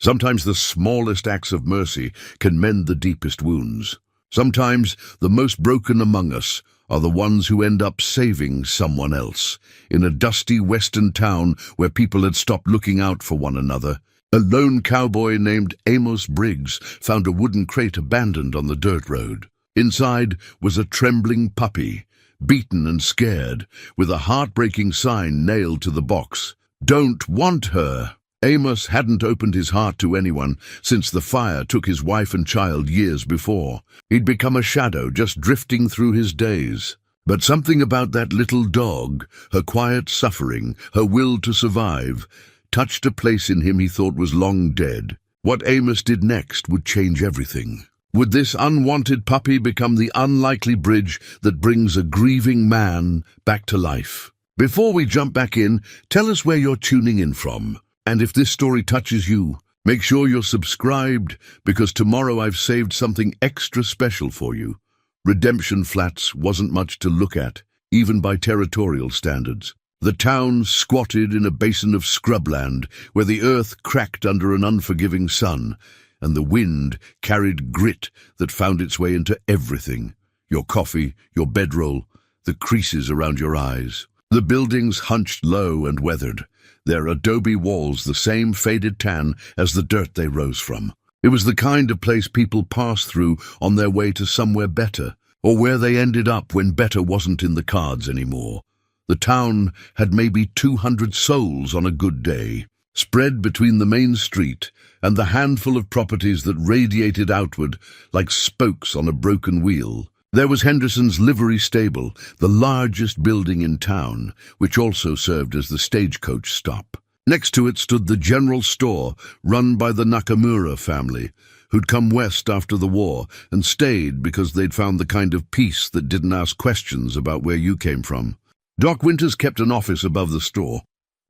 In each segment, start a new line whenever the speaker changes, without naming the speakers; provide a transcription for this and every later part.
Sometimes the smallest acts of mercy can mend the deepest wounds. Sometimes the most broken among us are the ones who end up saving someone else. In a dusty western town where people had stopped looking out for one another, a lone cowboy named Amos Briggs found a wooden crate abandoned on the dirt road. Inside was a trembling puppy, beaten and scared, with a heartbreaking sign nailed to the box. "Don't want her." Amos hadn't opened his heart to anyone since the fire took his wife and child years before. He'd become a shadow, just drifting through his days. But something about that little dog, her quiet suffering, her will to survive, touched a place in him he thought was long dead. What Amos did next would change everything. Would this unwanted puppy become the unlikely bridge that brings a grieving man back to life? Before we jump back in, tell us where you're tuning in from. And if this story touches you, make sure you're subscribed, because tomorrow I've saved something extra special for you. Redemption Flats wasn't much to look at, even by territorial standards. The town squatted in a basin of scrubland where the earth cracked under an unforgiving sun, and the wind carried grit that found its way into everything. Your coffee, your bedroll, the creases around your eyes. The buildings hunched low and weathered, their adobe walls the same faded tan as the dirt they rose from. It was the kind of place people passed through on their way to somewhere better, or where they ended up when better wasn't in the cards anymore. The town had maybe 200 souls on a good day, spread between the main street and the handful of properties that radiated outward like spokes on a broken wheel. There was Henderson's livery stable, the largest building in town, which also served as the stagecoach stop. Next to it stood the general store run by the Nakamura family, who'd come west after the war and stayed because they'd found the kind of peace that didn't ask questions about where you came from. Doc Winters kept an office above the store,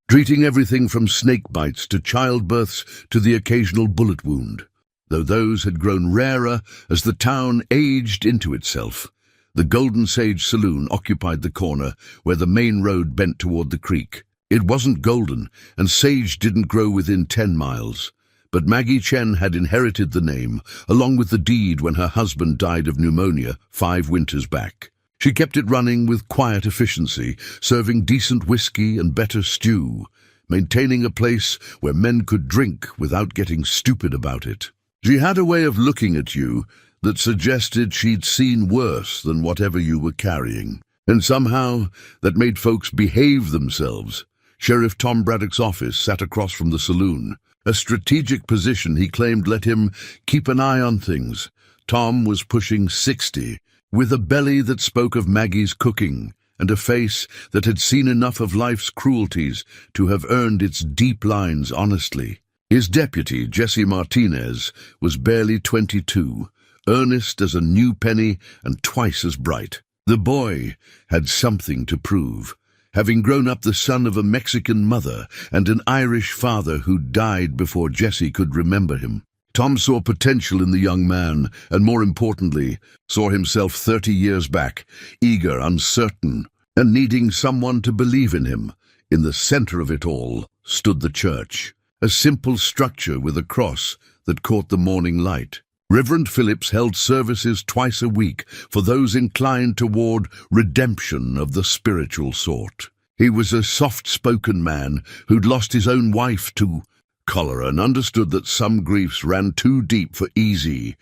treating everything from snake bites to childbirths to the occasional bullet wound. Though those had grown rarer as the town aged into itself. The Golden Sage Saloon occupied the corner where the main road bent toward the creek. It wasn't golden, and sage didn't grow within 10 miles. But Maggie Chen had inherited the name, along with the deed when her husband died of pneumonia 5 winters back. She kept it running with quiet efficiency, serving decent whiskey and better stew, maintaining a place where men could drink without getting stupid about it. She had a way of looking at you that suggested she'd seen worse than whatever you were carrying. And somehow, that made folks behave themselves. Sheriff Tom Braddock's office sat across from the saloon, a strategic position he claimed let him keep an eye on things. Tom was pushing 60, with a belly that spoke of Maggie's cooking, and a face that had seen enough of life's cruelties to have earned its deep lines honestly. His deputy, Jesse Martinez, was barely 22, earnest as a new penny and twice as bright. The boy had something to prove, having grown up the son of a Mexican mother and an Irish father who died before Jesse could remember him. Tom saw potential in the young man, and more importantly, saw himself 30 years back, eager, uncertain, and needing someone to believe in him. In the center of it all stood the church. A simple structure with a cross that caught the morning light. Reverend Phillips held services twice a week for those inclined toward redemption of the spiritual sort. He was a soft-spoken man who'd lost his own wife to cholera and understood that some griefs ran too deep for easy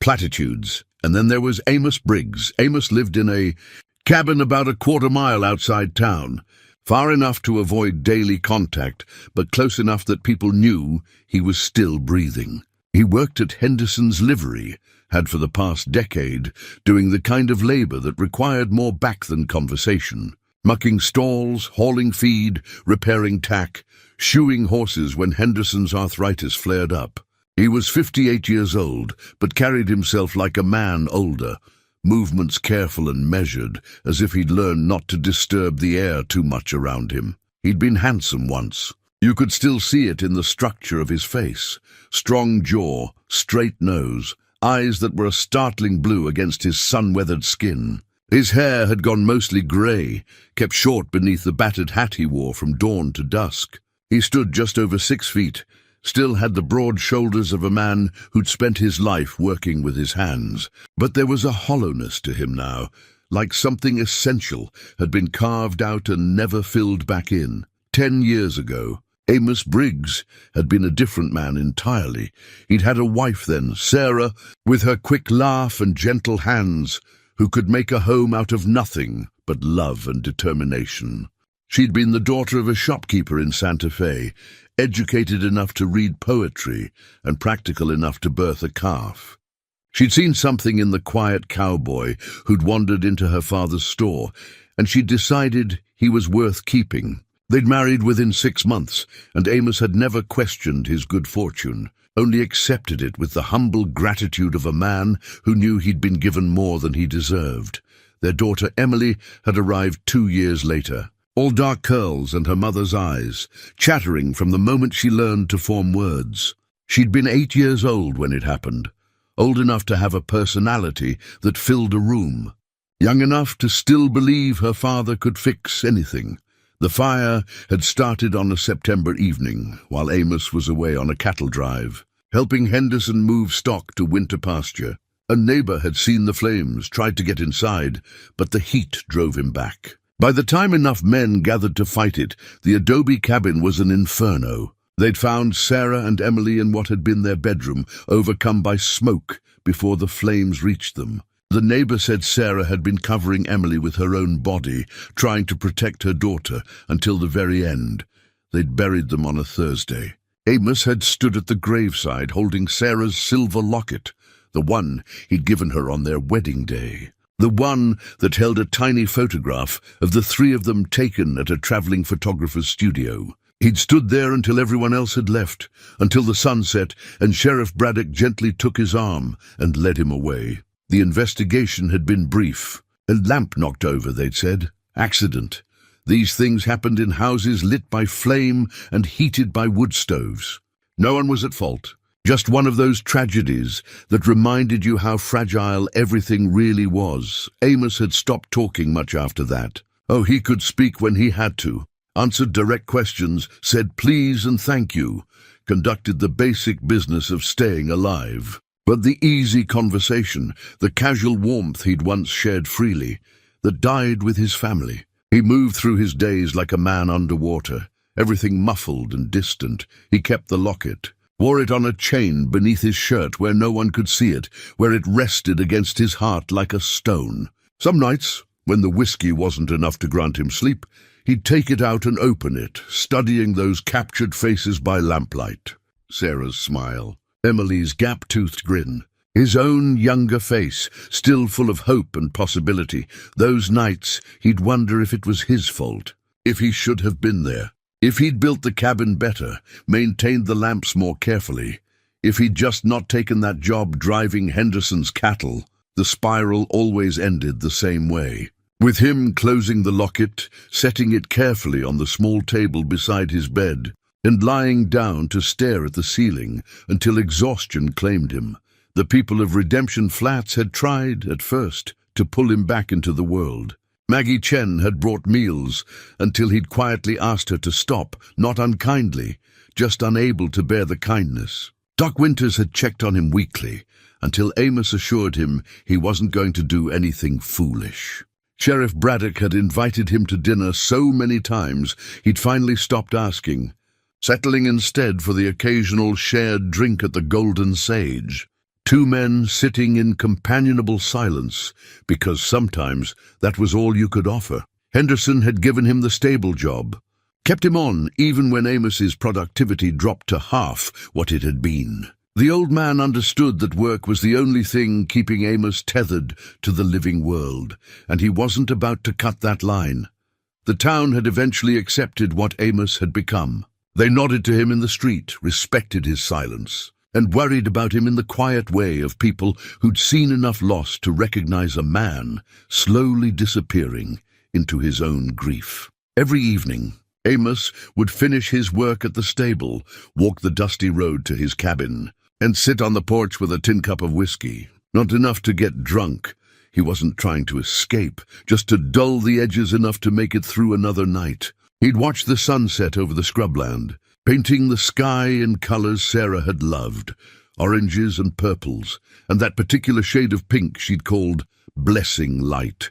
platitudes. And then there was Amos Briggs. Amos lived in a cabin about a quarter-mile outside town, far enough to avoid daily contact, but close enough that people knew he was still breathing. He worked at Henderson's livery, had for the past decade, doing the kind of labor that required more back than conversation. Mucking stalls, hauling feed, repairing tack, shoeing horses when Henderson's arthritis flared up. He was 58 years old, but carried himself like a man older, movements careful and measured, as if he'd learned not to disturb the air too much around him. He'd been handsome once. You could still see it in the structure of his face. Strong jaw, straight nose, eyes that were a startling blue against his sun-weathered skin. His hair had gone mostly grey, kept short beneath the battered hat he wore from dawn to dusk. He stood just over 6 feet, still had the broad shoulders of a man who'd spent his life working with his hands. But there was a hollowness to him now, like something essential had been carved out and never filled back in. 10 years ago, Amos Briggs had been a different man entirely. He'd had a wife then, Sarah, with her quick laugh and gentle hands, who could make a home out of nothing but love and determination. She'd been the daughter of a shopkeeper in Santa Fe, educated enough to read poetry and practical enough to birth a calf. She'd seen something in the quiet cowboy who'd wandered into her father's store, and she'd decided he was worth keeping. They'd married within 6 months, and Amos had never questioned his good fortune, only accepted it with the humble gratitude of a man who knew he'd been given more than he deserved. Their daughter Emily had arrived 2 years later, all dark curls and her mother's eyes, chattering from the moment she learned to form words. She'd been 8 years old when it happened, old enough to have a personality that filled a room, young enough to still believe her father could fix anything. The fire had started on a September evening, while Amos was away on a cattle drive, helping Henderson move stock to winter pasture. A neighbor had seen the flames, tried to get inside, but the heat drove him back. By the time enough men gathered to fight it, the adobe cabin was an inferno. They'd found Sarah and Emily in what had been their bedroom, overcome by smoke before the flames reached them. The neighbor said Sarah had been covering Emily with her own body, trying to protect her daughter until the very end. They'd buried them on a Thursday. Amos had stood at the graveside holding Sarah's silver locket, the one he'd given her on their wedding day, the one that held a tiny photograph of the 3 of them taken at a traveling photographer's studio. He'd stood there until everyone else had left, until the sun set and Sheriff Braddock gently took his arm and led him away. The investigation had been brief. A lamp knocked over, they'd said. Accident. These things happened in houses lit by flame and heated by wood stoves. No one was at fault. Just one of those tragedies that reminded you how fragile everything really was. Amos had stopped talking much after that. Oh, he could speak when he had to, answered direct questions, said please and thank you, conducted the basic business of staying alive. But the easy conversation, the casual warmth he'd once shared freely, that died with his family. He moved through his days like a man underwater, everything muffled and distant. He kept the locket, wore it on a chain beneath his shirt where no one could see it, where it rested against his heart like a stone. Some nights, when the whiskey wasn't enough to grant him sleep, he'd take it out and open it, studying those captured faces by lamplight. Sarah's smile, Emily's gap-toothed grin, his own younger face, still full of hope and possibility. Those nights, he'd wonder if it was his fault, if he should have been there, if he'd built the cabin better, maintained the lamps more carefully, if he'd just not taken that job driving Henderson's cattle. The spiral always ended the same way, with him closing the locket, setting it carefully on the small table beside his bed, and lying down to stare at the ceiling until exhaustion claimed him. The people of Redemption Flats had tried, at first, to pull him back into the world. Maggie Chen had brought meals until he'd quietly asked her to stop, not unkindly, just unable to bear the kindness. Doc Winters had checked on him weekly, until Amos assured him he wasn't going to do anything foolish. Sheriff Braddock had invited him to dinner so many times he'd finally stopped asking, settling instead for the occasional shared drink at the Golden Sage. 2 men sitting in companionable silence, because sometimes that was all you could offer. Henderson had given him the stable job, kept him on even when Amos's productivity dropped to half what it had been. The old man understood that work was the only thing keeping Amos tethered to the living world, and he wasn't about to cut that line. The town had eventually accepted what Amos had become. They nodded to him in the street, respected his silence, and worried about him in the quiet way of people who'd seen enough loss to recognize a man slowly disappearing into his own grief. Every evening, Amos would finish his work at the stable, walk the dusty road to his cabin, and sit on the porch with a tin cup of whiskey. Not enough to get drunk. He wasn't trying to escape, just to dull the edges enough to make it through another night. He'd watch the sunset over the scrubland, painting the sky in colors Sarah had loved, oranges and purples, and that particular shade of pink she'd called blessing light.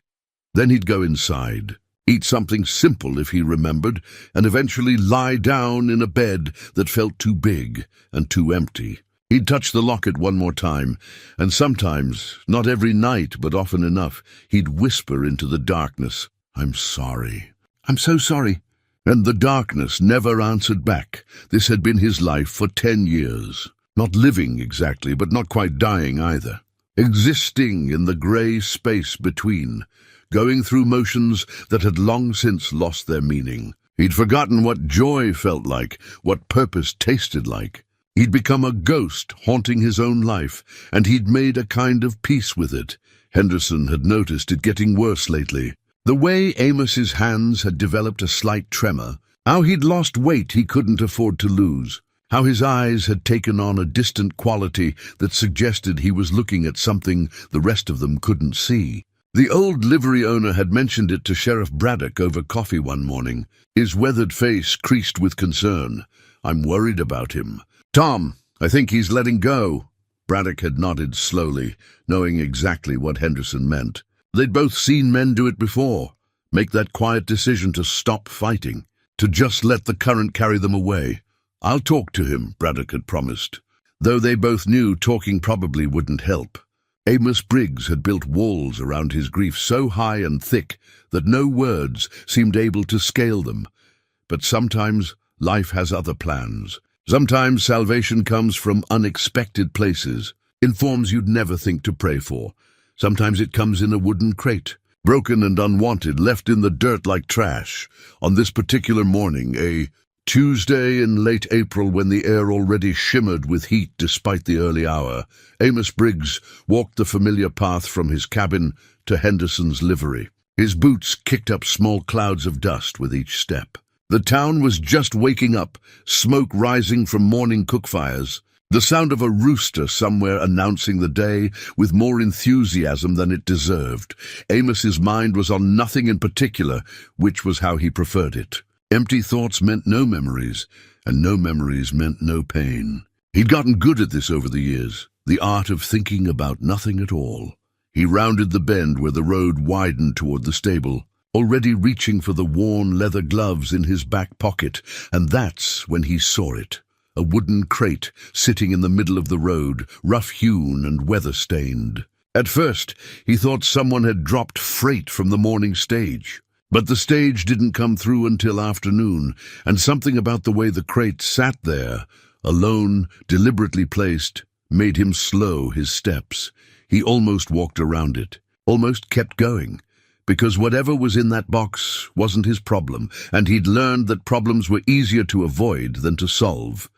Then he'd go inside, eat something simple if he remembered, and eventually lie down in a bed that felt too big and too empty. He'd touch the locket one more time, and sometimes, not every night but often enough, he'd whisper into the darkness, "I'm sorry. I'm so sorry." And the darkness never answered back. This had been his life for 10 years. Not living exactly, but not quite dying either. Existing in the grey space between, going through motions that had long since lost their meaning. He'd forgotten what joy felt like, what purpose tasted like. He'd become a ghost haunting his own life, and he'd made a kind of peace with it. Henderson had noticed it getting worse lately. The way Amos's hands had developed a slight tremor, how he'd lost weight he couldn't afford to lose, how his eyes had taken on a distant quality that suggested he was looking at something the rest of them couldn't see. The old livery owner had mentioned it to Sheriff Braddock over coffee one morning, his weathered face creased with concern. "I'm worried about him. Tom, I think he's letting go." Braddock had nodded slowly, knowing exactly what Henderson meant. They'd both seen men do it before, make that quiet decision to stop fighting, to just let the current carry them away. "I'll talk to him," Braddock had promised, though they both knew talking probably wouldn't help. Amos Briggs had built walls around his grief so high and thick that no words seemed able to scale them. But sometimes life has other plans. Sometimes salvation comes from unexpected places, in forms you'd never think to pray for. Sometimes it comes in a wooden crate, broken and unwanted, left in the dirt like trash. On this particular morning, a Tuesday in late April, when the air already shimmered with heat despite the early hour, Amos Briggs walked the familiar path from his cabin to Henderson's livery. His boots kicked up small clouds of dust with each step. The town was just waking up, smoke rising from morning cookfires, the sound of a rooster somewhere announcing the day with more enthusiasm than it deserved. Amos's mind was on nothing in particular, which was how he preferred it. Empty thoughts meant no memories, and no memories meant no pain. He'd gotten good at this over the years, the art of thinking about nothing at all. He rounded the bend where the road widened toward the stable, already reaching for the worn leather gloves in his back pocket, and that's when he saw it. A wooden crate sitting in the middle of the road, rough-hewn and weather-stained. At first, he thought someone had dropped freight from the morning stage. But the stage didn't come through until afternoon, and something about the way the crate sat there, alone, deliberately placed, made him slow his steps. He almost walked around it, almost kept going, because whatever was in that box wasn't his problem, and he'd learned that problems were easier to avoid than to solve.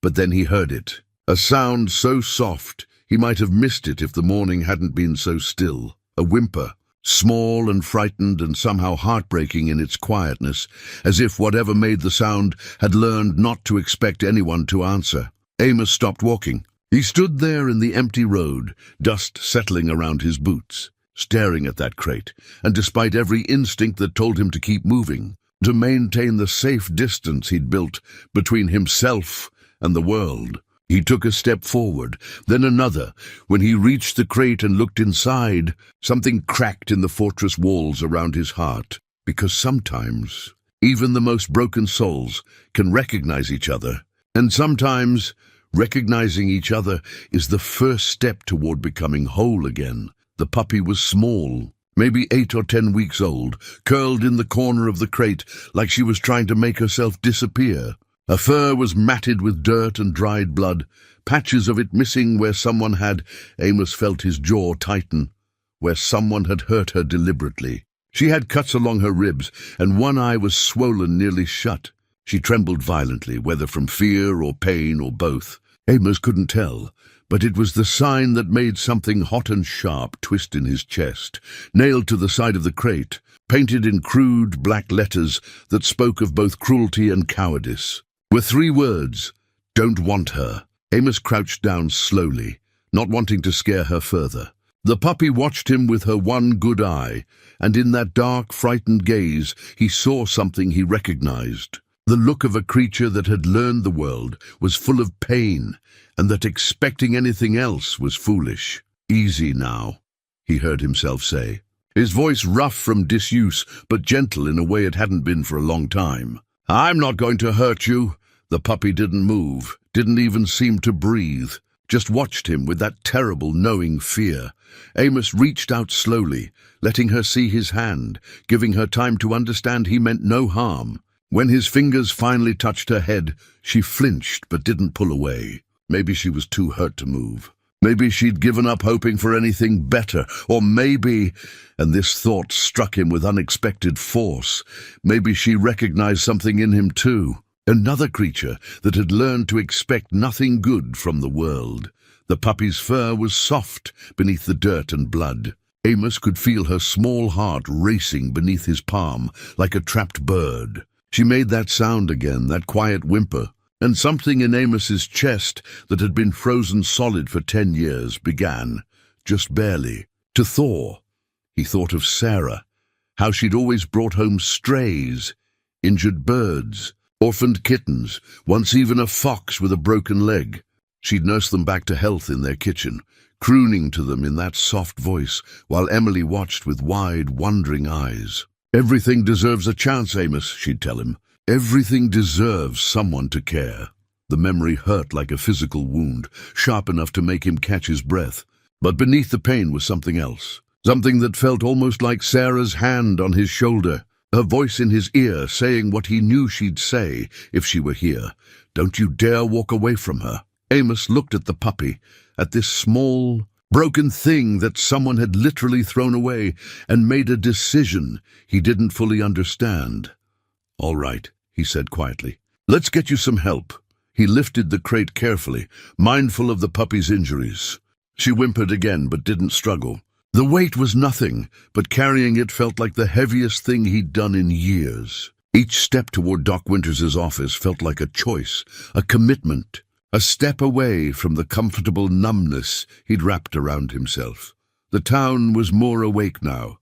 But then he heard it, a sound so soft he might have missed it if the morning hadn't been so still, a whimper. Small and frightened and somehow heartbreaking in its quietness, as if whatever made the sound had learned not to expect anyone to answer. Amos stopped walking. He stood there in the empty road, dust settling around his boots, staring at that crate, and despite every instinct that told him to keep moving, to maintain the safe distance he'd built between himself and the world, he took a step forward, then another. When he reached the crate and looked inside, something cracked in the fortress walls around his heart. Because sometimes, even the most broken souls can recognize each other. And sometimes, recognizing each other is the first step toward becoming whole again. The puppy was small, maybe 8 or 10 weeks old, curled in the corner of the crate like she was trying to make herself disappear. Her fur was matted with dirt and dried blood, patches of it missing where someone had, Amos felt his jaw tighten, where someone had hurt her deliberately. She had cuts along her ribs, and one eye was swollen nearly shut. She trembled violently, whether from fear or pain or both. Amos couldn't tell, but it was the sign that made something hot and sharp twist in his chest, nailed to the side of the crate, painted in crude black letters that spoke of both cruelty and cowardice. Were 3 words, "Don't want her." Amos crouched down slowly, not wanting to scare her further. The puppy watched him with her one good eye, and in that dark, frightened gaze he saw something he recognized. The look of a creature that had learned the world was full of pain, and that expecting anything else was foolish. "Easy now," he heard himself say, his voice rough from disuse, but gentle in a way it hadn't been for a long time. "I'm not going to hurt you." The puppy didn't move, didn't even seem to breathe, just watched him with that terrible, knowing fear. Amos reached out slowly, letting her see his hand, giving her time to understand he meant no harm. When his fingers finally touched her head, she flinched but didn't pull away. Maybe she was too hurt to move. Maybe she'd given up hoping for anything better, or maybe, and this thought struck him with unexpected force, maybe she recognized something in him too. Another creature that had learned to expect nothing good from the world. The puppy's fur was soft beneath the dirt and blood. Amos could feel her small heart racing beneath his palm like a trapped bird. She made that sound again, that quiet whimper, and something in Amos's chest that had been frozen solid for 10 years began, just barely, to thaw. He thought of Sarah, how she'd always brought home strays, injured birds, orphaned kittens, once even a fox with a broken leg. She'd nursed them back to health in their kitchen, crooning to them in that soft voice, while Emily watched with wide, wondering eyes. "Everything deserves a chance, Amos," she'd tell him. "Everything deserves someone to care." The memory hurt like a physical wound, sharp enough to make him catch his breath. But beneath the pain was something else, something that felt almost like Sarah's hand on his shoulder, her voice in his ear saying what he knew she'd say if she were here. "Don't you dare walk away from her." Amos looked at the puppy, at this small, broken thing that someone had literally thrown away, and made a decision he didn't fully understand. "All right," he said quietly. "Let's get you some help." He lifted the crate carefully, mindful of the puppy's injuries. She whimpered again, but didn't struggle. The weight was nothing, but carrying it felt like the heaviest thing he'd done in years. Each step toward Doc Winters's office felt like a choice, a commitment, a step away from the comfortable numbness he'd wrapped around himself. The town was more awake now.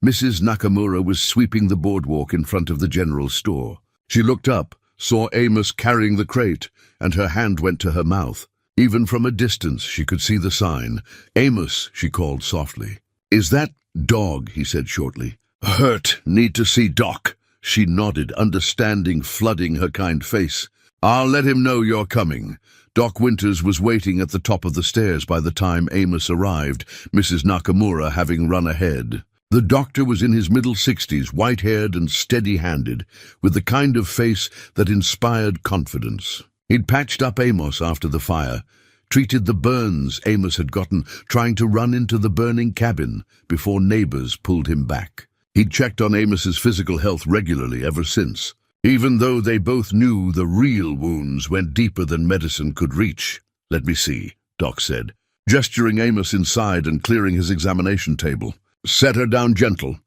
Mrs. Nakamura was sweeping the boardwalk in front of the general store. She looked up, saw Amos carrying the crate, and her hand went to her mouth. Even from a distance she could see the sign. "Amos," she called softly. "Is that dog?" he said shortly. "Hurt. Need to see Doc." She nodded, understanding flooding her kind face. "I'll let him know you're coming." Doc Winters was waiting at the top of the stairs by the time Amos arrived, Mrs. Nakamura having run ahead. The doctor was in his middle 60s, white-haired and steady-handed, with the kind of face that inspired confidence. He'd patched up Amos after the fire, treated the burns Amos had gotten trying to run into the burning cabin before neighbors pulled him back. He'd checked on Amos's physical health regularly ever since, even though they both knew the real wounds went deeper than medicine could reach. "Let me see," Doc said, gesturing Amos inside and clearing his examination table. "Set her down gentle."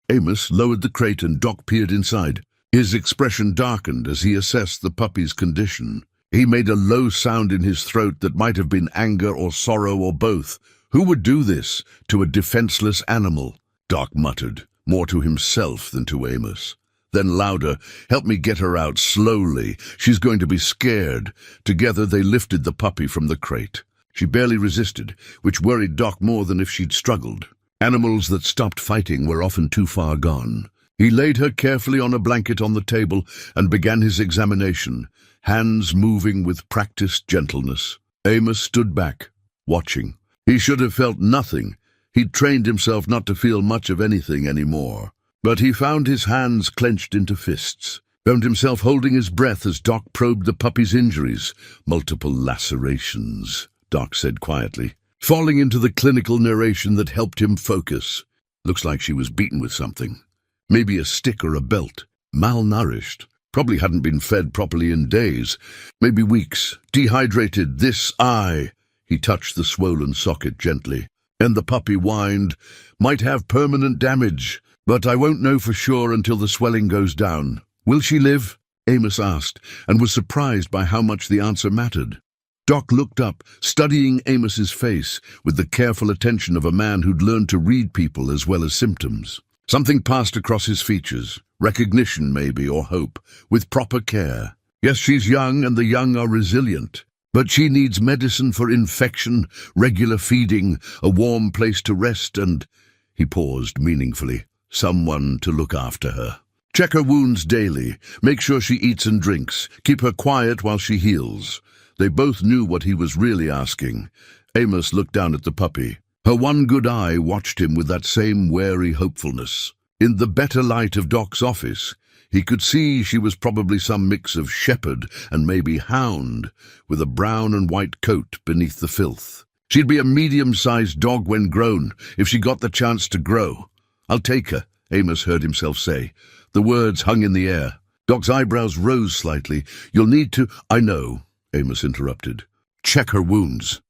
Amos lowered the crate and Doc peered inside. His expression darkened as he assessed the puppy's condition. He made a low sound in his throat that might have been anger or sorrow or both. Who would do this to a defenseless animal? Doc muttered, more to himself than to Amos. Then louder, "Help me get her out, slowly. She's going to be scared." Together they lifted the puppy from the crate. She barely resisted, which worried Doc more than if she'd struggled. Animals that stopped fighting were often too far gone. He laid her carefully on a blanket on the table and began his examination, hands moving with practiced gentleness. Amos stood back, watching. He should have felt nothing. He'd trained himself not to feel much of anything anymore. But he found his hands clenched into fists, found himself holding his breath as Doc probed the puppy's injuries. "Multiple lacerations," Doc said quietly, falling into the clinical narration that helped him focus. "Looks like she was beaten with something. Maybe a stick or a belt. Malnourished. Probably hadn't been fed properly in days. Maybe weeks. Dehydrated. This eye." He touched the swollen socket gently. "And the puppy whined. Might have permanent damage, but I won't know for sure until the swelling goes down. Will she live?" Amos asked, and was surprised by how much the answer mattered. Doc looked up, studying Amos's face with the careful attention of a man who'd learned to read people as well as symptoms. Something passed across his features, recognition maybe, or hope, with proper care. Yes, she's young, and the young are resilient. But she needs medicine for infection, regular feeding, a warm place to rest, and, he paused meaningfully, someone to look after her. Check her wounds daily, make sure she eats and drinks, keep her quiet while she heals. They both knew what he was really asking. Amos looked down at the puppy. Her one good eye watched him with that same wary hopefulness. In the better light of Doc's office, he could see she was probably some mix of shepherd and maybe hound, with a brown and white coat beneath the filth. She'd be a medium-sized dog when grown, if she got the chance to grow. I'll take her, Amos heard himself say. The words hung in the air. Doc's eyebrows rose slightly. You'll need to— I know, Amos interrupted. Check her wounds.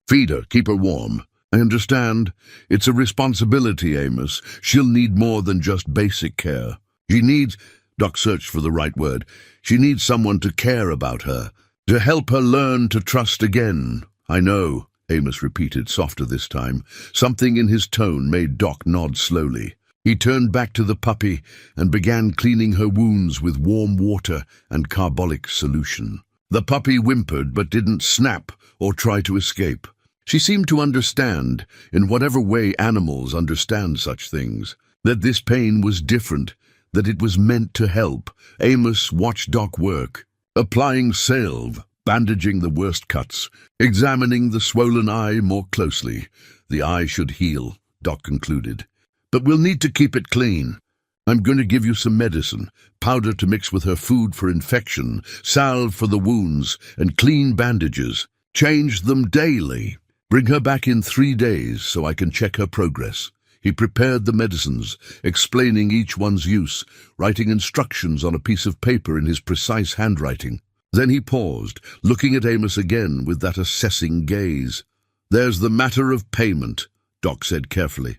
Feed her, keep her warm. I understand. It's a responsibility, Amos. She'll need more than just basic care. She needs— Doc searched for the right word. She needs someone to care about her, to help her learn to trust again. I know, Amos repeated, softer this time. Something in his tone made Doc nod slowly. He turned back to the puppy and began cleaning her wounds with warm water and carbolic solution. The puppy whimpered but didn't snap or try to escape. She seemed to understand, in whatever way animals understand such things, that this pain was different, that it was meant to help. Amos watched Doc work, applying salve, bandaging the worst cuts, examining the swollen eye more closely. The eye should heal, Doc concluded. But we'll need to keep it clean. I'm going to give you some medicine, powder to mix with her food for infection, salve for the wounds, and clean bandages. Change them daily. Bring her back in 3 days so I can check her progress. He prepared the medicines, explaining each one's use, writing instructions on a piece of paper in his precise handwriting. Then he paused, looking at Amos again with that assessing gaze. There's the matter of payment, Doc said carefully.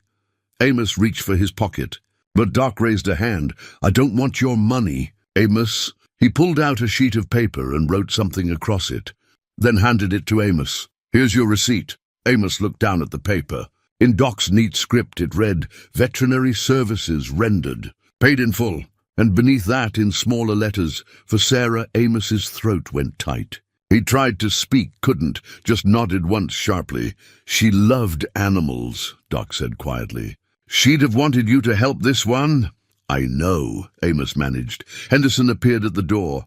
Amos reached for his pocket, but Doc raised a hand. I don't want your money, Amos. He pulled out a sheet of paper and wrote something across it, then handed it to Amos. Here's your receipt. Amos looked down at the paper. In Doc's neat script it read, Veterinary Services Rendered, paid in full, and beneath that, in smaller letters, for Sarah, Amos's throat went tight. He tried to speak, couldn't, just nodded once sharply. She loved animals, Doc said quietly. She'd have wanted you to help this one? I know, Amos managed. Henderson appeared at the door.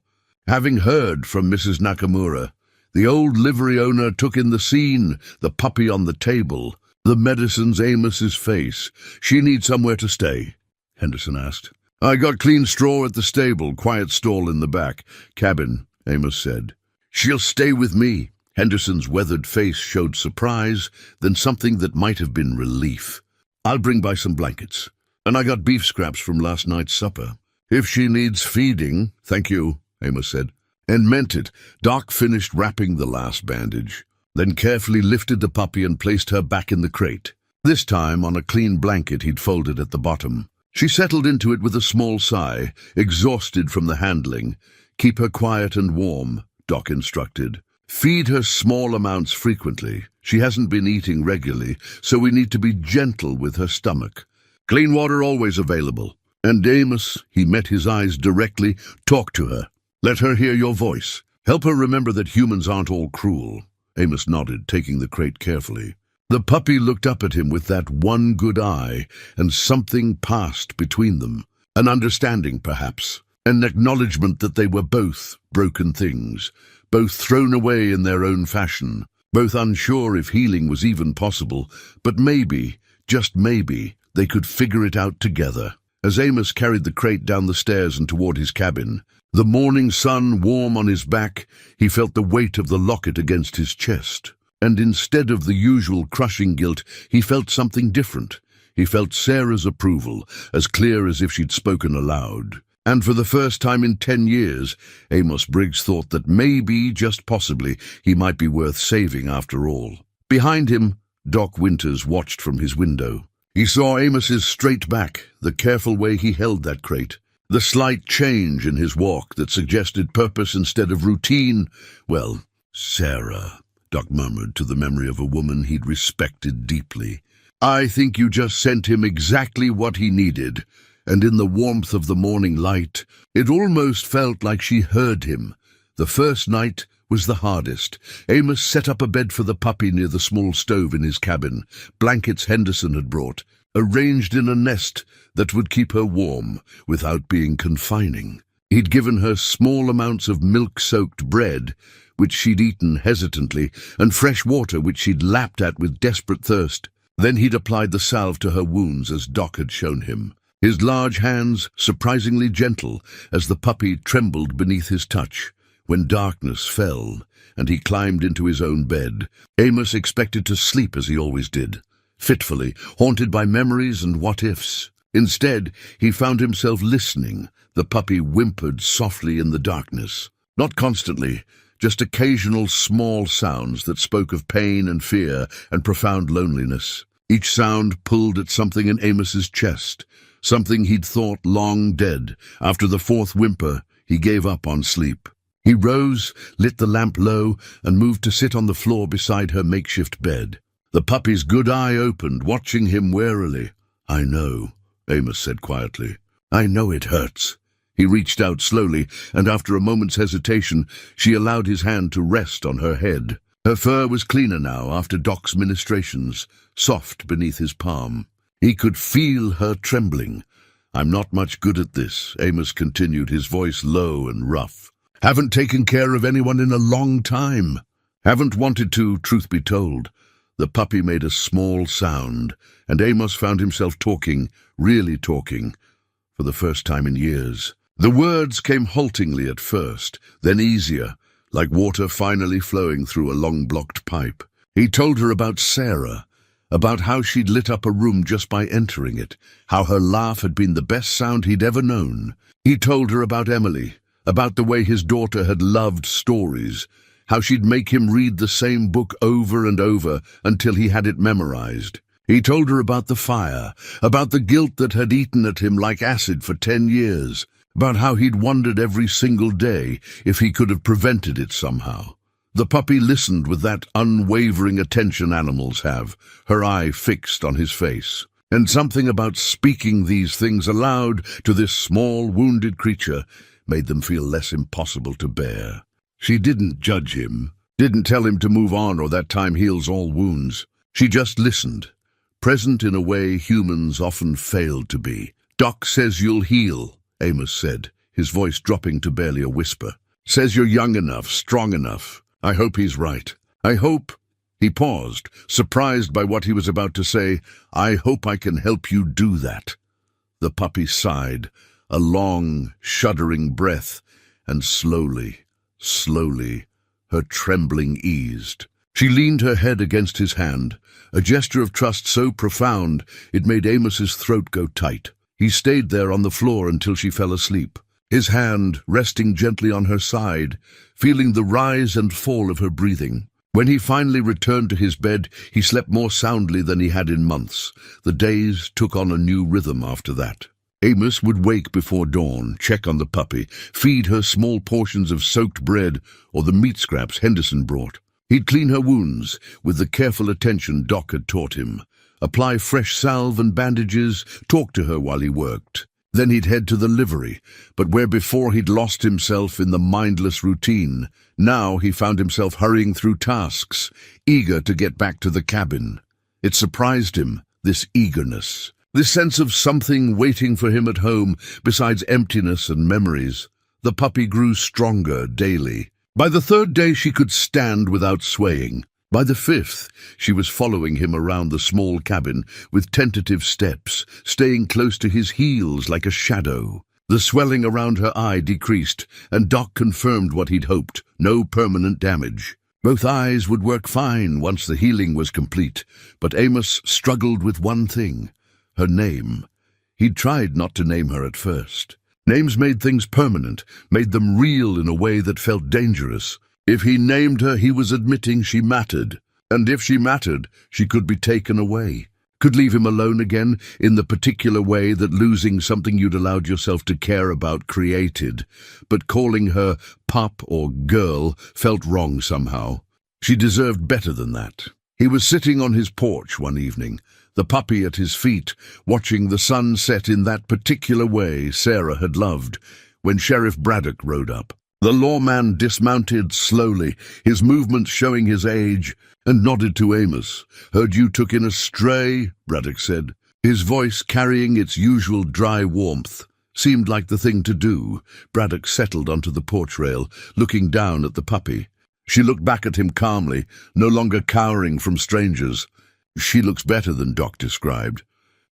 Having heard from Mrs. Nakamura, the old livery owner took in the scene, the puppy on the table, the medicines Amos's face. She needs somewhere to stay, Henderson asked. I got clean straw at the stable, quiet stall in the back. Cabin, Amos said. She'll stay with me. Henderson's weathered face showed surprise, then something that might have been relief. I'll bring by some blankets. And I got beef scraps from last night's supper. If she needs feeding, thank you, Amos said. And meant it. Doc finished wrapping the last bandage, then carefully lifted the puppy and placed her back in the crate, this time on a clean blanket he'd folded at the bottom. She settled into it with a small sigh, exhausted from the handling. Keep her quiet and warm, Doc instructed. Feed her small amounts frequently. She hasn't been eating regularly, so we need to be gentle with her stomach. Clean water always available. And Amos, he met his eyes directly, talk to her. Let her hear your voice. Help her remember that humans aren't all cruel. Amos nodded, taking the crate carefully. The puppy looked up at him with that one good eye, and something passed between them. An understanding, perhaps. An acknowledgement that they were both broken things, both thrown away in their own fashion, both unsure if healing was even possible, but maybe, just maybe, they could figure it out together. As Amos carried the crate down the stairs and toward his cabin, the morning sun warm on his back, he felt the weight of the locket against his chest. And instead of the usual crushing guilt, he felt something different. He felt Sarah's approval, as clear as if she'd spoken aloud. And for the first time in 10 years, Amos Briggs thought that maybe, just possibly, he might be worth saving after all. Behind him, Doc Winters watched from his window. He saw Amos's straight back, the careful way he held that crate. The slight change in his walk that suggested purpose instead of routine. Well, Sarah, Doc murmured to the memory of a woman he'd respected deeply. I think you just sent him exactly what he needed. And in the warmth of the morning light, it almost felt like she heard him. The first night was the hardest. Amos set up a bed for the puppy near the small stove in his cabin, blankets Henderson had brought, arranged in a nest that would keep her warm without being confining. He'd given her small amounts of milk-soaked bread, which she'd eaten hesitantly, and fresh water which she'd lapped at with desperate thirst. Then he'd applied the salve to her wounds as Doc had shown him, his large hands surprisingly gentle as the puppy trembled beneath his touch. When darkness fell and he climbed into his own bed, Amos expected to sleep as he always did, fitfully, haunted by memories and what-ifs. Instead, he found himself listening. The puppy whimpered softly in the darkness. Not constantly, just occasional small sounds that spoke of pain and fear and profound loneliness. Each sound pulled at something in Amos's chest, something he'd thought long dead. After the fourth whimper, he gave up on sleep. He rose, lit the lamp low, and moved to sit on the floor beside her makeshift bed. The puppy's good eye opened, watching him warily. I know, Amos said quietly. I know it hurts. He reached out slowly, and after a moment's hesitation, she allowed his hand to rest on her head. Her fur was cleaner now after Doc's ministrations, soft beneath his palm. He could feel her trembling. I'm not much good at this, Amos continued, his voice low and rough. Haven't taken care of anyone in a long time. Haven't wanted to, truth be told. The puppy made a small sound, and Amos found himself talking, really talking, for the first time in years. The words came haltingly at first, then easier, like water finally flowing through a long-blocked pipe. He told her about Sarah, about how she'd lit up a room just by entering it, how her laugh had been the best sound he'd ever known. He told her about Emily, about the way his daughter had loved stories, how she'd make him read the same book over and over until he had it memorized. He told her about the fire, about the guilt that had eaten at him like acid for 10 years, about how he'd wondered every single day if he could have prevented it somehow. The puppy listened with that unwavering attention animals have, her eye fixed on his face. And something about speaking these things aloud to this small, wounded creature made them feel less impossible to bear. She didn't judge him, didn't tell him to move on or that time heals all wounds. She just listened, present in a way humans often failed to be. Doc says you'll heal, Amos said, his voice dropping to barely a whisper. Says you're young enough, strong enough. I hope he's right. I hope... He paused, surprised by what he was about to say. I hope I can help you do that. The puppy sighed, a long, shuddering breath, and slowly, her trembling eased. She leaned her head against his hand, a gesture of trust so profound it made Amos's throat go tight. He stayed there on the floor until she fell asleep, his hand resting gently on her side, feeling the rise and fall of her breathing. When he finally returned to his bed, he slept more soundly than he had in months. The days took on a new rhythm after that. Amos would wake before dawn, check on the puppy, feed her small portions of soaked bread or the meat scraps Henderson brought. He'd clean her wounds with the careful attention Doc had taught him, apply fresh salve and bandages, talk to her while he worked. Then he'd head to the livery, but where before he'd lost himself in the mindless routine, now he found himself hurrying through tasks, eager to get back to the cabin. It surprised him, this eagerness. This sense of something waiting for him at home besides emptiness and memories. The puppy grew stronger daily. By the third day she could stand without swaying. By the fifth, she was following him around the small cabin with tentative steps, staying close to his heels like a shadow. The swelling around her eye decreased, and Doc confirmed what he'd hoped, no permanent damage. Both eyes would work fine once the healing was complete, but Amos struggled with one thing. Her name. He'd tried not to name her at first. Names made things permanent, made them real in a way that felt dangerous. If he named her, he was admitting she mattered. And if she mattered, she could be taken away. could leave him alone again in the particular way that losing something you'd allowed yourself to care about created, but calling her pup or girl felt wrong somehow. She deserved better than that. He was sitting on his porch one evening, the puppy at his feet, watching the sun set in that particular way Sarah had loved, when Sheriff Braddock rode up. The lawman dismounted slowly, his movements showing his age, and nodded to Amos. "Heard you took in a stray," Braddock said. His voice, carrying its usual dry warmth, seemed like the thing to do. Braddock settled onto the porch rail, looking down at the puppy. She looked back at him calmly, no longer cowering from strangers. "She looks better than Doc described."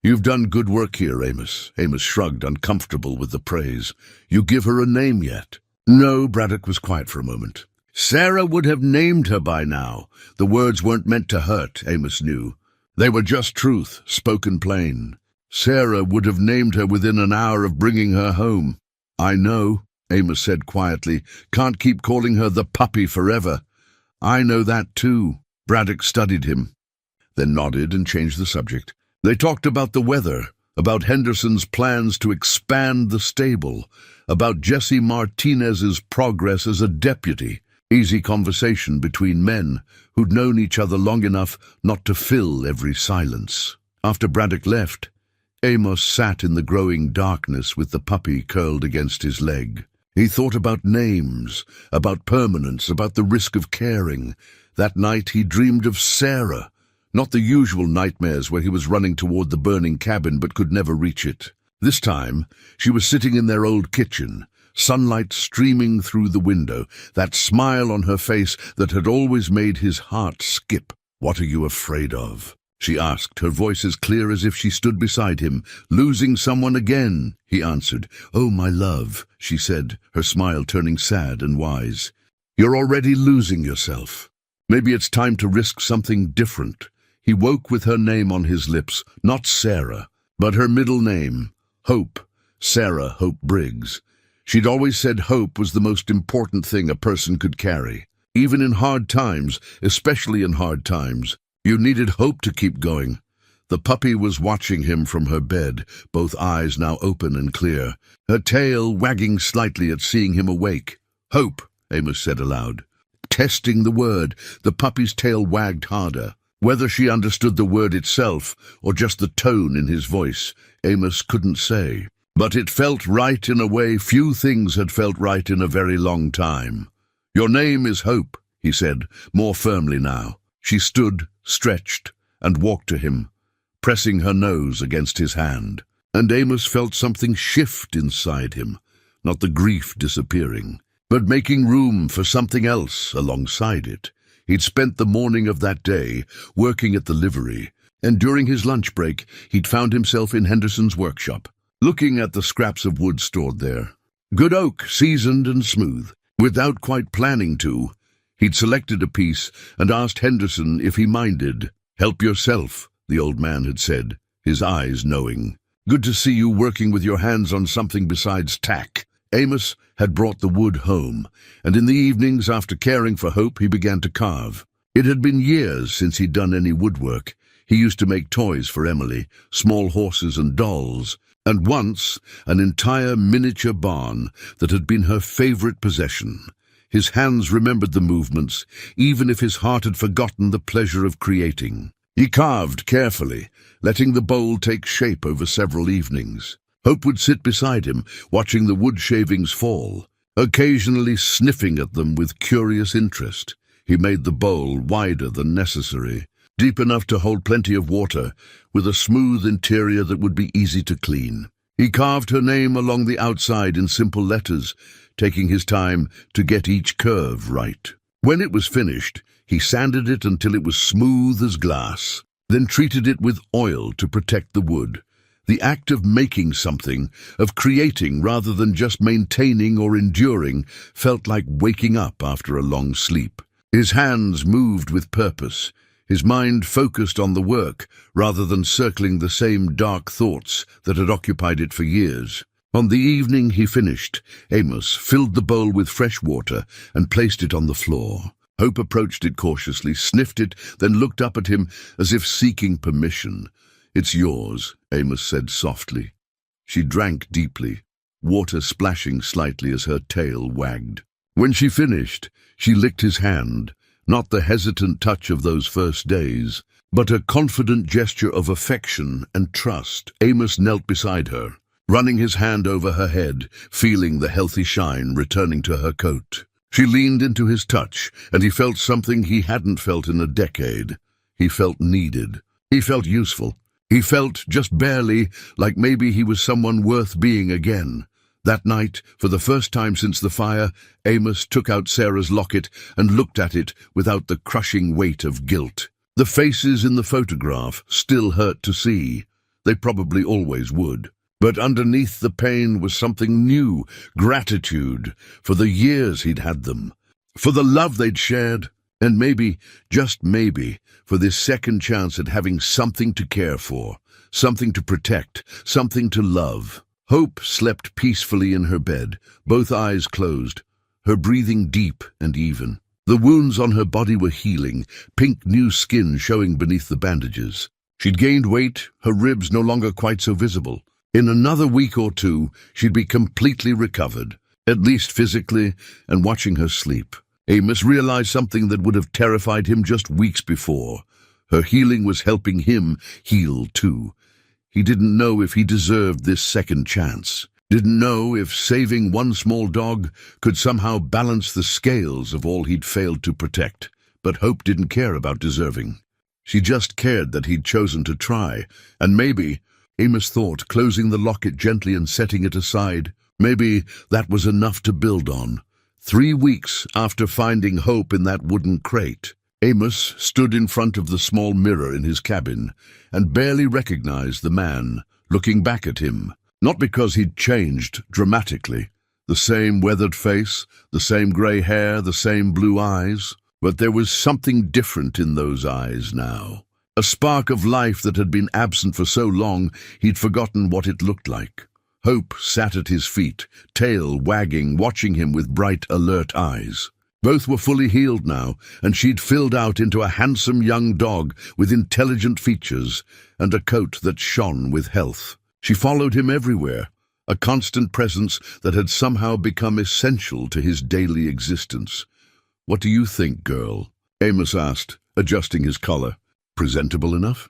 "You've done good work here, Amos." Amos shrugged, uncomfortable with the praise. "You give her a name yet?" "No," Braddock was quiet for a moment. Sarah would have named her by now. The words weren't meant to hurt, Amos knew. They were just truth, spoken plain. Sarah would have named her within an hour of bringing her home. "I know," Amos said quietly. "Can't keep calling her the puppy forever." "I know that too." Braddock studied him, then nodded and changed the subject. They talked about the weather, about Henderson's plans to expand the stable, about Jesse Martinez's progress as a deputy. Easy conversation between men who'd known each other long enough not to fill every silence. After Braddock left, Amos sat in the growing darkness with the puppy curled against his leg. He thought about names, about permanence, about the risk of caring. That night he dreamed of Sarah, not the usual nightmares where he was running toward the burning cabin but could never reach it. This time, she was sitting in their old kitchen, sunlight streaming through the window, that smile on her face that had always made his heart skip. "What are you afraid of?" she asked, her voice as clear as if she stood beside him. "Losing someone again," he answered. "Oh, my love," she said, her smile turning sad and wise. "You're already losing yourself. Maybe it's time to risk something different." He woke with her name on his lips, not Sarah, but her middle name, Hope, Sarah Hope Briggs. She'd always said hope was the most important thing a person could carry. Even in hard times, especially in hard times, you needed hope to keep going. The puppy was watching him from her bed, both eyes now open and clear, her tail wagging slightly at seeing him awake. "Hope," Amos said aloud. Testing the word, the puppy's tail wagged harder. Whether she understood the word itself or just the tone in his voice, Amos couldn't say. But it felt right in a way few things had felt right in a very long time. "Your name is Hope," he said, more firmly now. She stood, stretched, and walked to him, pressing her nose against his hand. And Amos felt something shift inside him, not the grief disappearing, but making room for something else alongside it. He'd spent the morning of that day working at the livery, and during his lunch break he'd found himself in Henderson's workshop, looking at the scraps of wood stored there. Good oak, seasoned and smooth. Without quite planning to, he'd selected a piece and asked Henderson if he minded. "Help yourself," the old man had said, his eyes knowing. "Good to see you working with your hands on something besides tack." Amos had brought the wood home, and in the evenings after caring for Hope he began to carve. It had been years since he'd done any woodwork. He used to make toys for Emily, small horses and dolls, and once an entire miniature barn that had been her favorite possession. His hands remembered the movements, even if his heart had forgotten the pleasure of creating. He carved carefully, letting the bowl take shape over several evenings. Hope would sit beside him, watching the wood shavings fall, occasionally sniffing at them with curious interest. He made the bowl wider than necessary, deep enough to hold plenty of water, with a smooth interior that would be easy to clean. He carved her name along the outside in simple letters, taking his time to get each curve right. When it was finished, he sanded it until it was smooth as glass, then treated it with oil to protect the wood. The act of making something, of creating rather than just maintaining or enduring, felt like waking up after a long sleep. His hands moved with purpose, his mind focused on the work rather than circling the same dark thoughts that had occupied it for years. On the evening he finished, Amos filled the bowl with fresh water and placed it on the floor. Hope approached it cautiously, sniffed it, then looked up at him as if seeking permission. "It's yours," Amos said softly. She drank deeply, water splashing slightly as her tail wagged. When she finished, she licked his hand, not the hesitant touch of those first days, but a confident gesture of affection and trust. Amos knelt beside her, running his hand over her head, feeling the healthy shine returning to her coat. She leaned into his touch, and he felt something he hadn't felt in a decade. He felt needed. He felt useful. He felt, just barely, like maybe he was someone worth being again. That night, for the first time since the fire, Amos took out Sarah's locket and looked at it without the crushing weight of guilt. The faces in the photograph still hurt to see. They probably always would. But underneath the pain was something new, gratitude for the years he'd had them, for the love they'd shared, and maybe, just maybe, for this second chance at having something to care for, something to protect, something to love. Hope slept peacefully in her bed, both eyes closed, her breathing deep and even. The wounds on her body were healing, pink new skin showing beneath the bandages. She'd gained weight, her ribs no longer quite so visible. In another week or two, she'd be completely recovered, at least physically, and watching her sleep. Amos realized something that would have terrified him just weeks before. Her healing was helping him heal too. He didn't know if he deserved this second chance. Didn't know if saving one small dog could somehow balance the scales of all he'd failed to protect. But Hope didn't care about deserving. She just cared that he'd chosen to try, and maybe, Amos thought, closing the locket gently and setting it aside, maybe that was enough to build on. 3 weeks after finding Hope in that wooden crate, Amos stood in front of the small mirror in his cabin and barely recognized the man looking back at him. Not because he'd changed dramatically. The same weathered face, the same gray hair, the same blue eyes. But there was something different in those eyes now. A spark of life that had been absent for so long he'd forgotten what it looked like. Hope sat at his feet, tail wagging, watching him with bright, alert eyes. Both were fully healed now, and she'd filled out into a handsome young dog with intelligent features and a coat that shone with health. She followed him everywhere, a constant presence that had somehow become essential to his daily existence. "What do you think, girl?" Amos asked, adjusting his collar. "Presentable enough?"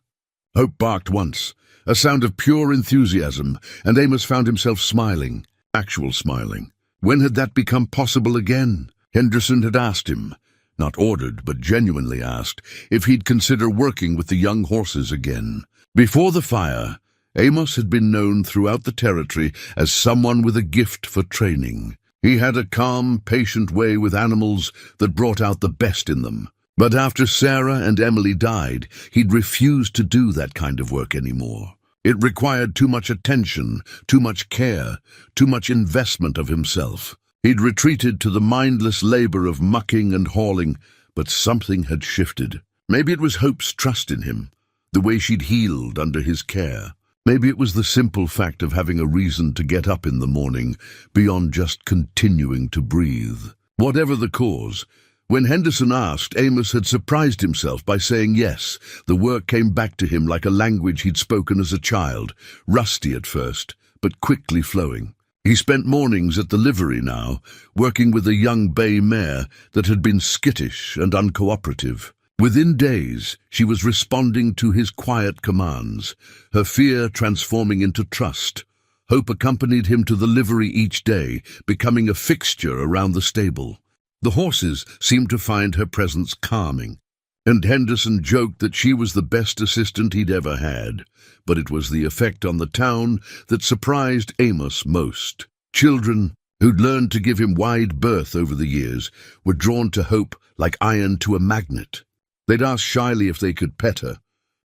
Hope barked once, a sound of pure enthusiasm, and Amos found himself smiling, actual smiling. When had that become possible again? Henderson had asked him, not ordered, but genuinely asked, if he'd consider working with the young horses again. Before the fire, Amos had been known throughout the territory as someone with a gift for training. He had a calm, patient way with animals that brought out the best in them. But after Sarah and Emily died, he'd refused to do that kind of work anymore. It required too much attention, too much care, too much investment of himself. He'd retreated to the mindless labor of mucking and hauling, but something had shifted. Maybe it was Hope's trust in him, the way she'd healed under his care. Maybe it was the simple fact of having a reason to get up in the morning, beyond just continuing to breathe. Whatever the cause, when Henderson asked, Amos had surprised himself by saying yes. The work came back to him like a language he'd spoken as a child, rusty at first, but quickly flowing. He spent mornings at the livery now, working with a young bay mare that had been skittish and uncooperative. Within days, she was responding to his quiet commands, her fear transforming into trust. Hope accompanied him to the livery each day, becoming a fixture around the stable. The horses seemed to find her presence calming, and Henderson joked that she was the best assistant he'd ever had. But it was the effect on the town that surprised Amos most. Children, who'd learned to give him wide berth over the years, were drawn to Hope like iron to a magnet. They'd ask shyly if they could pet her,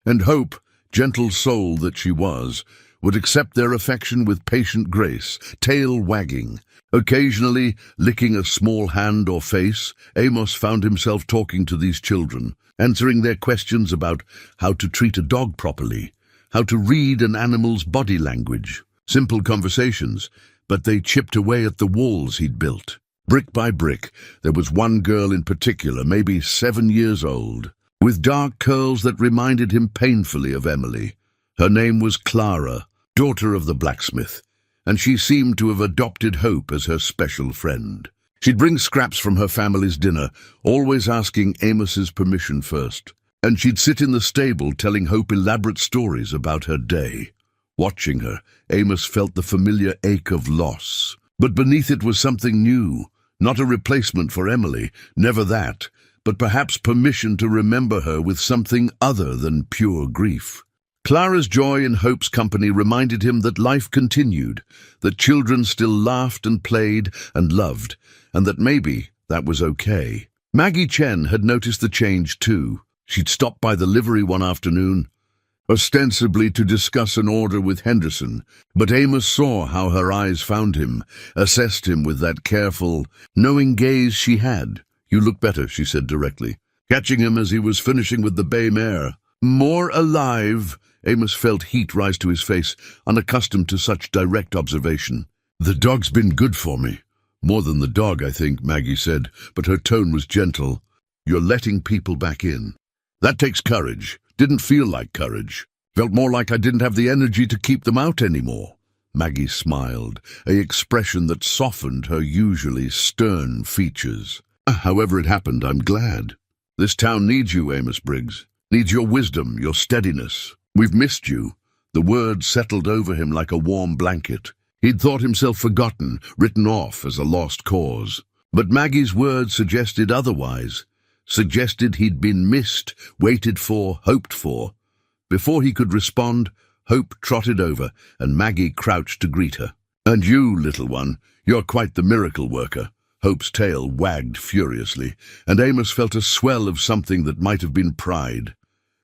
and Hope, gentle soul that she was, would accept their affection with patient grace, tail wagging. Occasionally, licking a small hand or face, Amos found himself talking to these children, answering their questions about how to treat a dog properly, how to read an animal's body language. Simple conversations, but they chipped away at the walls he'd built. Brick by brick, there was one girl in particular, maybe 7 years old, with dark curls that reminded him painfully of Emily. Her name was Clara, daughter of the blacksmith, and she seemed to have adopted Hope as her special friend. She'd bring scraps from her family's dinner, always asking Amos's permission first, and she'd sit in the stable telling Hope elaborate stories about her day. Watching her, Amos felt the familiar ache of loss. But beneath it was something new, not a replacement for Emily, never that, but perhaps permission to remember her with something other than pure grief. Clara's joy in Hope's company reminded him that life continued, that children still laughed and played and loved, and that maybe that was okay. Maggie Chen had noticed the change too. She'd stopped by the livery one afternoon, ostensibly to discuss an order with Henderson, but Amos saw how her eyes found him, assessed him with that careful, knowing gaze she had. "You look better," she said directly, catching him as he was finishing with the bay mare. More alive. Amos felt heat rise to his face, unaccustomed to such direct observation. "The dog's been good for me." "More than the dog, I think," Maggie said, but her tone was gentle. "You're letting people back in. That takes courage." "Didn't feel like courage. Felt more like I didn't have the energy to keep them out anymore." Maggie smiled, an expression that softened her usually stern features. "However it happened, I'm glad. This town needs you, Amos Briggs. Needs your wisdom, your steadiness. We've missed you." The words settled over him like a warm blanket. He'd thought himself forgotten, written off as a lost cause. But Maggie's words suggested otherwise. Suggested he'd been missed, waited for, hoped for. Before he could respond, Hope trotted over, and Maggie crouched to greet her. "And you, little one, you're quite the miracle worker." Hope's tail wagged furiously, and Amos felt a swell of something that might have been pride.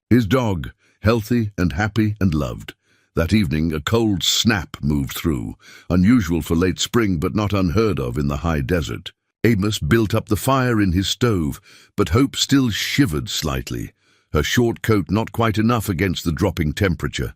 His dog, healthy and happy and loved. That evening, a cold snap moved through, unusual for late spring but not unheard of in the high desert. Amos built up the fire in his stove, but Hope still shivered slightly, her short coat not quite enough against the dropping temperature.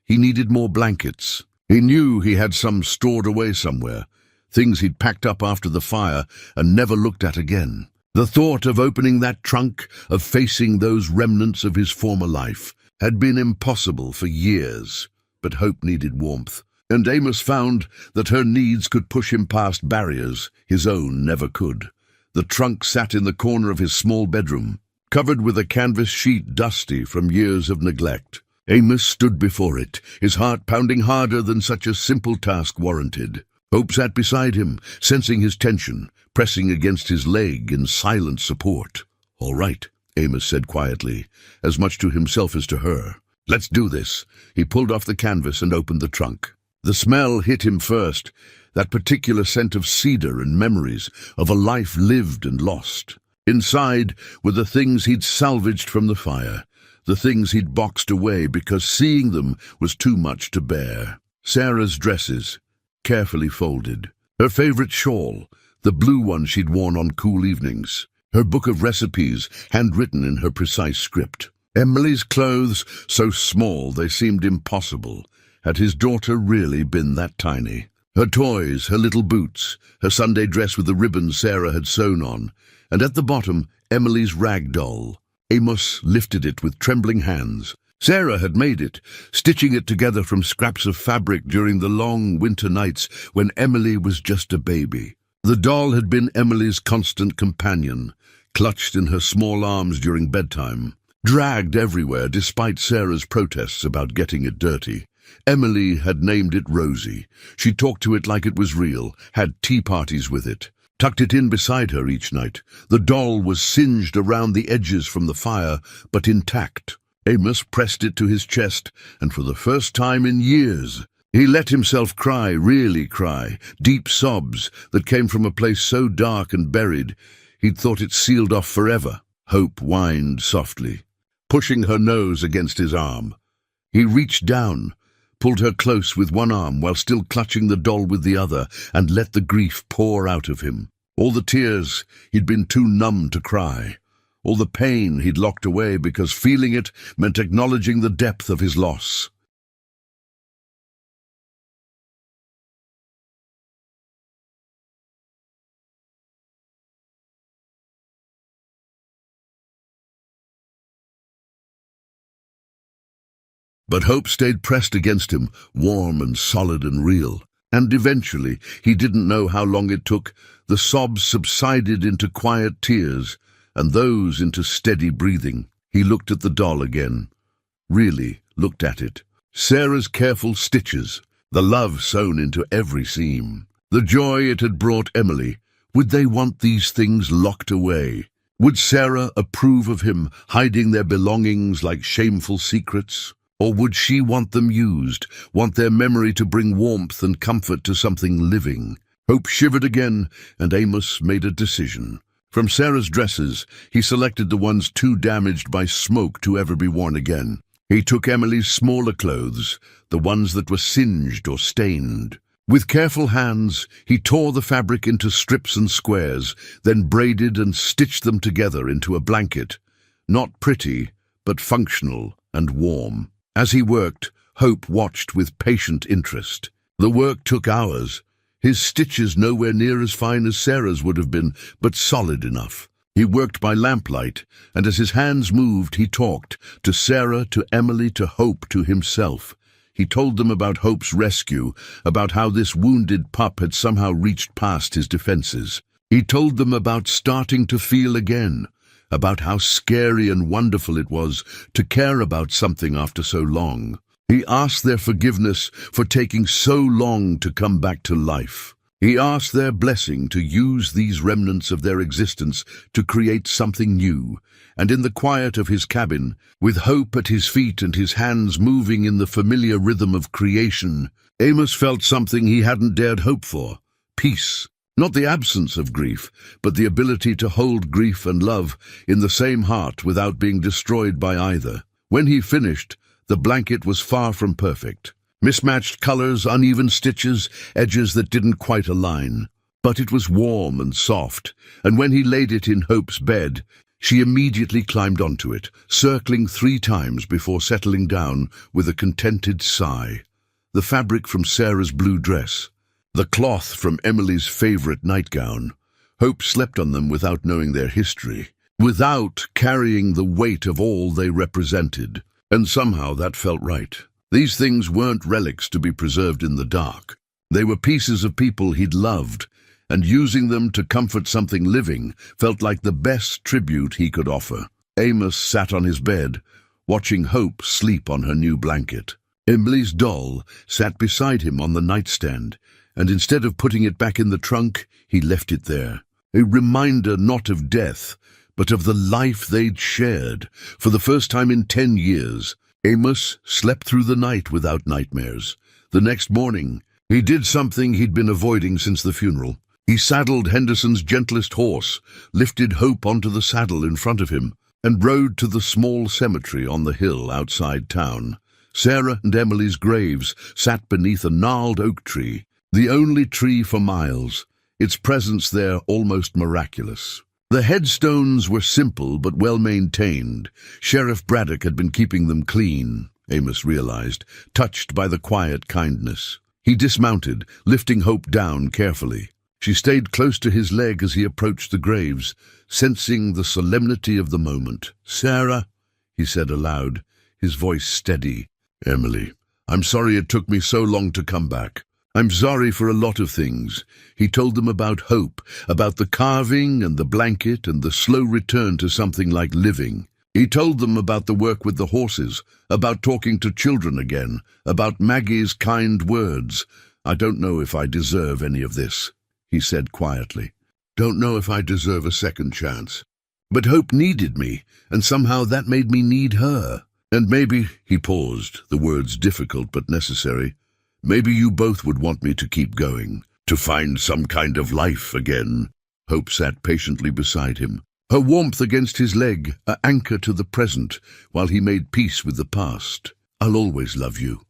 He needed more blankets. He knew he had some stored away somewhere, things he'd packed up after the fire and never looked at again. The thought of opening that trunk, of facing those remnants of his former life, had been impossible for years, but Hope needed warmth. And Amos found that her needs could push him past barriers his own never could. The trunk sat in the corner of his small bedroom, covered with a canvas sheet dusty from years of neglect. Amos stood before it, his heart pounding harder than such a simple task warranted. Hope sat beside him, sensing his tension, pressing against his leg in silent support. "All right," Amos said quietly, as much to himself as to her. "Let's do this." He pulled off the canvas and opened the trunk. The smell hit him first, that particular scent of cedar and memories of a life lived and lost. Inside were the things he'd salvaged from the fire, the things he'd boxed away because seeing them was too much to bear. Sarah's dresses, carefully folded. Her favorite shawl, the blue one she'd worn on cool evenings. Her book of recipes, handwritten in her precise script. Emily's clothes, so small they seemed impossible. Had his daughter really been that tiny? Her toys, her little boots, her Sunday dress with the ribbons Sarah had sewn on, and at the bottom, Emily's rag doll. Amos lifted it with trembling hands. Sarah had made it, stitching it together from scraps of fabric during the long winter nights when Emily was just a baby. The doll had been Emily's constant companion, clutched in her small arms during bedtime, dragged everywhere despite Sarah's protests about getting it dirty. Emily had named it Rosie. She talked to it like it was real, had tea parties with it, tucked it in beside her each night. The doll was singed around the edges from the fire, but intact. Amos pressed it to his chest, and for the first time in years, he let himself cry, really cry, deep sobs that came from a place so dark and buried, he'd thought it sealed off forever. Hope whined softly, pushing her nose against his arm. He reached down, pulled her close with one arm while still clutching the doll with the other, and let the grief pour out of him. All the tears he'd been too numb to cry. All the pain he'd locked away because feeling it meant acknowledging the depth of his loss. But hope stayed pressed against him, warm and solid and real. And eventually, he didn't know how long it took, the sobs subsided into quiet tears, and those into steady breathing. He looked at the doll again. Really looked at it. Sarah's careful stitches, the love sewn into every seam. The joy it had brought Emily. Would they want these things locked away? Would Sarah approve of him hiding their belongings like shameful secrets? Or would she want them used, want their memory to bring warmth and comfort to something living? Hope shivered again, and Amos made a decision. From Sarah's dresses, he selected the ones too damaged by smoke to ever be worn again. He took Emily's smaller clothes, the ones that were singed or stained. With careful hands, he tore the fabric into strips and squares, then braided and stitched them together into a blanket. Not pretty, but functional and warm. As he worked, Hope watched with patient interest. The work took hours. His stitches nowhere near as fine as Sarah's would have been, but solid enough. He worked by lamplight, and as his hands moved, he talked, to Sarah, to Emily, to Hope, to himself. He told them about Hope's rescue, about how this wounded pup had somehow reached past his defenses. He told them about starting to feel again, about how scary and wonderful it was to care about something after so long. He asked their forgiveness for taking so long to come back to life. He asked their blessing to use these remnants of their existence to create something new, and in the quiet of his cabin, with Hope at his feet and his hands moving in the familiar rhythm of creation, Amos felt something he hadn't dared hope for: peace. Not the absence of grief, but the ability to hold grief and love in the same heart without being destroyed by either. When he finished, the blanket was far from perfect. Mismatched colors, uneven stitches, edges that didn't quite align. But it was warm and soft, and when he laid it in Hope's bed, she immediately climbed onto it, circling 3 times before settling down with a contented sigh. The fabric from Sarah's blue dress, the cloth from Emily's favorite nightgown. Hope slept on them without knowing their history, without carrying the weight of all they represented. And somehow that felt right. These things weren't relics to be preserved in the dark. They were pieces of people he'd loved, and using them to comfort something living felt like the best tribute he could offer. Amos sat on his bed, watching Hope sleep on her new blanket. Emily's doll sat beside him on the nightstand, and instead of putting it back in the trunk, he left it there. A reminder not of death, but of the life they'd shared. For the first time in 10 years, Amos slept through the night without nightmares. The next morning, he did something he'd been avoiding since the funeral. He saddled Henderson's gentlest horse, lifted Hope onto the saddle in front of him, and rode to the small cemetery on the hill outside town. Sarah and Emily's graves sat beneath a gnarled oak tree, the only tree for miles, its presence there almost miraculous. The headstones were simple but well-maintained. Sheriff Braddock had been keeping them clean, Amos realized, touched by the quiet kindness. He dismounted, lifting Hope down carefully. She stayed close to his leg as he approached the graves, sensing the solemnity of the moment. "Sarah," he said aloud, his voice steady. "Emily, I'm sorry it took me so long to come back. I'm sorry for a lot of things." He told them about Hope, about the carving and the blanket and the slow return to something like living. He told them about the work with the horses, about talking to children again, about Maggie's kind words. "I don't know if I deserve any of this," he said quietly. "Don't know if I deserve a second chance. But Hope needed me, and somehow that made me need her. And maybe," he paused, the words difficult but necessary, "maybe you both would want me to keep going, to find some kind of life again." Hope sat patiently beside him, her warmth against his leg, an anchor to the present, while he made peace with the past. "I'll always love you,"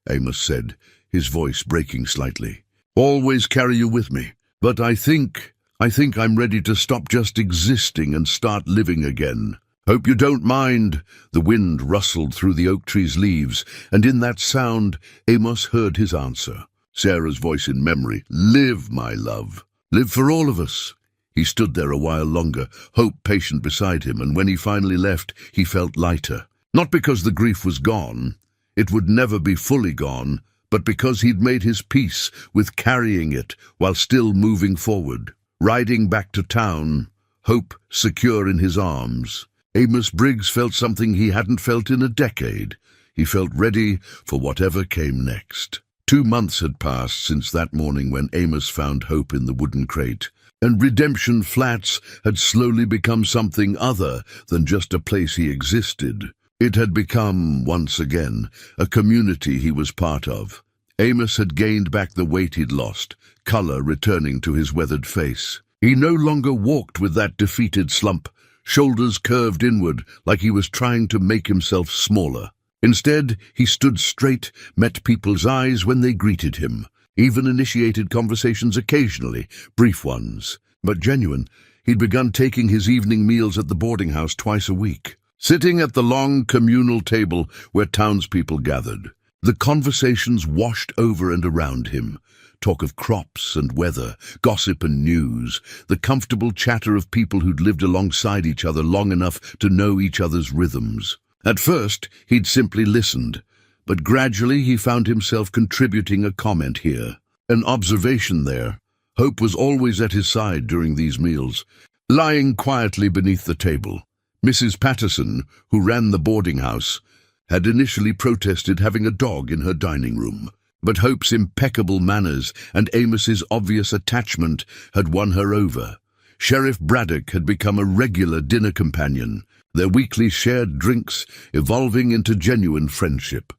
Amos said, his voice breaking slightly. "Always carry you with me. But I think I'm ready to stop just existing and start living again. Hope you don't mind." The wind rustled through the oak tree's leaves, and in that sound, Amos heard his answer. Sarah's voice in memory. "Live, my love. Live for all of us." He stood there a while longer, Hope patient beside him, and when he finally left, he felt lighter. Not because the grief was gone. It would never be fully gone, but because he'd made his peace with carrying it while still moving forward. Riding back to town, hope secure in his arms, Amos Briggs felt something he hadn't felt in a decade. He felt ready for whatever came next. 2 months had passed since that morning when Amos found hope in the wooden crate, and Redemption Flats had slowly become something other than just a place he existed. It had become, once again, a community he was part of. Amos had gained back the weight he'd lost, color returning to his weathered face. He no longer walked with that defeated slump, shoulders curved inward like he was trying to make himself smaller. Instead, he stood straight, met people's eyes when they greeted him, even initiated conversations occasionally, brief ones, but genuine. He'd begun taking his evening meals at the boarding house twice a week, sitting at the long communal table where townspeople gathered. The conversations washed over and around him. Talk of crops and weather, gossip and news, the comfortable chatter of people who'd lived alongside each other long enough to know each other's rhythms. At first, he'd simply listened, but gradually he found himself contributing a comment here, an observation there. Hope was always at his side during these meals, lying quietly beneath the table. Mrs. Patterson, who ran the boarding house, had initially protested having a dog in her dining room, but Hope's impeccable manners and Amos's obvious attachment had won her over. Sheriff Braddock had become a regular dinner companion, their weekly shared drinks evolving into genuine friendship.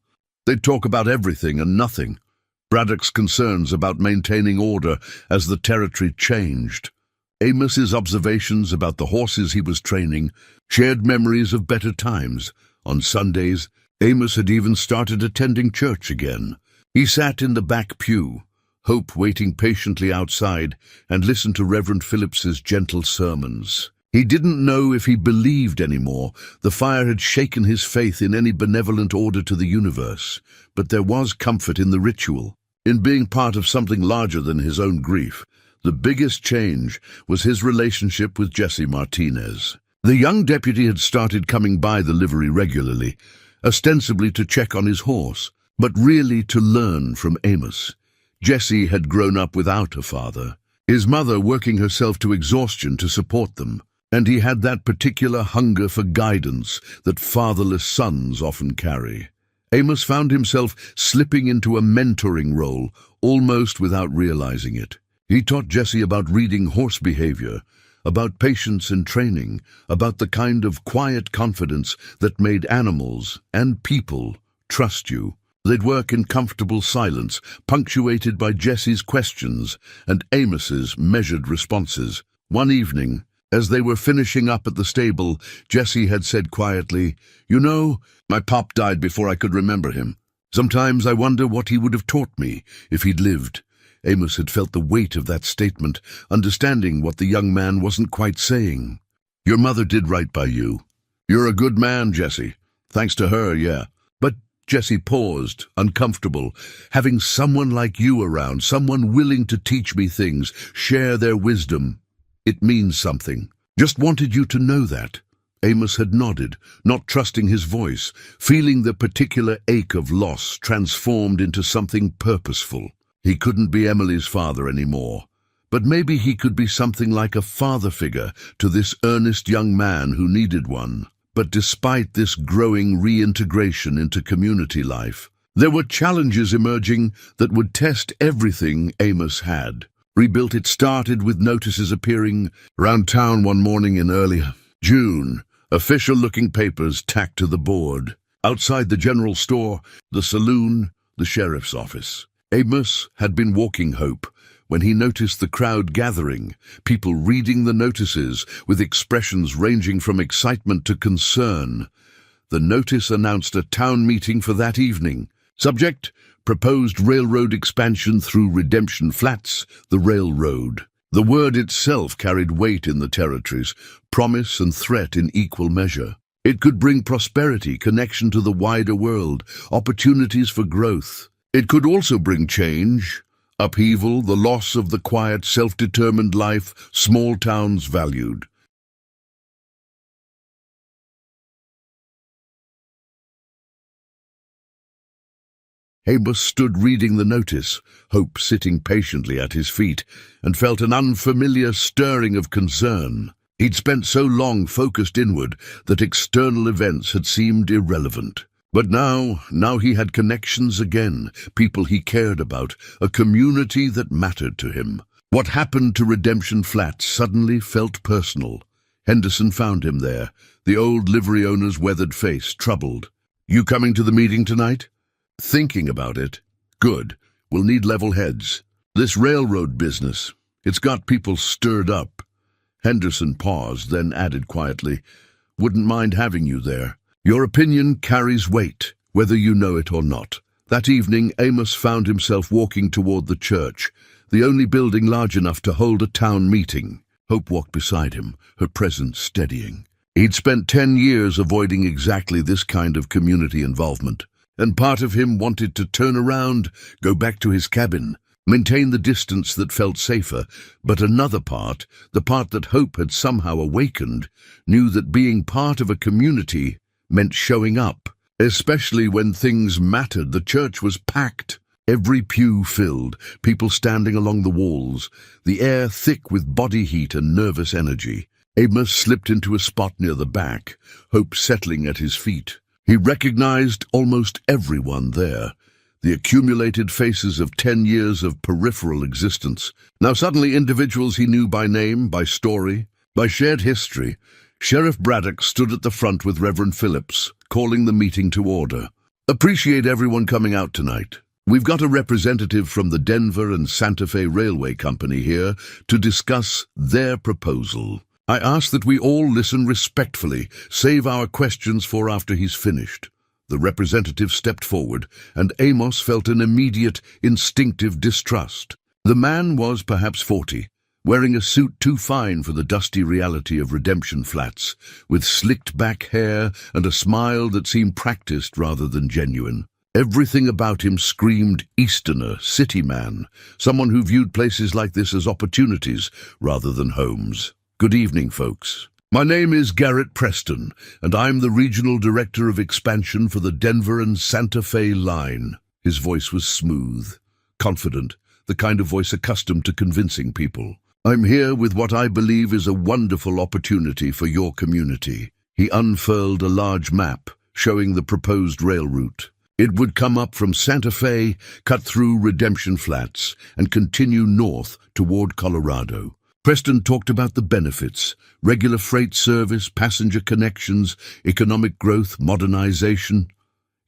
They'd talk about everything and nothing, Braddock's concerns about maintaining order as the territory changed, Amos's observations about the horses he was training, shared memories of better times. On Sundays, Amos had even started attending church again. He sat in the back pew, Hope waiting patiently outside, and listened to Reverend Phillips's gentle sermons. He didn't know if he believed anymore. The fire had shaken his faith in any benevolent order to the universe, but there was comfort in the ritual, in being part of something larger than his own grief. The biggest change was his relationship with Jesse Martinez. The young deputy had started coming by the livery regularly, ostensibly to check on his horse, but really to learn from Amos. Jesse had grown up without a father, his mother working herself to exhaustion to support them, and he had that particular hunger for guidance that fatherless sons often carry. Amos found himself slipping into a mentoring role, almost without realizing it. He taught Jesse about reading horse behavior, about patience and training, about the kind of quiet confidence that made animals and people trust you. They'd work in comfortable silence, punctuated by Jesse's questions and Amos's measured responses. One evening, as they were finishing up at the stable, Jesse had said quietly, "You know, my pop died before I could remember him. Sometimes I wonder what he would have taught me if he'd lived." Amos had felt the weight of that statement, understanding what the young man wasn't quite saying. "Your mother did right by you. You're a good man, Jesse. Thanks to her, yeah." But Jesse paused, uncomfortable. "Having someone like you around, someone willing to teach me things, share their wisdom, it means something. Just wanted you to know that." Amos had nodded, not trusting his voice, feeling the particular ache of loss transformed into something purposeful. He couldn't be Emily's father anymore, but maybe he could be something like a father figure to this earnest young man who needed one. But despite this growing reintegration into community life, there were challenges emerging that would test everything Amos had. Rebuilt, it started with notices appearing around town one morning in early June, official-looking papers tacked to the board. Outside the general store, the saloon, the sheriff's office. Amos had been walking Hope when he noticed the crowd gathering, people reading the notices with expressions ranging from excitement to concern. The notice announced a town meeting for that evening. Subject: proposed railroad expansion through Redemption Flats, the railroad. The word itself carried weight in the territories, promise and threat in equal measure. It could bring prosperity, connection to the wider world, opportunities for growth. It could also bring change, upheaval, the loss of the quiet, self-determined life small towns valued. Amos stood reading the notice, Hope sitting patiently at his feet, and felt an unfamiliar stirring of concern. He'd spent so long focused inward that external events had seemed irrelevant. But now he had connections again, people he cared about, a community that mattered to him. What happened to Redemption Flats suddenly felt personal. Henderson found him there, the old livery owner's weathered face troubled. "You coming to the meeting tonight?" "Thinking about it." "Good. We'll need level heads. This railroad business, it's got people stirred up." Henderson paused, then added quietly, "Wouldn't mind having you there. Your opinion carries weight, whether you know it or not." That evening, Amos found himself walking toward the church, the only building large enough to hold a town meeting. Hope walked beside him, her presence steadying. He'd spent 10 years avoiding exactly this kind of community involvement, and part of him wanted to turn around, go back to his cabin, maintain the distance that felt safer, but another part, the part that Hope had somehow awakened, knew that being part of a community meant showing up, especially when things mattered. The church was packed, every pew filled, people standing along the walls, the air thick with body heat and nervous energy. Amos slipped into a spot near the back, Hope settling at his feet. He recognized almost everyone there, the accumulated faces of 10 years of peripheral existence. Now suddenly individuals he knew by name, by story, by shared history. Sheriff Braddock stood at the front with Reverend Phillips, calling the meeting to order. "Appreciate everyone coming out tonight. We've got a representative from the Denver and Santa Fe Railway Company here to discuss their proposal. I ask that we all listen respectfully, save our questions for after he's finished." The representative stepped forward, and Amos felt an immediate, instinctive distrust. The man was perhaps 40, wearing a suit too fine for the dusty reality of Redemption Flats, with slicked back hair and a smile that seemed practiced rather than genuine. Everything about him screamed Easterner, city man, someone who viewed places like this as opportunities rather than homes. "Good evening, folks. My name is Garrett Preston, and I'm the Regional Director of Expansion for the Denver and Santa Fe line." His voice was smooth, confident, the kind of voice accustomed to convincing people. "I'm here with what I believe is a wonderful opportunity for your community." He unfurled a large map, showing the proposed rail route. It would come up from Santa Fe, cut through Redemption Flats, and continue north toward Colorado. Preston talked about the benefits: regular freight service, passenger connections, economic growth, modernization.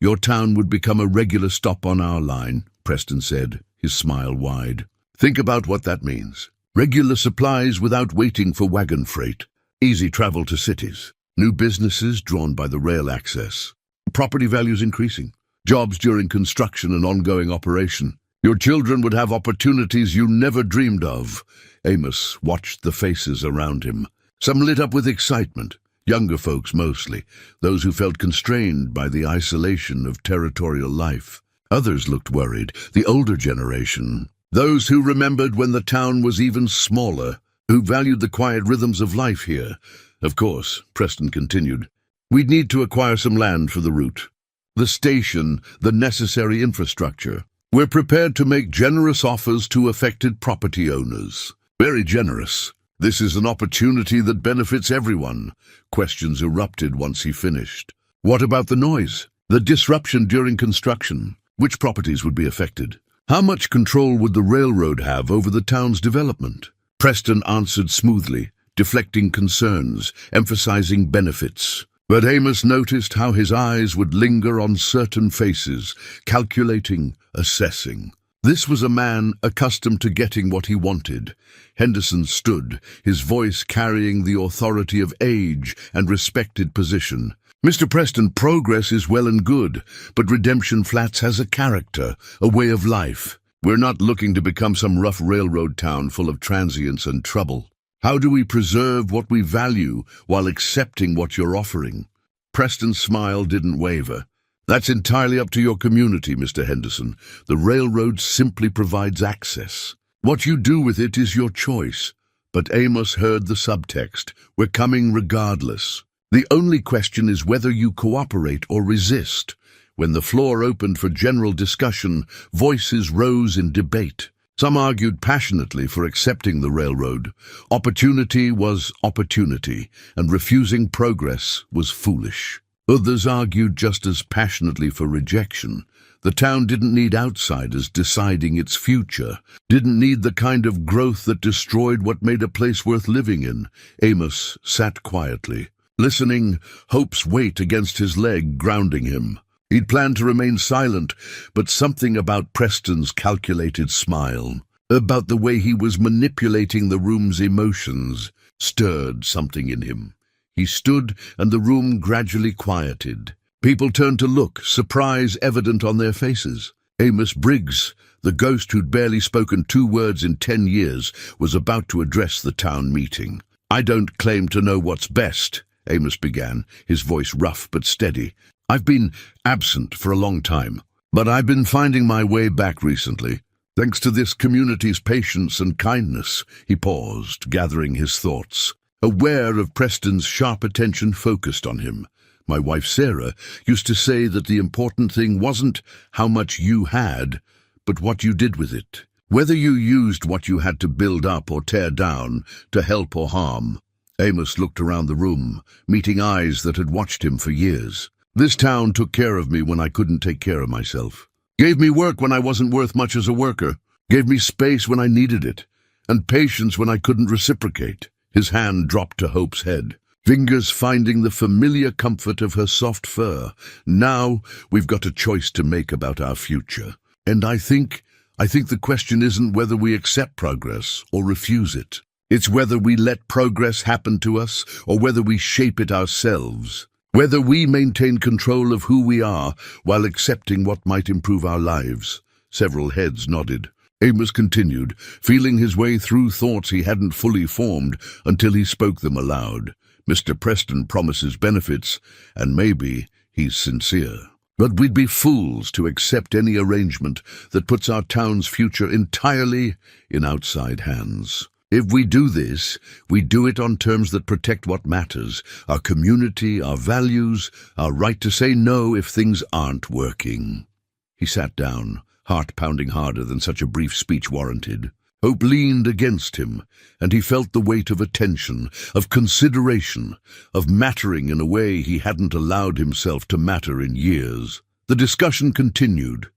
"Your town would become a regular stop on our line," Preston said, his smile wide. "Think about what that means. Regular supplies without waiting for wagon freight. Easy travel to cities. New businesses drawn by the rail access. Property values increasing. Jobs during construction and ongoing operation. Your children would have opportunities you never dreamed of." Amos watched the faces around him. Some lit up with excitement, younger folks mostly, those who felt constrained by the isolation of territorial life. Others looked worried, the older generation, those who remembered when the town was even smaller, who valued the quiet rhythms of life here. "Of course," Preston continued, "we'd need to acquire some land for the route. The station, the necessary infrastructure. We're prepared to make generous offers to affected property owners." "Very generous. This is an opportunity that benefits everyone." Questions erupted once he finished. "What about the noise? The disruption during construction? Which properties would be affected? How much control would the railroad have over the town's development?" Preston answered smoothly, deflecting concerns, emphasizing benefits. But Amos noticed how his eyes would linger on certain faces, calculating, assessing. This was a man accustomed to getting what he wanted. Henderson stood, his voice carrying the authority of age and respected position. "Mr. Preston, progress is well and good, but Redemption Flats has a character, a way of life. We're not looking to become some rough railroad town full of transients and trouble. How do we preserve what we value while accepting what you're offering?" Preston's smile didn't waver. "That's entirely up to your community, Mr. Henderson. The railroad simply provides access. What you do with it is your choice." But Amos heard the subtext. "We're coming regardless. The only question is whether you cooperate or resist. When the floor opened for general discussion, voices rose in debate. Some argued passionately for accepting the railroad. Opportunity was opportunity, and refusing progress was foolish. Others argued just as passionately for rejection. The town didn't need outsiders deciding its future, didn't need the kind of growth that destroyed what made a place worth living in. Amos sat quietly, listening, hope's weight against his leg grounding him. He'd planned to remain silent, but something about Preston's calculated smile, about the way he was manipulating the room's emotions, stirred something in him. He stood, and the room gradually quieted. People turned to look, surprise evident on their faces. Amos Briggs, the ghost who'd barely spoken 2 words in 10 years, was about to address the town meeting. "I don't claim to know what's best," Amos began, his voice rough but steady. "I've been absent for a long time, but I've been finding my way back recently. Thanks to this community's patience and kindness." He paused, gathering his thoughts, aware of Preston's sharp attention focused on him. "My wife Sarah used to say that the important thing wasn't how much you had, but what you did with it. Whether you used what you had to build up or tear down, to help or harm." Amos looked around the room, meeting eyes that had watched him for years. "This town took care of me when I couldn't take care of myself. Gave me work when I wasn't worth much as a worker. Gave me space when I needed it, and patience when I couldn't reciprocate." His hand dropped to Hope's head, fingers finding the familiar comfort of her soft fur. "Now we've got a choice to make about our future. And I think the question isn't whether we accept progress or refuse it. It's whether we let progress happen to us or whether we shape it ourselves. Whether we maintain control of who we are while accepting what might improve our lives." Several heads nodded. Amos continued, feeling his way through thoughts he hadn't fully formed until he spoke them aloud. "Mr. Preston promises benefits, and maybe he's sincere. But we'd be fools to accept any arrangement that puts our town's future entirely in outside hands. If we do this, we do it on terms that protect what matters, our community, our values, our right to say no if things aren't working." He sat down, heart pounding harder than such a brief speech warranted. Hope leaned against him, and he felt the weight of attention, of consideration, of mattering in a way he hadn't allowed himself to matter in years. The discussion continued,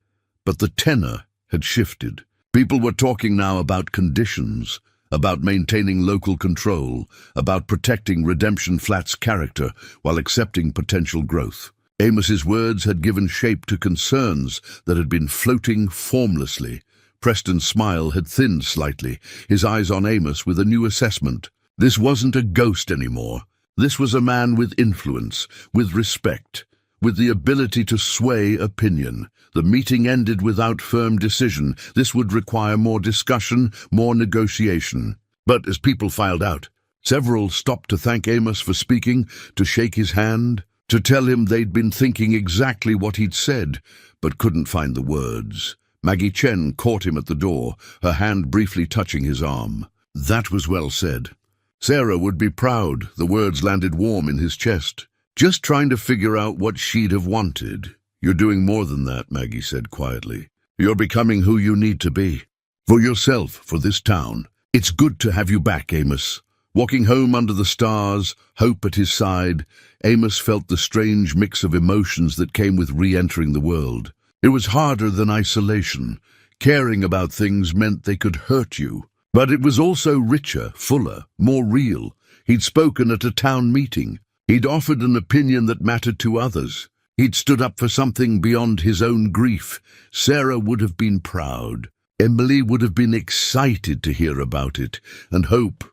but the tenor had shifted. People were talking now about conditions, about maintaining local control, about protecting Redemption Flat's character while accepting potential growth. Amos's words had given shape to concerns that had been floating formlessly. Preston's smile had thinned slightly, his eyes on Amos with a new assessment. This wasn't a ghost anymore. This was a man with influence, with respect, with the ability to sway opinion. The meeting ended without firm decision. This would require more discussion, more negotiation. But as people filed out, several stopped to thank Amos for speaking, to shake his hand, to tell him they'd been thinking exactly what he'd said, but couldn't find the words. Maggie Chen caught him at the door, her hand briefly touching his arm. "That was well said." Sarah would be proud. The words landed warm in his chest. "Just trying to figure out what she'd have wanted." "You're doing more than that," Maggie said quietly. "You're becoming who you need to be. For yourself, for this town. It's good to have you back, Amos." Walking home under the stars, Hope at his side, Amos felt the strange mix of emotions that came with re-entering the world. It was harder than isolation. Caring about things meant they could hurt you. But it was also richer, fuller, more real. He'd spoken at a town meeting. He'd offered an opinion that mattered to others. He'd stood up for something beyond his own grief. Sarah would have been proud. Emily would have been excited to hear about it. And Hope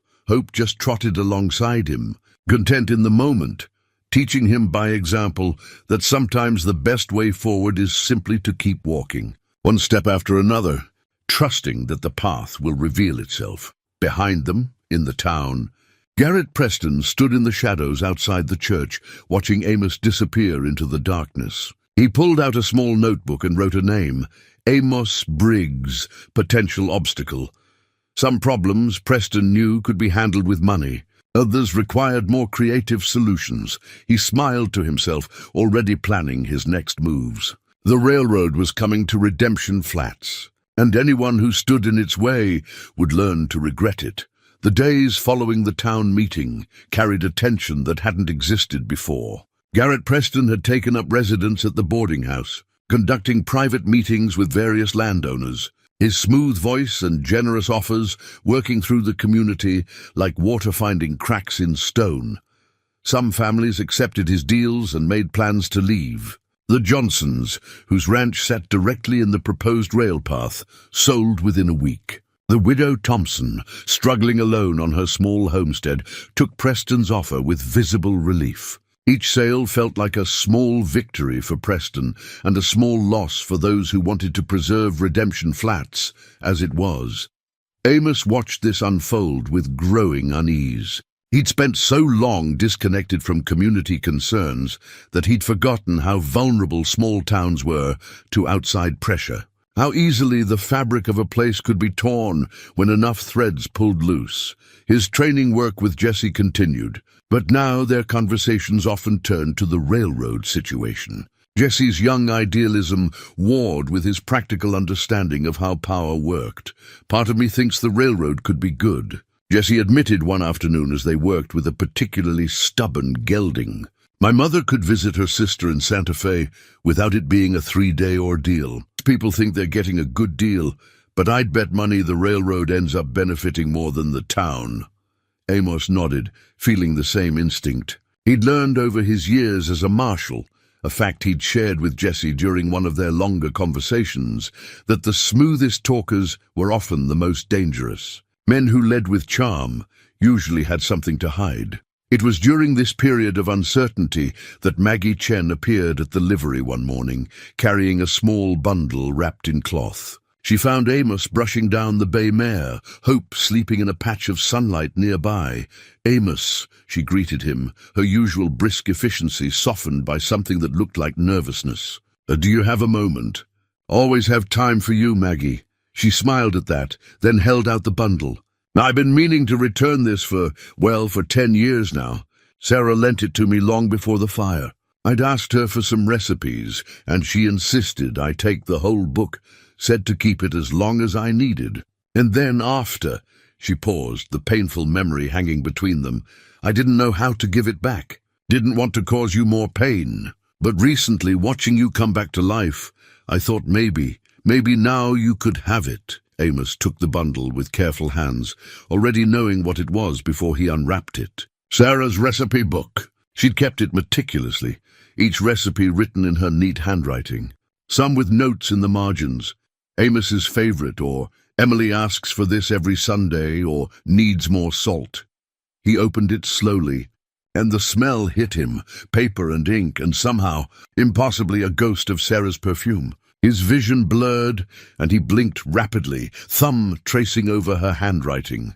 just trotted alongside him, content in the moment, teaching him by example that sometimes the best way forward is simply to keep walking, one step after another, trusting that the path will reveal itself. Behind them, in the town, Garrett Preston stood in the shadows outside the church, watching Amos disappear into the darkness. He pulled out a small notebook and wrote a name, Amos Briggs, potential obstacle. Some problems, Preston knew, could be handled with money. Others required more creative solutions. He smiled to himself, already planning his next moves. The railroad was coming to Redemption Flats, and anyone who stood in its way would learn to regret it. The days following the town meeting carried a tension that hadn't existed before. Garrett Preston had taken up residence at the boarding house, conducting private meetings with various landowners. His smooth voice and generous offers working through the community like water finding cracks in stone. Some families accepted his deals and made plans to leave. The Johnsons, whose ranch sat directly in the proposed rail path, sold within a week. The widow Thompson, struggling alone on her small homestead, took Preston's offer with visible relief. Each sale felt like a small victory for Preston and a small loss for those who wanted to preserve Redemption Flats as it was. Amos watched this unfold with growing unease. He'd spent so long disconnected from community concerns that he'd forgotten how vulnerable small towns were to outside pressure. How easily the fabric of a place could be torn when enough threads pulled loose. His training work with Jesse continued, but now their conversations often turned to the railroad situation. Jesse's young idealism warred with his practical understanding of how power worked. Part of me thinks the railroad could be good, Jesse admitted one afternoon as they worked with a particularly stubborn gelding. My mother could visit her sister in Santa Fe without it being a 3-day ordeal. People think they're getting a good deal, but I'd bet money the railroad ends up benefiting more than the town. Amos nodded, feeling the same instinct. He'd learned over his years as a marshal, a fact he'd shared with Jesse during one of their longer conversations, that the smoothest talkers were often the most dangerous. Men who led with charm usually had something to hide. It was during this period of uncertainty that Maggie Chen appeared at the livery one morning, carrying a small bundle wrapped in cloth. She found Amos brushing down the bay mare, Hope sleeping in a patch of sunlight nearby. "Amos," she greeted him, her usual brisk efficiency softened by something that looked like nervousness. Do you have a moment?" "Always have time for you, Maggie." She smiled at that, then held out the bundle. "I've been meaning to return this for 10 years now. Sarah lent it to me long before the fire. I'd asked her for some recipes, and she insisted I take the whole book, said to keep it as long as I needed. And then after," she paused, the painful memory hanging between them, "I didn't know how to give it back. Didn't want to cause you more pain. But recently, watching you come back to life, I thought maybe now you could have it." Amos took the bundle with careful hands, already knowing what it was before he unwrapped it. Sarah's recipe book. She'd kept it meticulously, each recipe written in her neat handwriting, some with notes in the margins. Amos's favorite, or "Emily asks for this every Sunday," or "needs more salt." He opened it slowly, and the smell hit him, paper and ink, and somehow, impossibly, a ghost of Sarah's perfume. His vision blurred, and he blinked rapidly, thumb tracing over her handwriting.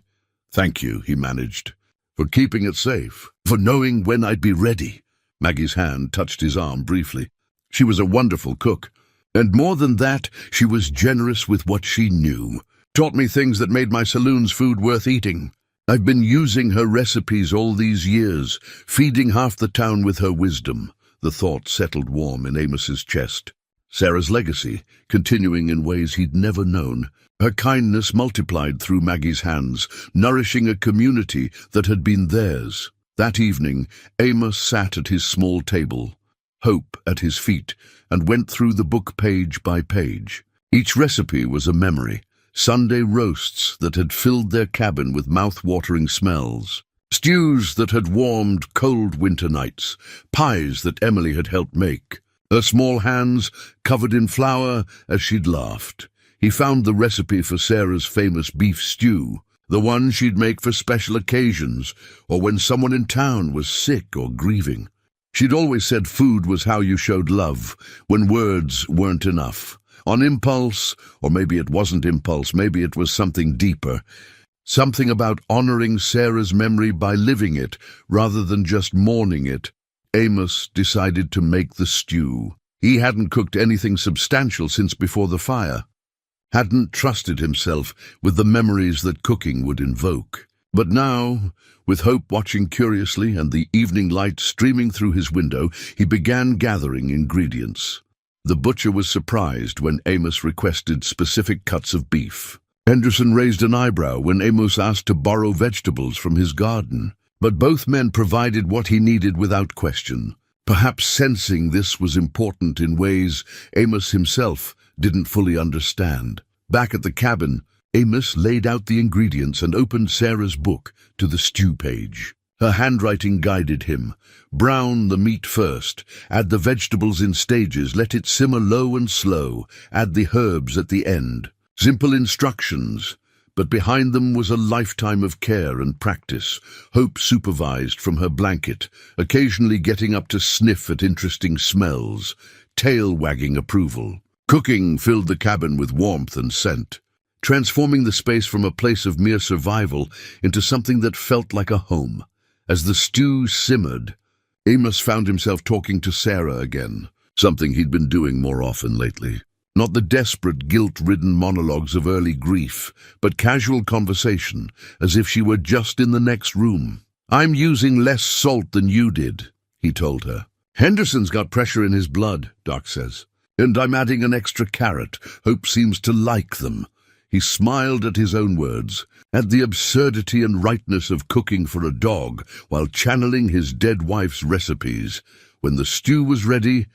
"Thank you," he managed, "for keeping it safe, for knowing when I'd be ready." Maggie's hand touched his arm briefly. She was a wonderful cook, and more than that, she was generous with what she knew. Taught me things that made my saloon's food worth eating. I've been using her recipes all these years, feeding half the town with her wisdom. The thought settled warm in Amos's chest. Sarah's legacy, continuing in ways he'd never known. Her kindness multiplied through Maggie's hands, nourishing a community that had been theirs. That evening, Amos sat at his small table, Hope at his feet, and went through the book page by page. Each recipe was a memory. Sunday roasts that had filled their cabin with mouth-watering smells. Stews that had warmed cold winter nights. Pies that Emily had helped make. Her small hands covered in flour as she'd laughed. He found the recipe for Sarah's famous beef stew, the one she'd make for special occasions or when someone in town was sick or grieving. She'd always said food was how you showed love, when words weren't enough. On impulse, or maybe it wasn't impulse, maybe it was something deeper. Something about honoring Sarah's memory by living it, rather than just mourning it. Amos decided to make the stew. He hadn't cooked anything substantial since before the fire. Hadn't trusted himself with the memories that cooking would invoke. But now, with Hope watching curiously and the evening light streaming through his window, he began gathering ingredients. The butcher was surprised when Amos requested specific cuts of beef. Henderson raised an eyebrow when Amos asked to borrow vegetables from his garden. But both men provided what he needed without question, perhaps sensing this was important in ways Amos himself didn't fully understand. Back at the cabin, Amos laid out the ingredients and opened Sarah's book to the stew page. Her handwriting guided him. Brown the meat first, add the vegetables in stages, let it simmer low and slow, add the herbs at the end. Simple instructions, but behind them was a lifetime of care and practice. Hope supervised from her blanket, occasionally getting up to sniff at interesting smells, tail-wagging approval. Cooking filled the cabin with warmth and scent, transforming the space from a place of mere survival into something that felt like a home. As the stew simmered, Amos found himself talking to Sarah again, something he'd been doing more often lately. Not the desperate, guilt-ridden monologues of early grief, but casual conversation, as if she were just in the next room. "I'm using less salt than you did," he told her. "Henderson's got pressure in his blood," Doc says. "And I'm adding an extra carrot. Hope seems to like them." He smiled at his own words, at the absurdity and rightness of cooking for a dog while channeling his dead wife's recipes. When the stew was ready,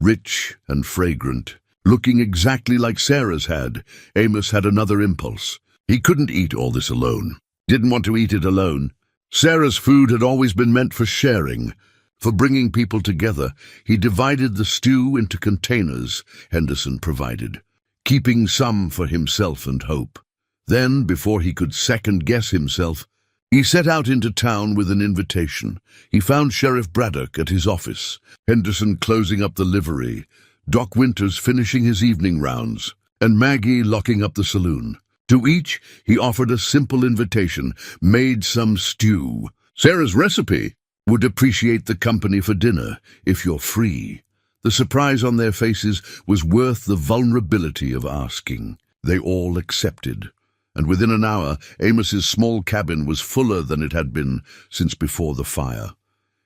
rich and fragrant, looking exactly like Sarah's had, Amos had another impulse. He couldn't eat all this alone. Didn't want to eat it alone. Sarah's food had always been meant for sharing, for bringing people together. He divided the stew into containers Henderson provided, keeping some for himself and Hope. Then, before he could second-guess himself, he set out into town with an invitation. He found Sheriff Braddock at his office, Henderson closing up the livery, Doc Winters finishing his evening rounds, and Maggie locking up the saloon. To each, he offered a simple invitation: made some stew. Sarah's recipe. Would appreciate the company for dinner, if you're free. The surprise on their faces was worth the vulnerability of asking. They all accepted, and within an hour, Amos's small cabin was fuller than it had been since before the fire.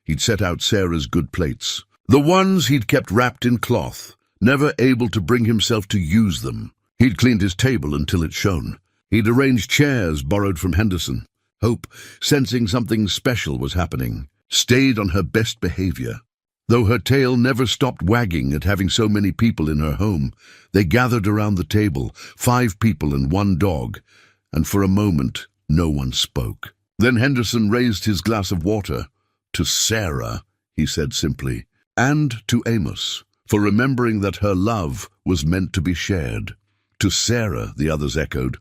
He'd set out Sarah's good plates, the ones he'd kept wrapped in cloth, never able to bring himself to use them. He'd cleaned his table until it shone. He'd arranged chairs borrowed from Henderson. Hope, sensing something special was happening, stayed on her best behavior. Though her tail never stopped wagging at having so many people in her home, they gathered around the table, 5 people and 1 dog, and for a moment no one spoke. Then Henderson raised his glass of water. "To Sarah," he said simply, "and to Amos, for remembering that her love was meant to be shared." "To Sarah," the others echoed,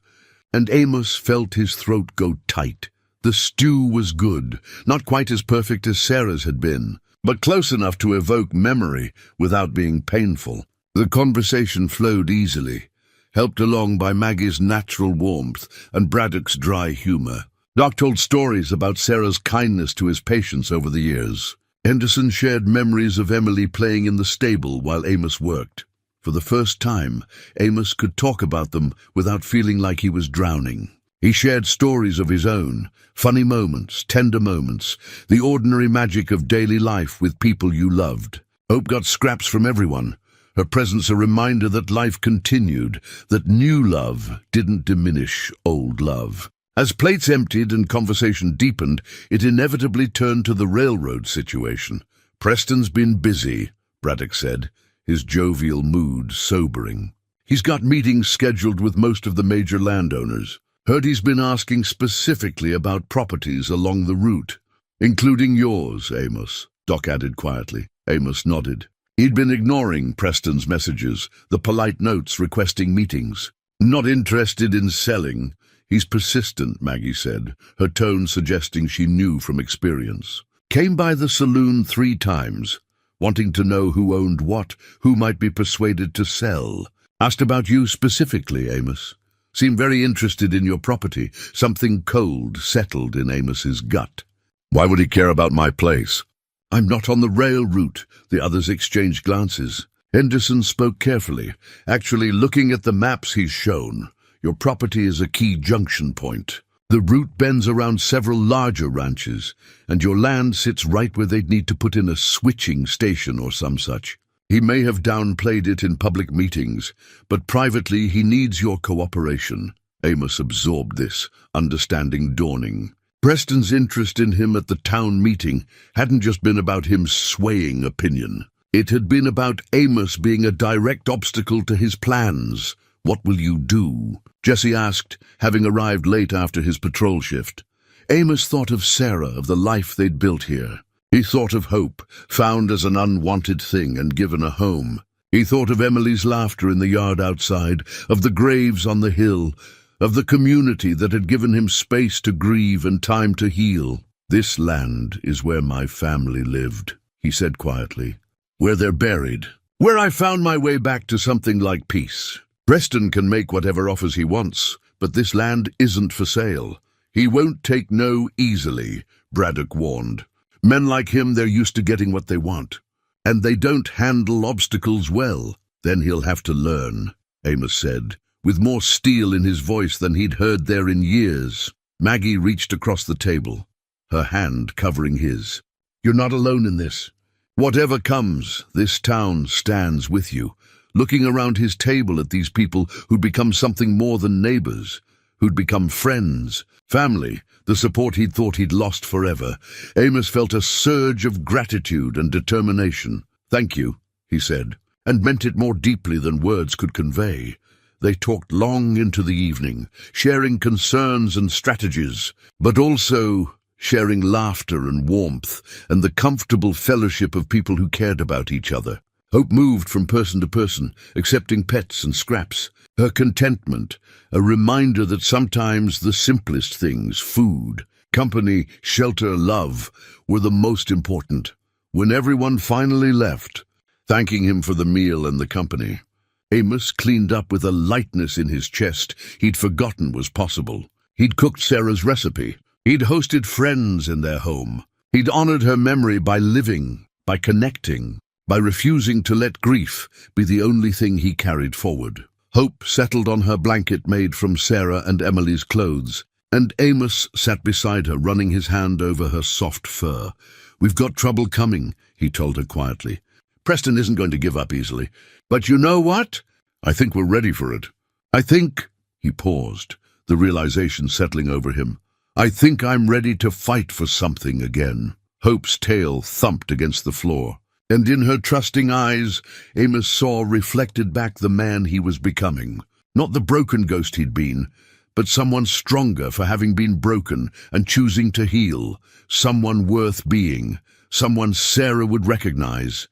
and Amos felt his throat go tight. The stew was good, not quite as perfect as Sarah's had been, but close enough to evoke memory without being painful. The conversation flowed easily, helped along by Maggie's natural warmth and Braddock's dry humor. Doc told stories about Sarah's kindness to his patients over the years. Henderson shared memories of Emily playing in the stable while Amos worked. For the first time, Amos could talk about them without feeling like he was drowning. He shared stories of his own, funny moments, tender moments, the ordinary magic of daily life with people you loved. Hope got scraps from everyone, her presence a reminder that life continued, that new love didn't diminish old love. As plates emptied and conversation deepened, it inevitably turned to the railroad situation. "Preston's been busy," Braddock said, his jovial mood sobering. "He's got meetings scheduled with most of the major landowners. Heard he's been asking specifically about properties along the route, including yours, Amos," Doc added quietly. Amos nodded. He'd been ignoring Preston's messages, the polite notes requesting meetings. "Not interested in selling. He's persistent," Maggie said, her tone suggesting she knew from experience. "Came by the saloon 3 times, wanting to know who owned what, who might be persuaded to sell. Asked about you specifically, Amos. Seemed very interested in your property." Something cold settled in Amos's gut. "Why would he care about my place?" "I'm not on the rail route." The others exchanged glances. Henderson spoke carefully, actually looking at the maps he's shown. "Your property is a key junction point. The route bends around several larger ranches, and your land sits right where they'd need to put in a switching station or some such. He may have downplayed it in public meetings, but privately he needs your cooperation. Amos absorbed this, understanding dawning. Preston's interest in him at the town meeting hadn't just been about him swaying opinion. It had been about Amos being a direct obstacle to his plans. "What will you do?" Jesse asked, having arrived late after his patrol shift. Amos thought of Sarah, of the life they'd built here. He thought of Hope, found as an unwanted thing and given a home. He thought of Emily's laughter in the yard outside, of the graves on the hill, of the community that had given him space to grieve and time to heal. "This land is where my family lived," he said quietly. "Where they're buried. Where I found my way back to something like peace. Preston can make whatever offers he wants, but this land isn't for sale. He won't take no easily," Braddock warned. "Men like him, they're used to getting what they want, and they don't handle obstacles well." "Then he'll have to learn," Amos said, with more steel in his voice than he'd heard there in years. Maggie reached across the table, her hand covering his. "You're not alone in this. Whatever comes, this town stands with you." Looking around his table at these people who'd become something more than neighbors, who'd become friends, family, the support he'd thought he'd lost forever, Amos felt a surge of gratitude and determination. "Thank you," he said, and meant it more deeply than words could convey. They talked long into the evening, sharing concerns and strategies, but also sharing laughter and warmth and the comfortable fellowship of people who cared about each other. Hope moved from person to person, accepting pets and scraps. Her contentment, a reminder that sometimes the simplest things, food, company, shelter, love, were the most important. When everyone finally left, thanking him for the meal and the company, Amos cleaned up with a lightness in his chest he'd forgotten was possible. He'd cooked Sarah's recipe. He'd hosted friends in their home. He'd honored her memory by living, by connecting, by refusing to let grief be the only thing he carried forward. Hope settled on her blanket made from Sarah and Emily's clothes, and Amos sat beside her, running his hand over her soft fur. "We've got trouble coming," he told her quietly. "Preston isn't going to give up easily. But you know what? I think we're ready for it. I think—" He paused, the realization settling over him. "I think I'm ready to fight for something again." Hope's tail thumped against the floor, and in her trusting eyes, Amos saw reflected back the man he was becoming. Not the broken ghost he'd been, but someone stronger for having been broken and choosing to heal. Someone worth being. Someone Sarah would recognize.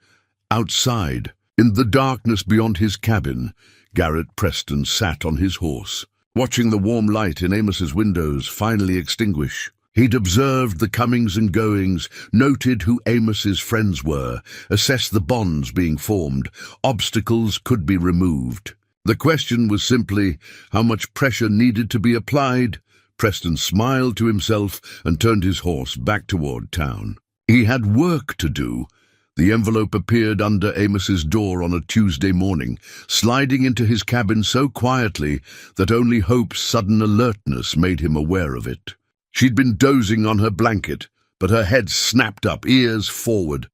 Outside, in the darkness beyond his cabin, Garrett Preston sat on his horse, watching the warm light in Amos's windows finally extinguish. He'd observed the comings and goings, noted who Amos's friends were, assessed the bonds being formed. Obstacles could be removed. The question was simply how much pressure needed to be applied. Preston smiled to himself and turned his horse back toward town. He had work to do. The envelope appeared under Amos's door on a Tuesday morning, sliding into his cabin so quietly that only Hope's sudden alertness made him aware of it. She'd been dozing on her blanket, but her head snapped up, ears forward.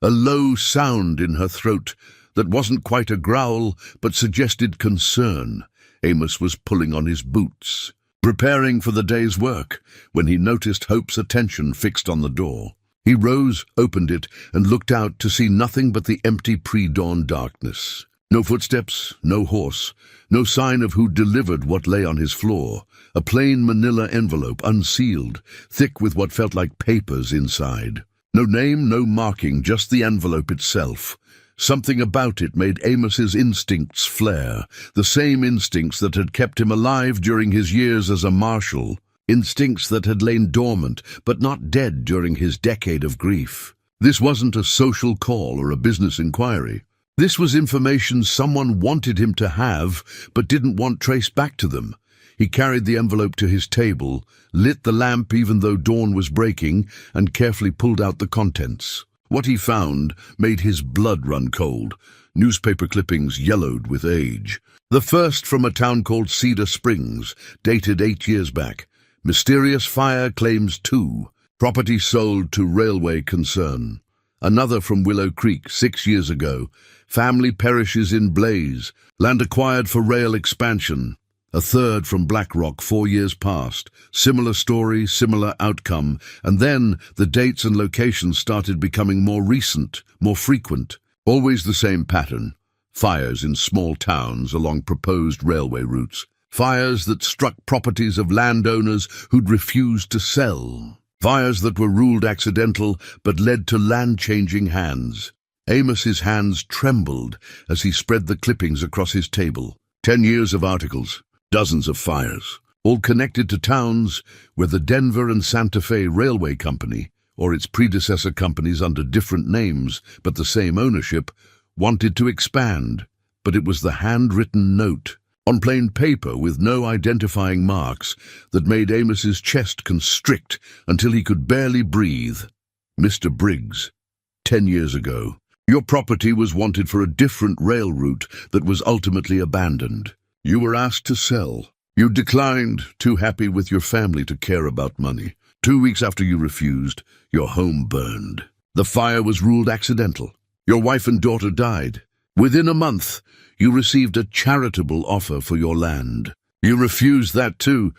A low sound in her throat that wasn't quite a growl, but suggested concern. Amos was pulling on his boots, preparing for the day's work, when he noticed Hope's attention fixed on the door. He rose, opened it, and looked out to see nothing but the empty pre-dawn darkness. No footsteps, no horse, no sign of who delivered what lay on his floor. A plain manila envelope, unsealed, thick with what felt like papers inside. No name, no marking, just the envelope itself. Something about it made Amos's instincts flare, the same instincts that had kept him alive during his years as a marshal. Instincts that had lain dormant, but not dead during his decade of grief. This wasn't a social call or a business inquiry. This was information someone wanted him to have, but didn't want traced back to them. He carried the envelope to his table, lit the lamp even though dawn was breaking, and carefully pulled out the contents. What he found made his blood run cold. Newspaper clippings yellowed with age. The first from a town called Cedar Springs, dated 8 years back. Mysterious fire claims 2. Property sold to railway concern. Another from Willow Creek 6 years ago. Family perishes in blaze. Land acquired for rail expansion. A third from Blackrock 4 years past. Similar story, similar outcome. And then the dates and locations started becoming more recent, more frequent. Always the same pattern. Fires in small towns along proposed railway routes. Fires that struck properties of landowners who'd refused to sell. Fires that were ruled accidental but led to land-changing hands. Amos's hands trembled as he spread the clippings across his table. 10 years of articles. Dozens of fires, all connected to towns where the Denver and Santa Fe Railway Company, or its predecessor companies under different names but the same ownership, wanted to expand. But it was the handwritten note, on plain paper with no identifying marks, that made Amos's chest constrict until he could barely breathe. Mr. Briggs, 10 years ago, your property was wanted for a different rail route that was ultimately abandoned. You were asked to sell. You declined, too happy with your family to care about money. 2 weeks after you refused, your home burned. The fire was ruled accidental. Your wife and daughter died. Within a month, you received a charitable offer for your land. You refused that too,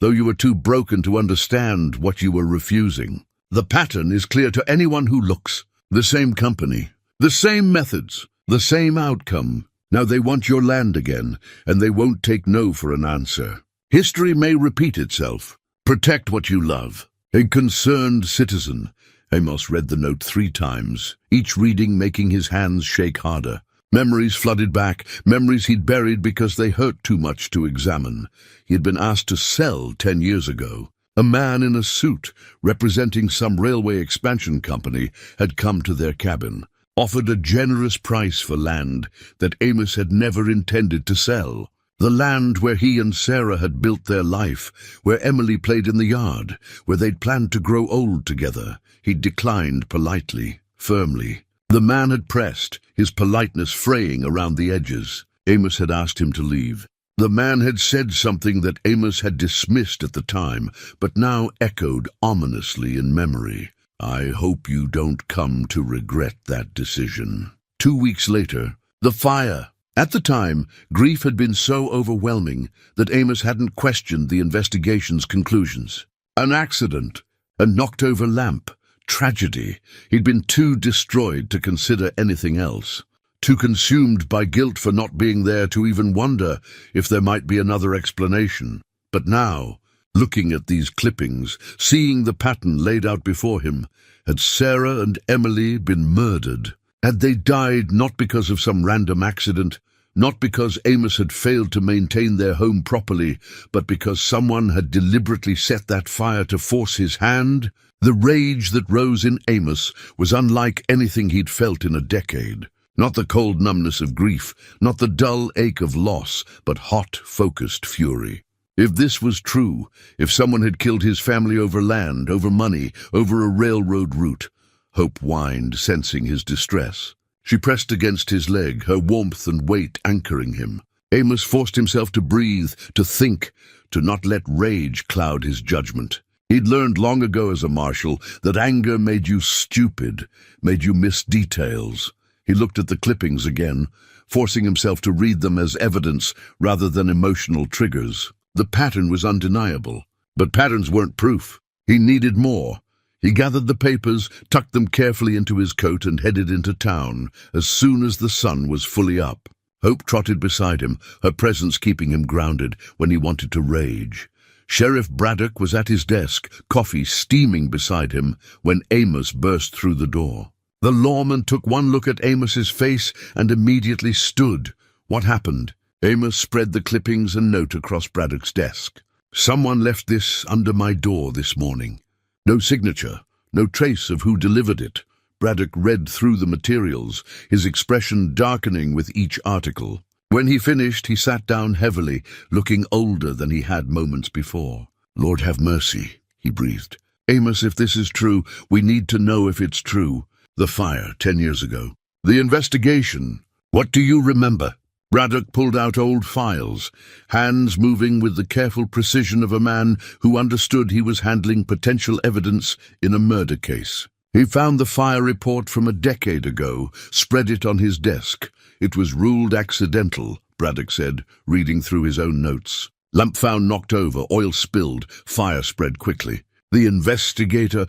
though you were too broken to understand what you were refusing. The pattern is clear to anyone who looks. The same company, the same methods, the same outcome. Now they want your land again, and they won't take no for an answer. History may repeat itself. Protect what you love. A concerned citizen. Amos read the note 3 times, each reading making his hands shake harder. Memories flooded back, memories he'd buried because they hurt too much to examine. He had been asked to sell 10 years ago. A man in a suit, representing some railway expansion company, had come to their cabin, offered a generous price for land that Amos had never intended to sell. The land where he and Sarah had built their life, where Emily played in the yard, where they'd planned to grow old together. He'd declined politely, firmly. The man had pressed, his politeness fraying around the edges. Amos had asked him to leave. The man had said something that Amos had dismissed at the time, but now echoed ominously in memory. I hope you don't come to regret that decision. 2 weeks later, the fire. At the time, grief had been so overwhelming that Amos hadn't questioned the investigation's conclusions. An accident, a knocked-over lamp, tragedy. He'd been too destroyed to consider anything else, too consumed by guilt for not being there to even wonder if there might be another explanation. But now, looking at these clippings, seeing the pattern laid out before him, had Sarah and Emily been murdered? Had they died not because of some random accident, not because Amos had failed to maintain their home properly, but because someone had deliberately set that fire to force his hand? The rage that rose in Amos was unlike anything he'd felt in a decade. Not the cold numbness of grief, not the dull ache of loss, but hot, focused fury. If this was true, if someone had killed his family over land, over money, over a railroad route, Hope whined, sensing his distress. She pressed against his leg, her warmth and weight anchoring him. Amos forced himself to breathe, to think, to not let rage cloud his judgment. He'd learned long ago as a marshal that anger made you stupid, made you miss details. He looked at the clippings again, forcing himself to read them as evidence rather than emotional triggers. The pattern was undeniable, but patterns weren't proof. He needed more. He gathered the papers, tucked them carefully into his coat, and headed into town as soon as the sun was fully up. Hope trotted beside him, her presence keeping him grounded when he wanted to rage. Sheriff Braddock was at his desk, coffee steaming beside him, when Amos burst through the door. The lawman took one look at Amos's face and immediately stood. What happened? Amos spread the clippings and note across Braddock's desk. Someone left this under my door this morning. No signature, no trace of who delivered it. Braddock read through the materials, his expression darkening with each article. When he finished, he sat down heavily, looking older than he had moments before. Lord have mercy, he breathed. Amos, if this is true, we need to know if it's true. The fire 10 years ago. The investigation. What do you remember? Braddock pulled out old files, hands moving with the careful precision of a man who understood he was handling potential evidence in a murder case. He found the fire report from a decade ago, spread it on his desk. It was ruled accidental, Braddock said, reading through his own notes. Lamp found knocked over, oil spilled, fire spread quickly. The investigator...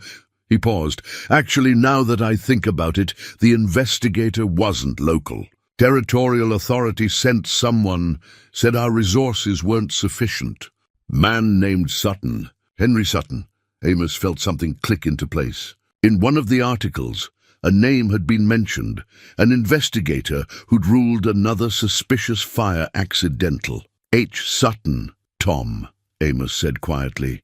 He paused. Actually, now that I think about it, the investigator wasn't local. Territorial authority sent someone, said our resources weren't sufficient. Man named Sutton. Henry Sutton. Amos felt something click into place. In one of the articles, a name had been mentioned, an investigator who'd ruled another suspicious fire accidental. H. Sutton, Tom, Amos said quietly.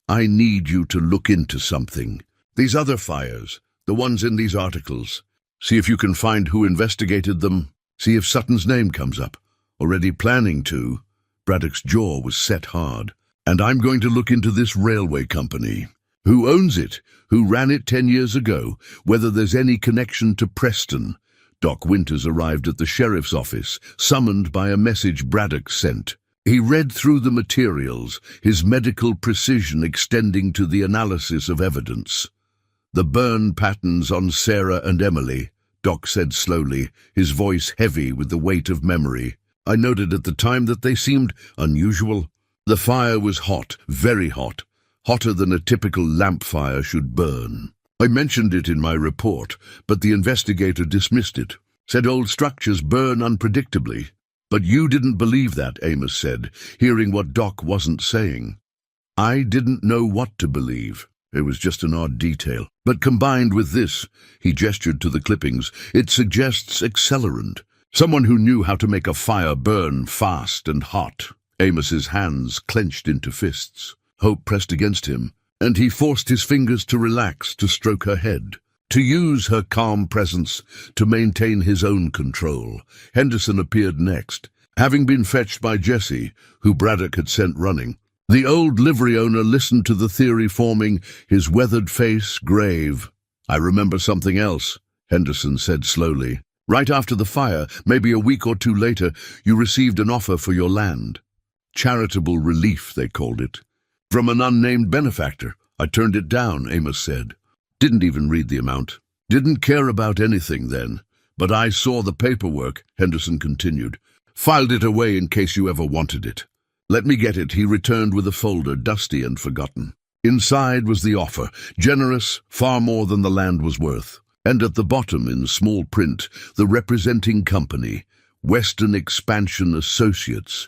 I need you to look into something. These other fires, the ones in these articles. See if you can find who investigated them. See if Sutton's name comes up. Already planning to. Braddock's jaw was set hard. And I'm going to look into this railway company. Who owns it? Who ran it 10 years ago? Whether there's any connection to Preston. Doc Winters arrived at the sheriff's office, summoned by a message Braddock sent. He read through the materials, his medical precision extending to the analysis of evidence. The burn patterns on Sarah and Emily, Doc said slowly, his voice heavy with the weight of memory. I noted at the time that they seemed unusual. The fire was hot, very hot, hotter than a typical lamp fire should burn. I mentioned it in my report, but the investigator dismissed it, said old structures burn unpredictably. But you didn't believe that, Amos said, hearing what Doc wasn't saying. I didn't know what to believe. It was just an odd detail. But combined with this, he gestured to the clippings, it suggests accelerant. Someone who knew how to make a fire burn fast and hot. Amos's hands clenched into fists. Hope pressed against him, and he forced his fingers to relax, to stroke her head, to use her calm presence to maintain his own control. Henderson appeared next, having been fetched by Jesse, who Braddock had sent running. The old livery owner listened to the theory forming, his weathered face grave. I remember something else, Henderson said slowly. Right after the fire, maybe a week or two later, you received an offer for your land. Charitable relief, they called it. From an unnamed benefactor. I turned it down, Amos said. Didn't even read the amount. Didn't care about anything then. But I saw the paperwork, Henderson continued. Filed it away in case you ever wanted it. Let me get it, he returned with a folder, dusty and forgotten. Inside was the offer, generous, far more than the land was worth. And at the bottom, in small print, the representing company, Western Expansion Associates.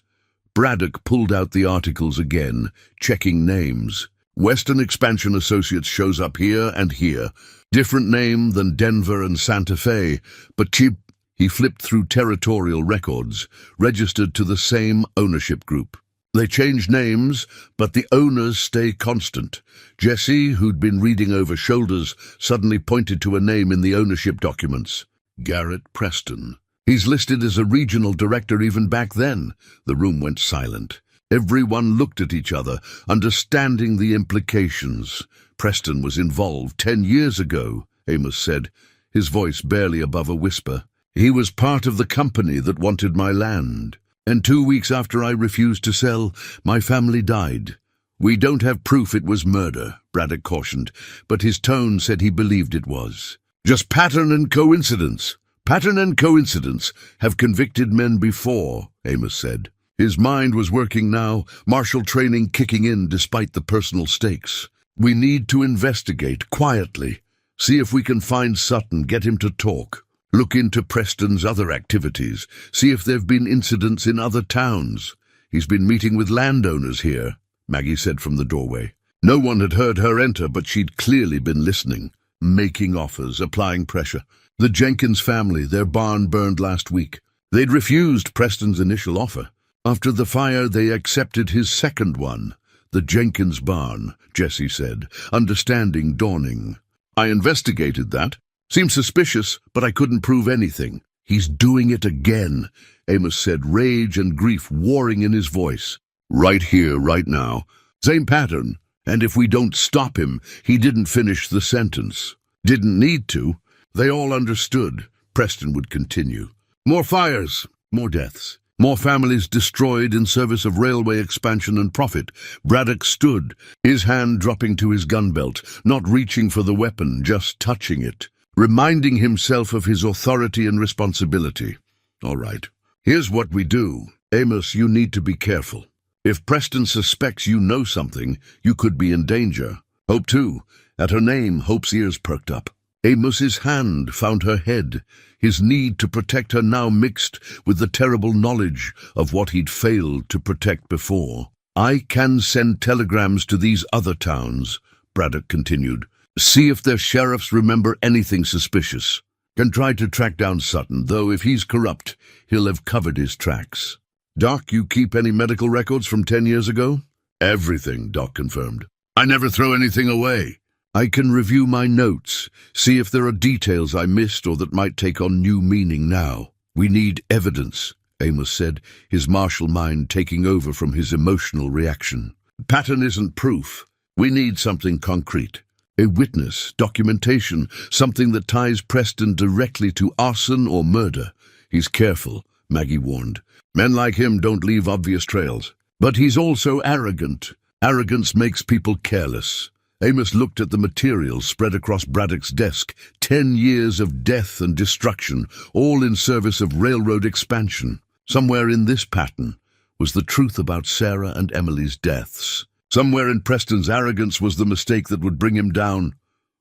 Braddock pulled out the articles again, checking names. Western Expansion Associates shows up here and here. Different name than Denver and Santa Fe, but cheap. He flipped through territorial records, registered to the same ownership group. They change names, but the owners stay constant. Jesse, who'd been reading over shoulders, suddenly pointed to a name in the ownership documents. Garrett Preston. He's listed as a regional director even back then. The room went silent. Everyone looked at each other, understanding the implications. Preston was involved 10 years ago, Amos said, his voice barely above a whisper. He was part of the company that wanted my land. And 2 weeks after I refused to sell, my family died. We don't have proof it was murder, Braddock cautioned, but his tone said he believed it was. Just pattern and coincidence. Pattern and coincidence have convicted men before, Amos said. His mind was working now, martial training kicking in despite the personal stakes. We need to investigate quietly, see if we can find Sutton, get him to talk. Look into Preston's other activities, see if there have been incidents in other towns. He's been meeting with landowners here, Maggie said from the doorway. No one had heard her enter, but she'd clearly been listening, making offers, applying pressure. The Jenkins family, their barn burned last week. They'd refused Preston's initial offer. After the fire, they accepted his second one. The Jenkins barn, Jesse said, understanding dawning. I investigated that. Seemed suspicious, but I couldn't prove anything. He's doing it again, Amos said, rage and grief warring in his voice. Right here, right now. Same pattern. And if we don't stop him, he didn't finish the sentence. Didn't need to. They all understood. Preston would continue. More fires. More deaths. More families destroyed in service of railway expansion and profit. Braddock stood, his hand dropping to his gun belt, not reaching for the weapon, just touching it, reminding himself of his authority and responsibility. All right, here's what we do. Amos, you need to be careful. If Preston suspects you know something, you could be in danger. Hope too. At her name, Hope's ears perked up. Amos's hand found her head, his need to protect her now mixed with the terrible knowledge of what he'd failed to protect before. I can send telegrams to these other towns, Braddock continued. See if their sheriffs remember anything suspicious. Can try to track down Sutton, though if he's corrupt, he'll have covered his tracks. Doc, you keep any medical records from 10 years ago? Everything, Doc confirmed. I never throw anything away. I can review my notes, see if there are details I missed or that might take on new meaning now. We need evidence, Amos said, his martial mind taking over from his emotional reaction. Pattern isn't proof. We need something concrete. A witness, documentation, something that ties Preston directly to arson or murder. He's careful, Maggie warned. Men like him don't leave obvious trails. But he's also arrogant. Arrogance makes people careless. Amos looked at the materials spread across Braddock's desk. 10 years of death and destruction, all in service of railroad expansion. Somewhere in this pattern was the truth about Sarah and Emily's deaths. Somewhere in Preston's arrogance was the mistake that would bring him down.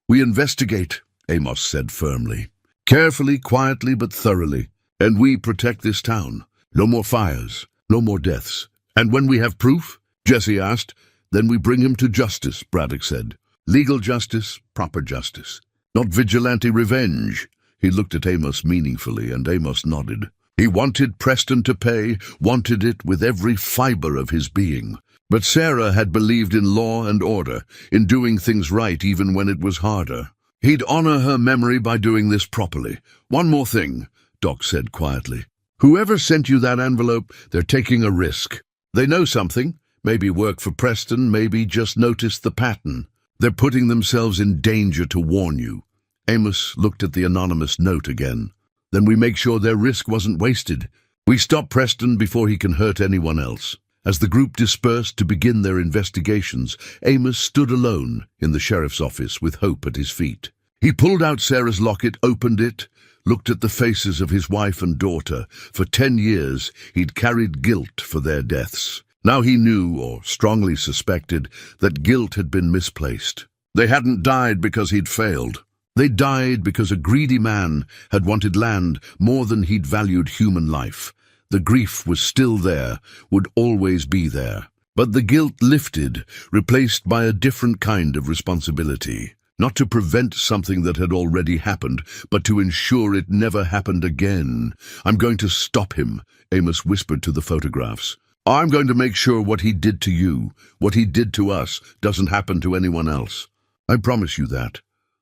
We investigate, Amos said firmly. Carefully, quietly, but thoroughly. And we protect this town. No more fires, no more deaths. And when we have proof, Jesse asked, then we bring him to justice, Braddock said. Legal justice, proper justice. Not vigilante revenge. He looked at Amos meaningfully, and Amos nodded. He wanted Preston to pay, wanted it with every fiber of his being. But Sarah had believed in law and order, in doing things right even when it was harder. He'd honor her memory by doing this properly. One more thing, Doc said quietly. Whoever sent you that envelope, they're taking a risk. They know something. Maybe work for Preston, maybe just noticed the pattern. They're putting themselves in danger to warn you. Amos looked at the anonymous note again. Then we make sure their risk wasn't wasted. We stop Preston before he can hurt anyone else. As the group dispersed to begin their investigations, Amos stood alone in the sheriff's office with Hope at his feet. He pulled out Sarah's locket, opened it, looked at the faces of his wife and daughter. For 10 years, he'd carried guilt for their deaths. Now he knew, or strongly suspected, that guilt had been misplaced. They hadn't died because he'd failed. They died because a greedy man had wanted land more than he'd valued human life. The grief was still there, would always be there. But the guilt lifted, replaced by a different kind of responsibility. Not to prevent something that had already happened, but to ensure it never happened again. I'm going to stop him, Amos whispered to the photographs. I'm going to make sure what he did to you, what he did to us, doesn't happen to anyone else. I promise you that.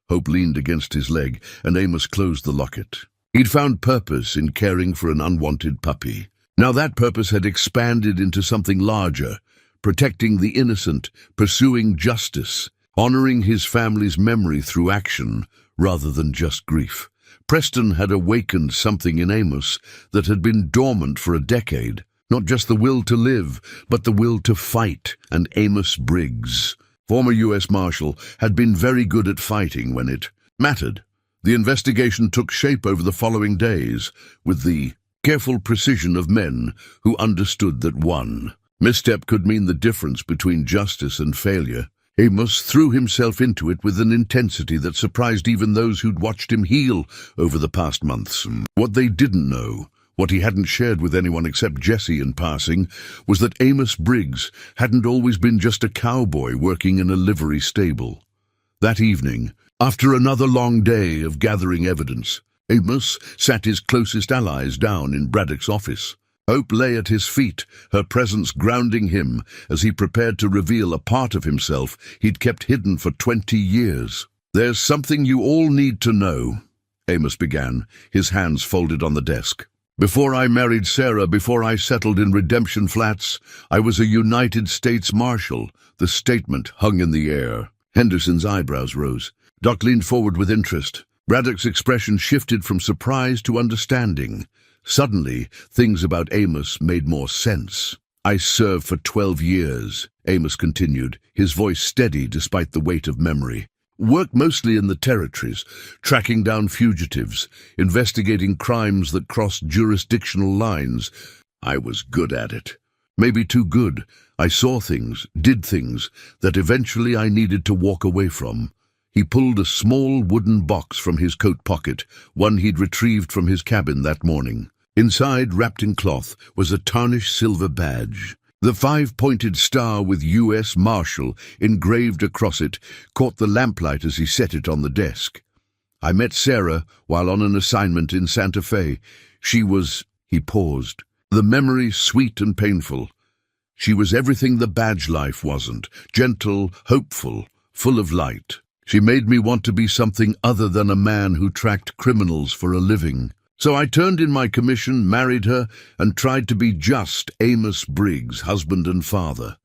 Hope leaned against his leg, and Amos closed the locket. He'd found purpose in caring for an unwanted puppy. Now that purpose had expanded into something larger, protecting the innocent, pursuing justice, honoring his family's memory through action rather than just grief. Preston had awakened something in Amos that had been dormant for a decade. Not just the will to live, but the will to fight. And Amos Briggs, former U.S. Marshal, had been very good at fighting when it mattered. The investigation took shape over the following days, with the careful precision of men who understood that one misstep could mean the difference between justice and failure. Amos threw himself into it with an intensity that surprised even those who'd watched him heal over the past months. What they didn't know, what he hadn't shared with anyone except Jesse in passing, was that Amos Briggs hadn't always been just a cowboy working in a livery stable. That evening, after another long day of gathering evidence, Amos sat his closest allies down in Braddock's office. Hope lay at his feet, her presence grounding him as he prepared to reveal a part of himself he'd kept hidden for 20 years. There's something you all need to know, Amos began, his hands folded on the desk. Before I married Sarah, before I settled in Redemption Flats, I was a United States Marshal. The statement hung in the air. Henderson's eyebrows rose. Doc leaned forward with interest. Braddock's expression shifted from surprise to understanding. Suddenly, things about Amos made more sense. "I served for 12 years, Amos continued, his voice steady despite the weight of memory. "Worked mostly in the territories, tracking down fugitives, investigating crimes that crossed jurisdictional lines. I was good at it. Maybe too good. I saw things, did things, that eventually I needed to walk away from." He pulled a small wooden box from his coat pocket, one he'd retrieved from his cabin that morning. Inside, wrapped in cloth, was a tarnished silver badge. The 5-pointed star with U.S. Marshal engraved across it caught the lamplight as he set it on the desk. "I met Sarah while on an assignment in Santa Fe. She was—" He paused, the memory sweet and painful. "She was everything the badge life wasn't, gentle, hopeful, full of light. She made me want to be something other than a man who tracked criminals for a living. So I turned in my commission, married her, and tried to be just Amos Briggs, husband and father."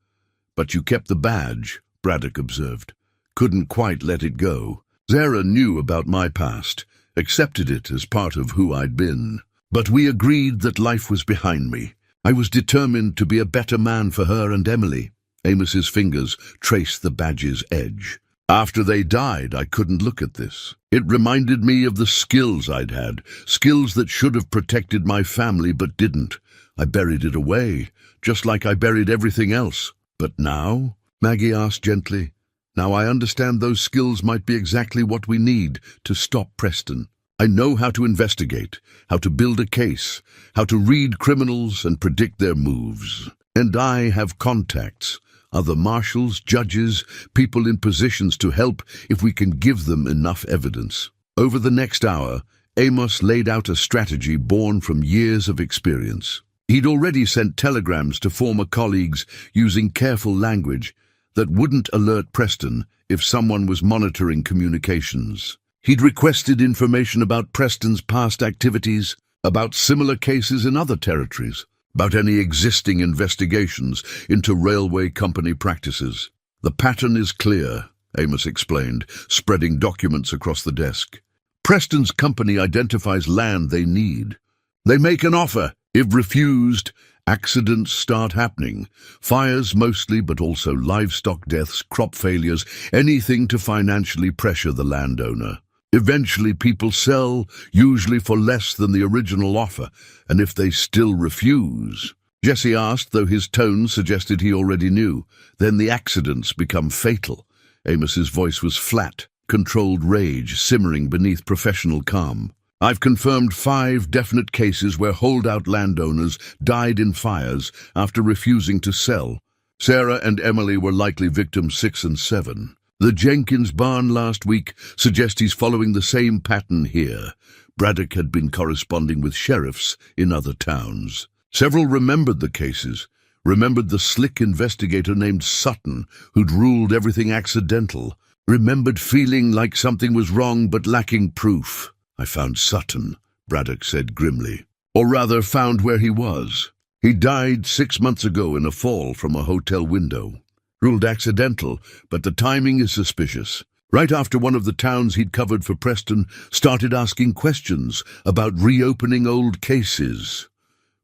"But you kept the badge," Braddock observed. "Couldn't quite let it go." "Sarah knew about my past, accepted it as part of who I'd been. But we agreed that life was behind me. I was determined to be a better man for her and Emily." Amos's fingers traced the badge's edge. "After they died, I couldn't look at this. It reminded me of the skills I'd had, skills that should have protected my family but didn't. I buried it away, just like I buried everything else. But now?" Maggie asked gently. "Now I understand those skills might be exactly what we need to stop Preston. I know how to investigate, how to build a case, how to read criminals and predict their moves. And I have contacts. Other marshals, judges, people in positions to help if we can give them enough evidence." Over the next hour, Amos laid out a strategy born from years of experience. He'd already sent telegrams to former colleagues using careful language that wouldn't alert Preston if someone was monitoring communications. He'd requested information about Preston's past activities, about similar cases in other territories, about any existing investigations into railway company practices. "The pattern is clear," Amos explained, spreading documents across the desk. "Preston's company identifies land they need. They make an offer. If refused, accidents start happening. Fires mostly, but also livestock deaths, crop failures, anything to financially pressure the landowner. Eventually people sell, usually for less than the original offer, and if they still refuse—" Jesse asked, though his tone suggested he already knew. "Then the accidents become fatal." Amos's voice was flat, controlled rage simmering beneath professional calm. "I've confirmed 5 definite cases where holdout landowners died in fires after refusing to sell. Sarah and Emily were likely victims 6 and 7. The Jenkins barn last week suggests he's following the same pattern here." Braddock had been corresponding with sheriffs in other towns. Several remembered the cases, remembered the slick investigator named Sutton who'd ruled everything accidental, remembered feeling like something was wrong but lacking proof. "I found Sutton," Braddock said grimly. "Or rather, found where he was. He died 6 months ago in a fall from a hotel window. Ruled accidental, but the timing is suspicious. Right after one of the towns he'd covered for Preston started asking questions about reopening old cases.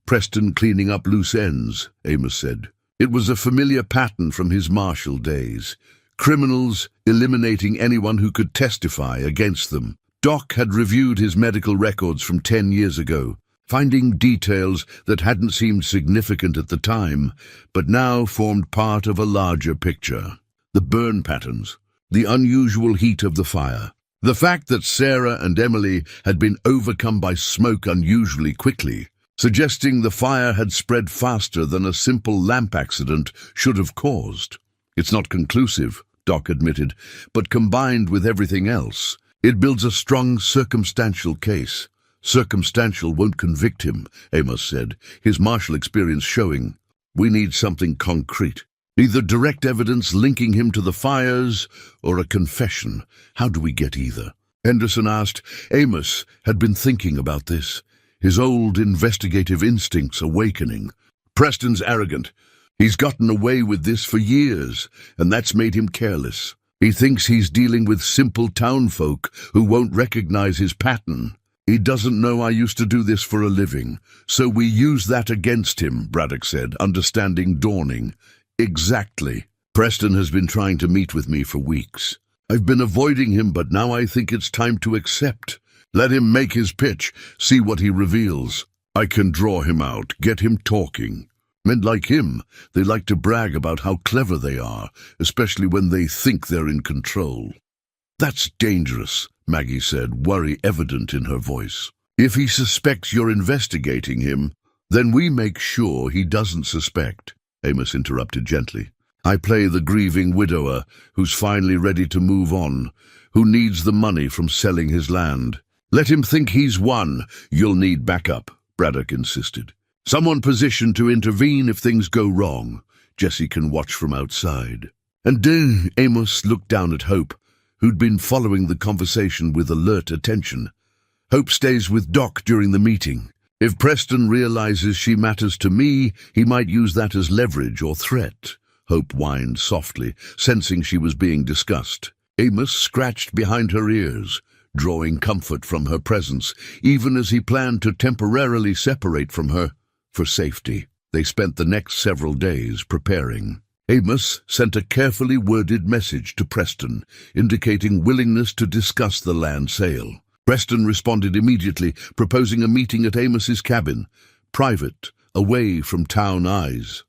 Preston cleaning up loose ends," Amos said. "It was a familiar pattern from his marshal days. Criminals eliminating anyone who could testify against them. Doc had reviewed his medical records from 10 years ago, finding details that hadn't seemed significant at the time, but now formed part of a larger picture. The burn patterns, the unusual heat of the fire, the fact that Sarah and Emily had been overcome by smoke unusually quickly, suggesting the fire had spread faster than a simple lamp accident should have caused. It's not conclusive," Doc admitted, "but combined with everything else, it builds a strong circumstantial case." "Circumstantial won't convict him," Amos said, his martial experience showing. "We need something concrete. Either direct evidence linking him to the fires or a confession. How do we get either?" Henderson asked. Amos had been thinking about this, his old investigative instincts awakening. "Preston's arrogant. He's gotten away with this for years, and that's made him careless. He thinks he's dealing with simple townfolk who won't recognize his pattern. He doesn't know I used to do this for a living, so we use that against him, Braddock said, understanding dawning. Exactly. Preston has been trying to meet with me for weeks. I've been avoiding him, but now I think it's time to accept. Let him make his pitch, see what he reveals. I can draw him out, get him talking. Men like him, they like to brag about how clever they are, especially when they think they're in control. That's dangerous, Maggie said, worry evident in her voice. If he suspects you're investigating him, then we make sure he doesn't suspect, Amos interrupted gently. I play the grieving widower who's finally ready to move on, who needs the money from selling his land. Let him think he's won. You'll need backup, Braddock insisted. Someone positioned to intervene if things go wrong. Jesse can watch from outside. And Amos looked down at Hope, who'd been following the conversation with alert attention. Hope stays with Doc during the meeting. If Preston realizes she matters to me, he might use that as leverage or threat. Hope whined softly, sensing she was being discussed. Amos scratched behind her ears, drawing comfort from her presence, even as he planned to temporarily separate from her for safety. They spent the next several days preparing. Amos sent a carefully worded message to Preston, indicating willingness to discuss the land sale. Preston responded immediately, proposing a meeting at Amos's cabin, private, away from town eyes.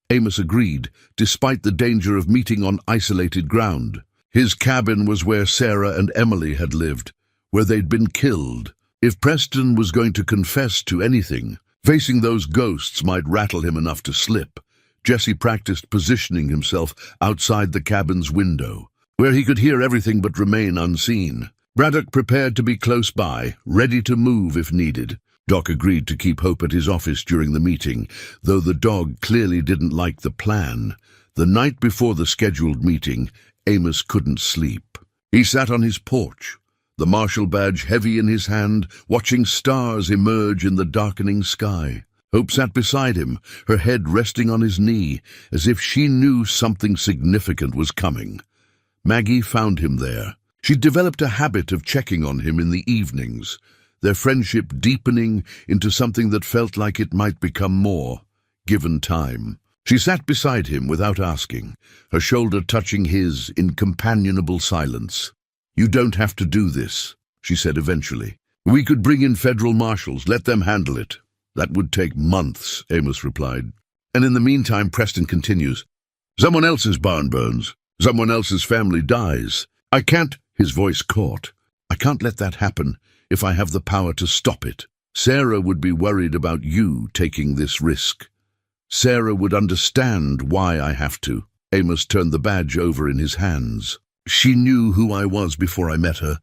Amos agreed, despite the danger of meeting on isolated ground. His cabin was where Sarah and Emily had lived, where they'd been killed. If Preston was going to confess to anything, facing those ghosts might rattle him enough to slip. Jesse practiced positioning himself outside the cabin's window, where he could hear everything but remain unseen. Braddock prepared to be close by, ready to move if needed. Doc agreed to keep Hope at his office during the meeting, though the dog clearly didn't like the plan. The night before the scheduled meeting, Amos couldn't sleep. He sat on his porch, the marshal badge heavy in his hand, watching stars emerge in the darkening sky. Hope sat beside him, her head resting on his knee, as if she knew something significant was coming. Maggie found him there. She'd developed a habit of checking on him in the evenings, their friendship deepening into something that felt like it might become more, given time. She sat beside him without asking, her shoulder touching his in companionable silence. "You don't have to do this," she said eventually. "We could bring in federal marshals, let them handle it." "That would take months," Amos replied. And in the meantime, Preston continues, "Someone else's barn burns. Someone else's family dies. I can't," his voice caught. "I can't let that happen if I have the power to stop it. Sarah would be worried about you taking this risk. Sarah would understand why I have to." Amos turned the badge over in his hands. "She knew who I was before I met her,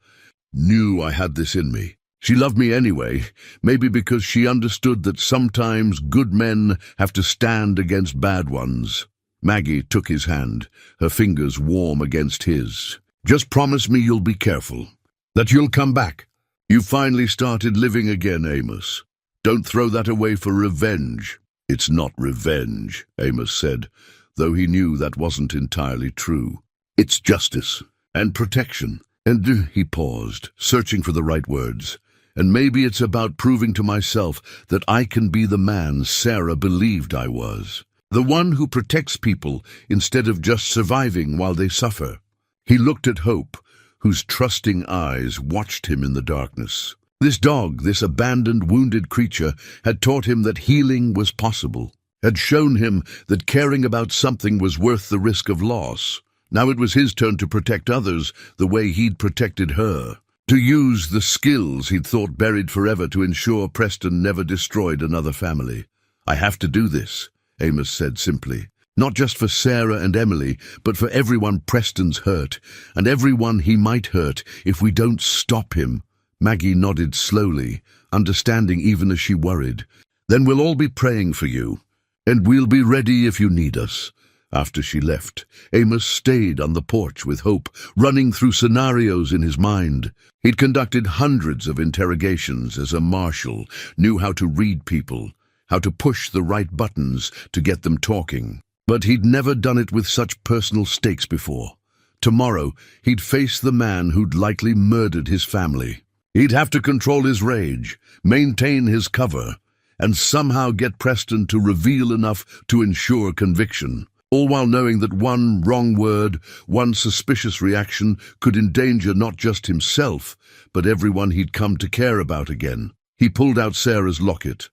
knew I had this in me. She loved me anyway, maybe because she understood that sometimes good men have to stand against bad ones." Maggie took his hand, her fingers warm against his. "Just promise me you'll be careful, that you'll come back. You finally started living again, Amos. Don't throw that away for revenge." "It's not revenge," Amos said, though he knew that wasn't entirely true. "It's justice and protection." And he paused, searching for the right words. "And maybe it's about proving to myself that I can be the man Sarah believed I was. The one who protects people instead of just surviving while they suffer." He looked at Hope, whose trusting eyes watched him in the darkness. This dog, this abandoned, wounded creature, had taught him that healing was possible, had shown him that caring about something was worth the risk of loss. Now it was his turn to protect others the way he'd protected her, to use the skills he'd thought buried forever to ensure Preston never destroyed another family. "I have to do this," Amos said simply. "Not just for Sarah and Emily, but for everyone Preston's hurt, and everyone he might hurt if we don't stop him." Maggie nodded slowly, understanding even as she worried. "Then we'll all be praying for you, and we'll be ready if you need us." After she left, Amos stayed on the porch with Hope, running through scenarios in his mind. He'd conducted hundreds of interrogations as a marshal, knew how to read people, how to push the right buttons to get them talking. But he'd never done it with such personal stakes before. Tomorrow, he'd face the man who'd likely murdered his family. He'd have to control his rage, maintain his cover, and somehow get Preston to reveal enough to ensure conviction, all while knowing that one wrong word, one suspicious reaction could endanger not just himself, but everyone he'd come to care about again. He pulled out Sarah's locket,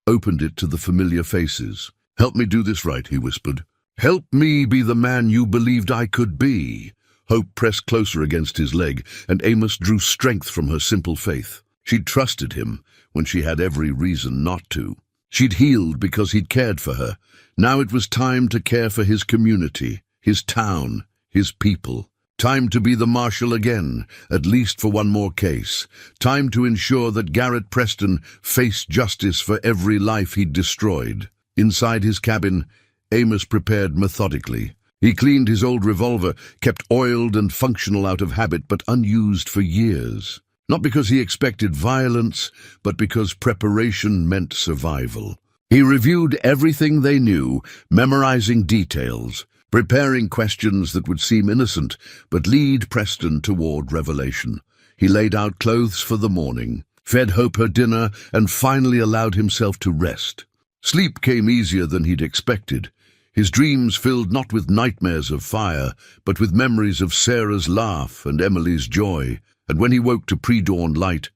opened it to the familiar faces. "Help me do this right," he whispered. "Help me be the man you believed I could be." Hope pressed closer against his leg, and Amos drew strength from her simple faith. She'd trusted him when she had every reason not to. She'd healed because he'd cared for her. Now it was time to care for his community, his town, his people. Time to be the marshal again, at least for one more case. Time to ensure that Garrett Preston faced justice for every life he'd destroyed. Inside his cabin, Amos prepared methodically. He cleaned his old revolver, kept oiled and functional out of habit, but unused for years. Not because he expected violence, but because preparation meant survival. He reviewed everything they knew, memorizing details, preparing questions that would seem innocent, but lead Preston toward revelation. He laid out clothes for the morning, fed Hope her dinner, and finally allowed himself to rest. Sleep came easier than he'd expected. His dreams filled not with nightmares of fire, but with memories of Sarah's laugh and Emily's joy. And when he woke to pre-dawn light,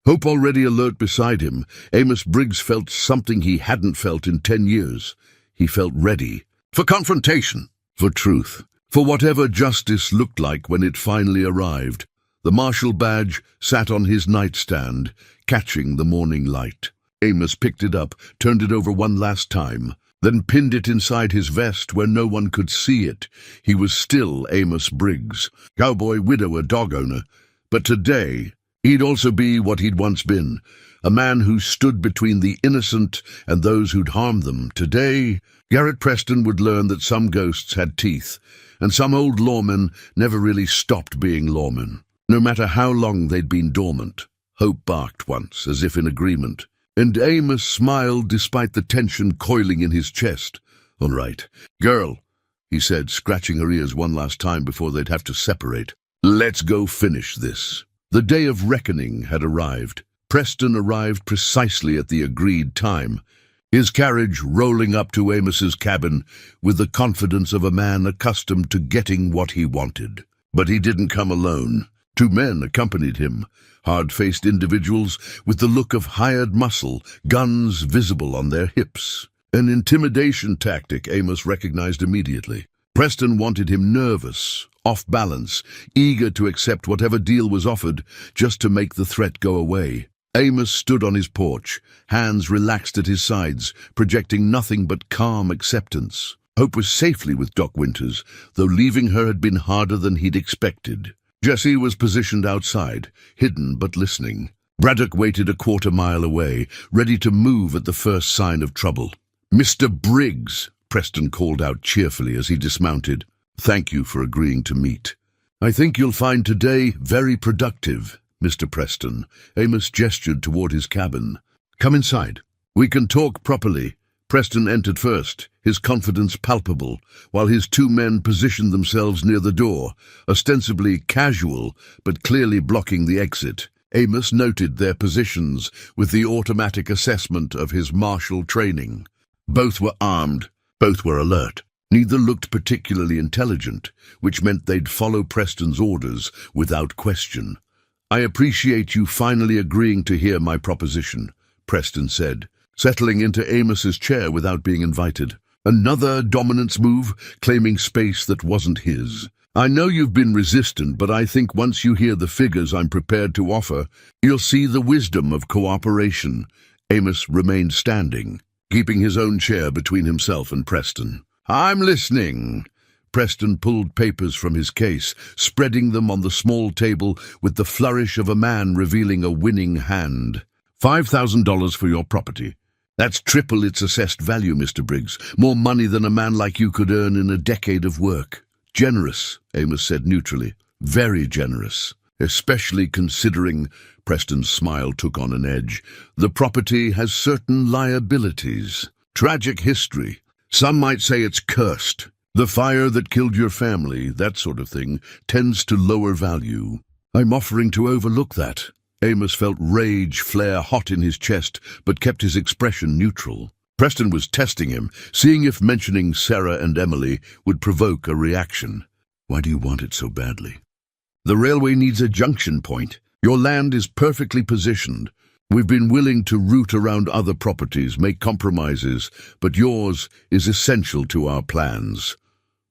Hope already alert beside him, Amos Briggs felt something he hadn't felt in 10 years. He felt ready for confrontation, for truth, for whatever justice looked like when it finally arrived. The marshal badge sat on his nightstand, catching the morning light. Amos picked it up, turned it over one last time, then pinned it inside his vest where no one could see it. He was still Amos Briggs, cowboy, widower, dog owner. But today, he'd also be what he'd once been, a man who stood between the innocent and those who'd harmed them. Today, Garrett Preston would learn that some ghosts had teeth, and some old lawmen never really stopped being lawmen, no matter how long they'd been dormant. Hope barked once, as if in agreement, and Amos smiled despite the tension coiling in his chest. "All right, girl," he said, scratching her ears one last time before they'd have to separate. "Let's go finish this." The day of reckoning had arrived. Preston arrived precisely at the agreed time, his carriage rolling up to Amos's cabin with the confidence of a man accustomed to getting what he wanted. But he didn't come alone. 2 men accompanied him, hard-faced individuals with the look of hired muscle, guns visible on their hips. An intimidation tactic Amos recognized immediately. Preston wanted him nervous, off balance, eager to accept whatever deal was offered just to make the threat go away. Amos stood on his porch, hands relaxed at his sides, projecting nothing but calm acceptance. Hope was safely with Doc Winters, though leaving her had been harder than he'd expected. Jesse was positioned outside, hidden but listening. Braddock waited a quarter-mile away, ready to move at the first sign of trouble. "Mr. Briggs," Preston called out cheerfully as he dismounted. "Thank you for agreeing to meet. I think you'll find today very productive, Mr. Preston." Amos gestured toward his cabin. "Come inside. We can talk properly." Preston entered first, his confidence palpable, while his 2 men positioned themselves near the door, ostensibly casual, but clearly blocking the exit. Amos noted their positions with the automatic assessment of his martial training. Both were armed, both were alert. Neither looked particularly intelligent, which meant they'd follow Preston's orders without question. "I appreciate you finally agreeing to hear my proposition," Preston said, settling into Amos's chair without being invited. Another dominance move, claiming space that wasn't his. "I know you've been resistant, but I think once you hear the figures I'm prepared to offer, you'll see the wisdom of cooperation." Amos remained standing, keeping his own chair between himself and Preston. "I'm listening." Preston pulled papers from his case, spreading them on the small table with the flourish of a man revealing a winning hand. $5,000 for your property. That's triple its assessed value, Mr. Briggs. More money than a man like you could earn in a decade of work." "Generous," Amos said neutrally. "Very generous. Especially considering," Preston's smile took on an edge, "the property has certain liabilities. Tragic history. Some might say it's cursed. The fire that killed your family, that sort of thing, tends to lower value." "I'm offering to overlook that," Amos felt rage flare hot in his chest, but kept his expression neutral. Preston was testing him, seeing if mentioning Sarah and Emily would provoke a reaction. Why do you want it so badly? The railway needs a junction point. Your land is perfectly positioned. We've been willing to route around other properties, make compromises, but yours is essential to our plans.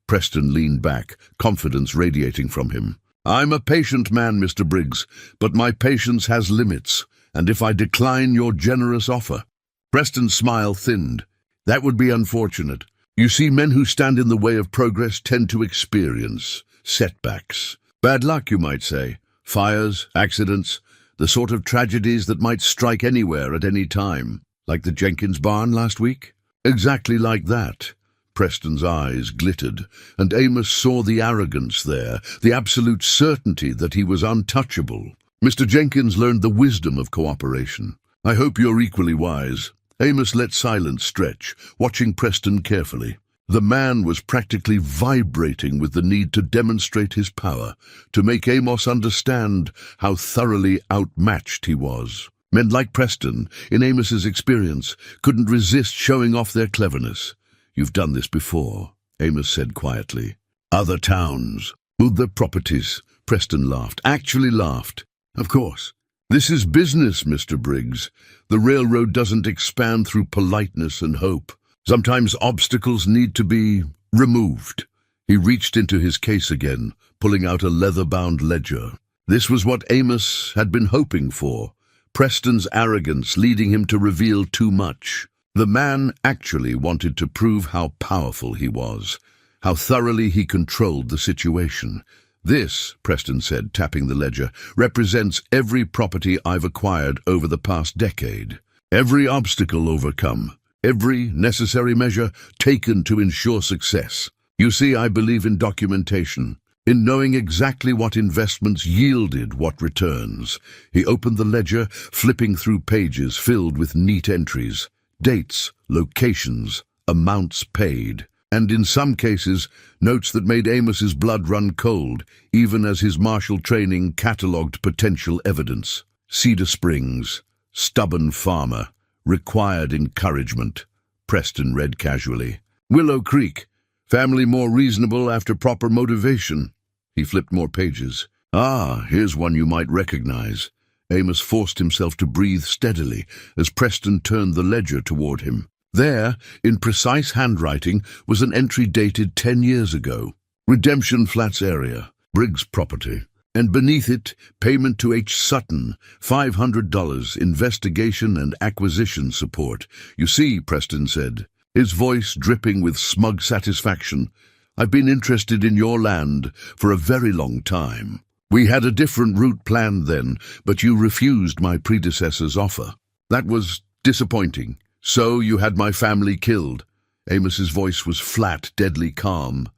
Preston leaned back, confidence radiating from him. I'm a patient man, Mr. Briggs, but my patience has limits, and if I decline your generous offer... Preston's smile thinned. That would be unfortunate. You see, men who stand in the way of progress tend to experience setbacks. Bad luck, you might say. Fires, accidents, the sort of tragedies that might strike anywhere at any time. Like the Jenkins barn last week? Exactly like that. Preston's eyes glittered, and Amos saw the arrogance there, the absolute certainty that he was untouchable. Mr. Jenkins learned the wisdom of cooperation. I hope you're equally wise. Amos let silence stretch, watching Preston carefully. The man was practically vibrating with the need to demonstrate his power, to make Amos understand how thoroughly outmatched he was. Men like Preston, in Amos's experience, couldn't resist showing off their cleverness. You've done this before, Amos said quietly. Other towns moved their properties. Preston laughed, actually laughed. Of course. This is business, Mr. Briggs. The railroad doesn't expand through politeness and hope. Sometimes obstacles need to be removed. He reached into his case again, pulling out a leather-bound ledger. This was what Amos had been hoping for. Preston's arrogance leading him to reveal too much. The man actually wanted to prove how powerful he was, how thoroughly he controlled the situation. This, Preston said, tapping the ledger, represents every property I've acquired over the past decade. Every obstacle overcome. Every necessary measure taken to ensure success. You see, I believe in documentation, in knowing exactly what investments yielded what returns. He opened the ledger, flipping through pages filled with neat entries. Dates, locations, amounts paid, and in some cases, notes that made Amos's blood run cold, even as his martial training catalogued potential evidence. Cedar Springs, stubborn farmer, required encouragement. Preston read casually. Willow Creek, family more reasonable after proper motivation. He flipped more pages. Ah, here's one you might recognize. Amos forced himself to breathe steadily as Preston turned the ledger toward him. There, in precise handwriting, was an entry dated 10 years ago. Redemption Flats area, Briggs property. And beneath it, payment to H. Sutton, $500, investigation and acquisition support. You see, Preston said, his voice dripping with smug satisfaction, I've been interested in your land for a very long time. We had a different route planned then, but you refused my predecessor's offer. That was disappointing. So you had my family killed. Amos's voice was flat, deadly calm.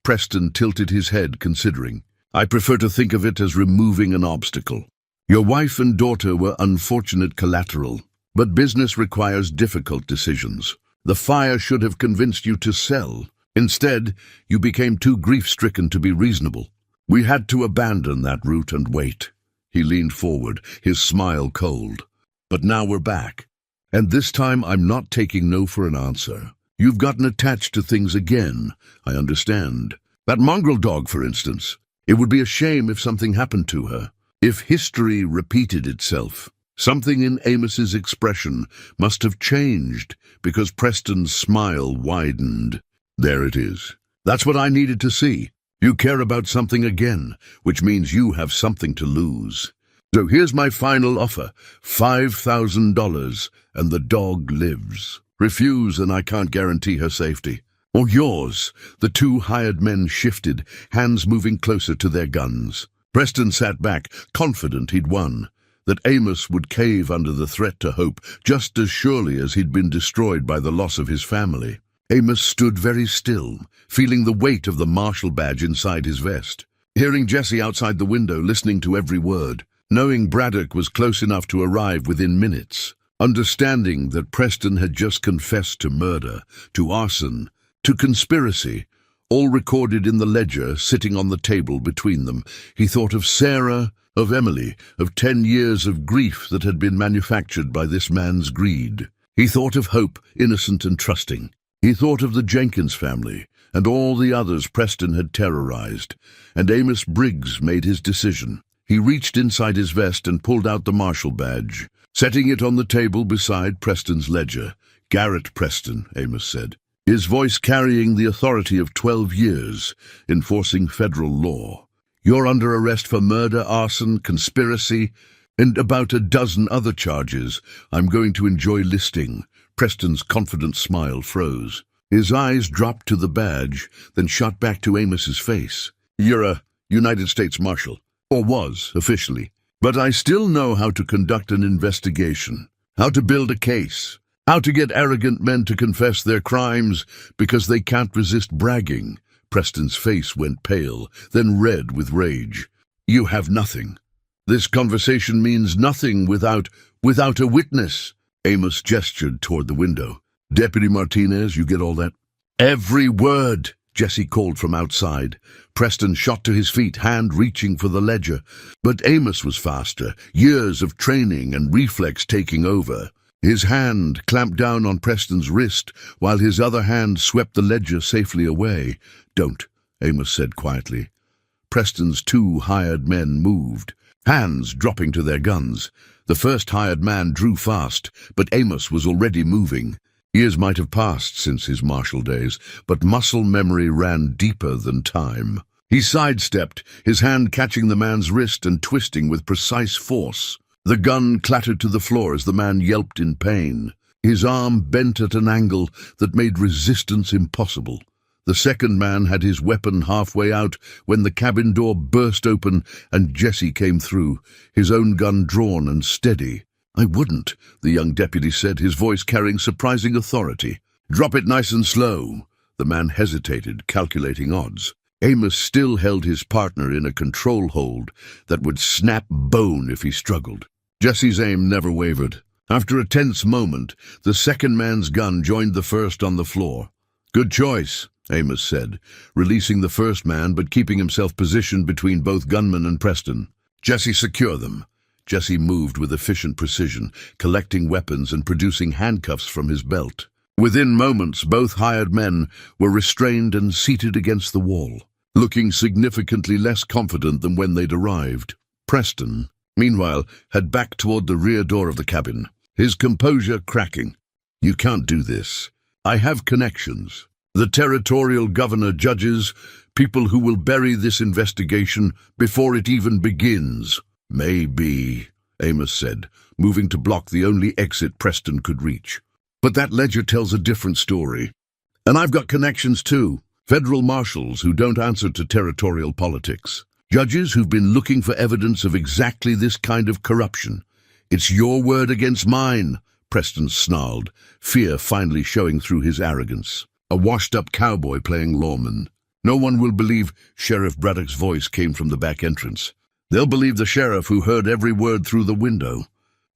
Preston tilted his head, considering. I prefer to think of it as removing an obstacle. Your wife and daughter were unfortunate collateral, but business requires difficult decisions. The fire should have convinced you to sell. Instead, you became too grief-stricken to be reasonable. We had to abandon that route and wait. He leaned forward, his smile cold. But now we're back. And this time I'm not taking no for an answer. You've gotten attached to things again, I understand. That mongrel dog, for instance. It would be a shame if something happened to her, if history repeated itself. Something in Amos's expression must have changed because Preston's smile widened. There it is. That's what I needed to see. You care about something again, which means you have something to lose. So here's my final offer, $5,000, and the dog lives. Refuse and I can't guarantee her safety. Or yours. The two hired men shifted, hands moving closer to their guns. Preston sat back, confident he'd won, that Amos would cave under the threat to hope just as surely as he'd been destroyed by the loss of his family. Amos stood very still, feeling the weight of the marshal badge inside his vest, hearing Jesse outside the window, listening to every word, knowing Braddock was close enough to arrive within minutes, understanding that Preston had just confessed to murder, to arson, to conspiracy, all recorded in the ledger sitting on the table between them. He thought of Sarah, of Emily, of 10 years of grief that had been manufactured by this man's greed. He thought of Hope, innocent and trusting. He thought of the Jenkins family, and all the others Preston had terrorized, and Amos Briggs made his decision. He reached inside his vest and pulled out the marshal badge, setting it on the table beside Preston's ledger. "Garrett Preston," Amos said, his voice carrying the authority of 12 years, enforcing federal law. "You're under arrest for murder, arson, conspiracy, and about a dozen other charges I'm going to enjoy listing." Preston's confident smile froze. His eyes dropped to the badge, then shot back to Amos's face. "You're a United States Marshal, or was, officially. But I still know how to conduct an investigation, how to build a case, how to get arrogant men to confess their crimes because they can't resist bragging." Preston's face went pale, then red with rage. "You have nothing. This conversation means nothing without a witness." Amos gestured toward the window. "Deputy Martinez, you get all that?" "Every word," Jesse called from outside. Preston shot to his feet, hand reaching for the ledger. But Amos was faster, years of training and reflex taking over. His hand clamped down on Preston's wrist, while his other hand swept the ledger safely away. "Don't," Amos said quietly. Preston's 2 hired men moved, hands dropping to their guns. The first hired man drew fast, but Amos was already moving. Years might have passed since his martial days, but muscle memory ran deeper than time. He sidestepped, his hand catching the man's wrist and twisting with precise force. The gun clattered to the floor as the man yelped in pain. His arm bent at an angle that made resistance impossible. The second man had his weapon halfway out when the cabin door burst open and Jesse came through, his own gun drawn and steady. "I wouldn't," the young deputy said, his voice carrying surprising authority. "Drop it nice and slow." The man hesitated, calculating odds. Amos still held his partner in a control hold that would snap bone if he struggled. Jesse's aim never wavered. After a tense moment, the second man's gun joined the first on the floor. "Good choice," Amos said, releasing the first man but keeping himself positioned between both gunman and Preston. "Jesse, secure them." Jesse moved with efficient precision, collecting weapons and producing handcuffs from his belt. Within moments, both hired men were restrained and seated against the wall, looking significantly less confident than when they'd arrived. Preston, meanwhile, had backed toward the rear door of the cabin, his composure cracking. "You can't do this. I have connections. The territorial governor judges, people who will bury this investigation before it even begins." "Maybe," Amos said, moving to block the only exit Preston could reach. "But that ledger tells a different story. And I've got connections too. Federal marshals who don't answer to territorial politics. Judges who've been looking for evidence of exactly this kind of corruption. It's your word against mine," Preston snarled, fear finally showing through his arrogance. A washed-up cowboy playing lawman. "No one will believe," Sheriff Braddock's voice came from the back entrance. "They'll believe the sheriff who heard every word through the window.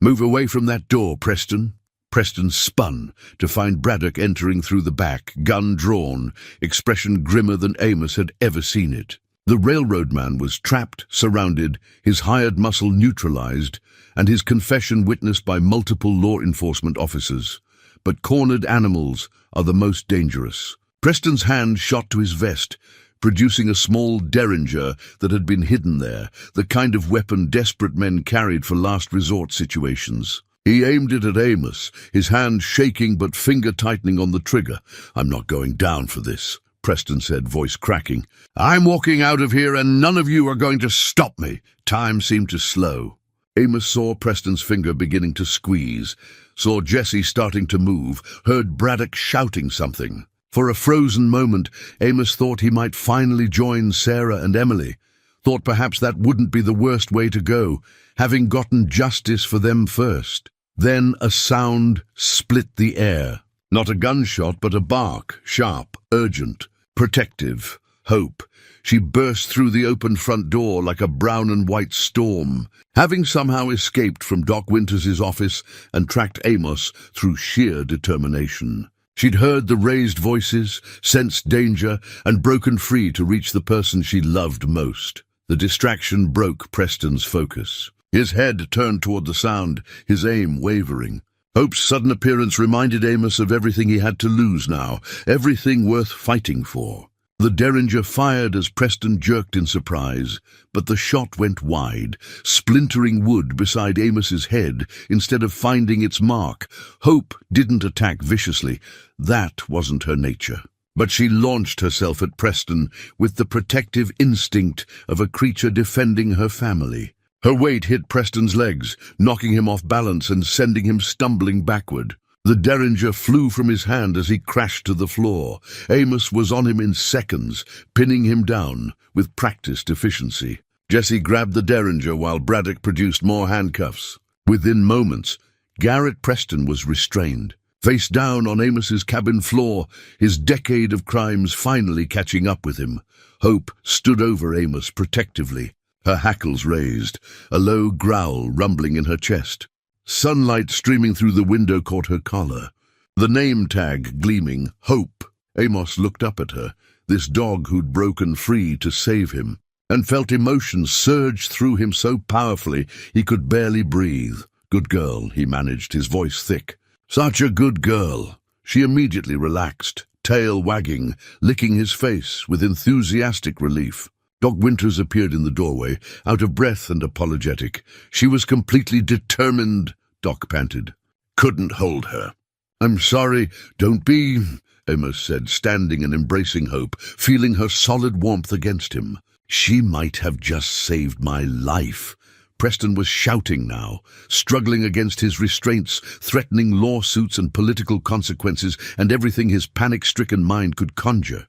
Move away from that door, Preston." Preston spun to find Braddock entering through the back, gun drawn, expression grimmer than Amos had ever seen it. The railroad man was trapped, surrounded, his hired muscle neutralized, and his confession witnessed by multiple law enforcement officers. But cornered animals are the most dangerous. Preston's hand shot to his vest, producing a small derringer that had been hidden there, the kind of weapon desperate men carried for last resort situations. He aimed it at Amos, his hand shaking but finger tightening on the trigger. "I'm not going down for this," Preston said, voice cracking. "I'm walking out of here and none of you are going to stop me." Time seemed to slow. Amos saw Preston's finger beginning to squeeze, saw Jesse starting to move, heard Braddock shouting something. For a frozen moment, Amos thought he might finally join Sarah and Emily, thought perhaps that wouldn't be the worst way to go, having gotten justice for them first. Then a sound split the air. Not a gunshot, but a bark, sharp, urgent, protective, hope. She burst through the open front door like a brown and white storm, having somehow escaped from Doc Winters' office and tracked Amos through sheer determination. She'd heard the raised voices, sensed danger, and broken free to reach the person she loved most. The distraction broke Preston's focus. His head turned toward the sound, his aim wavering. Hope's sudden appearance reminded Amos of everything he had to lose now, everything worth fighting for. The derringer fired as Preston jerked in surprise, but the shot went wide, splintering wood beside Amos's head instead of finding its mark. Hope didn't attack viciously. That wasn't her nature. But she launched herself at Preston with the protective instinct of a creature defending her family. Her weight hit Preston's legs, knocking him off balance and sending him stumbling backward. The derringer flew from his hand as he crashed to the floor. Amos was on him in seconds, pinning him down with practiced efficiency. Jesse grabbed the derringer while Braddock produced more handcuffs. Within moments, Garrett Preston was restrained. Face down on Amos's cabin floor, his decade of crimes finally catching up with him. Hope stood over Amos protectively, her hackles raised, a low growl rumbling in her chest. Sunlight streaming through the window caught her collar. The name tag gleaming, Hope. Amos looked up at her, this dog who'd broken free to save him, and felt emotion surge through him so powerfully he could barely breathe. Good girl, he managed, his voice thick. Such a good girl. She immediately relaxed, tail wagging, licking his face with enthusiastic relief. Doc Winters appeared in the doorway, out of breath and apologetic. She was completely determined, Doc panted. Couldn't hold her. I'm sorry, don't be, Amos said, standing and embracing Hope, feeling her solid warmth against him. She might have just saved my life. Preston was shouting now, struggling against his restraints, threatening lawsuits and political consequences and everything his panic-stricken mind could conjure.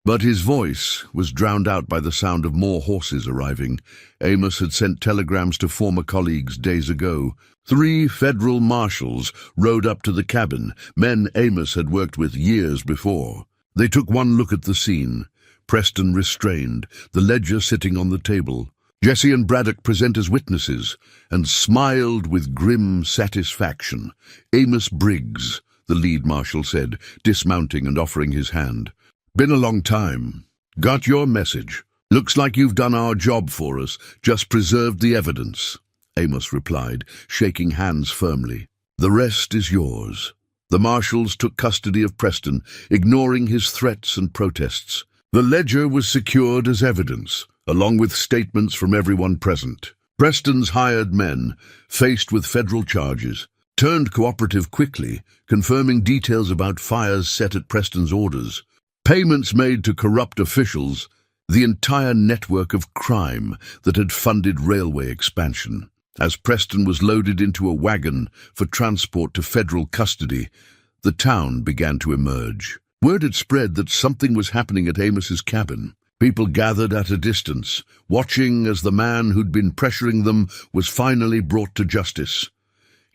But his voice was drowned out by the sound of more horses arriving. Amos had sent telegrams to former colleagues days ago. 3 federal marshals rode up to the cabin, men Amos had worked with years before. They took one look at the scene. Preston restrained, the ledger sitting on the table. Jesse and Braddock present as witnesses, and smiled with grim satisfaction. Amos Briggs, the lead marshal said, dismounting and offering his hand. Been a long time. Got your message. Looks like you've done our job for us, just preserved the evidence, Amos replied, shaking hands firmly. The rest is yours. The marshals took custody of Preston, ignoring his threats and protests. The ledger was secured as evidence, along with statements from everyone present. Preston's hired men, faced with federal charges, turned cooperative quickly, confirming details about fires set at Preston's orders. Payments made to corrupt officials, the entire network of crime that had funded railway expansion. As Preston was loaded into a wagon for transport to federal custody, the town began to emerge. Word had spread that something was happening at Amos's cabin. People gathered at a distance, watching as the man who'd been pressuring them was finally brought to justice.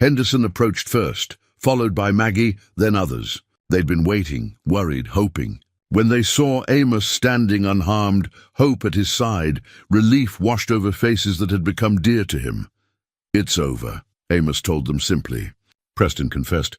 Henderson approached first, followed by Maggie, then others. They'd been waiting, worried, hoping. When they saw Amos standing unharmed, Hope at his side, relief washed over faces that had become dear to him. It's over, Amos told them simply. Preston confessed.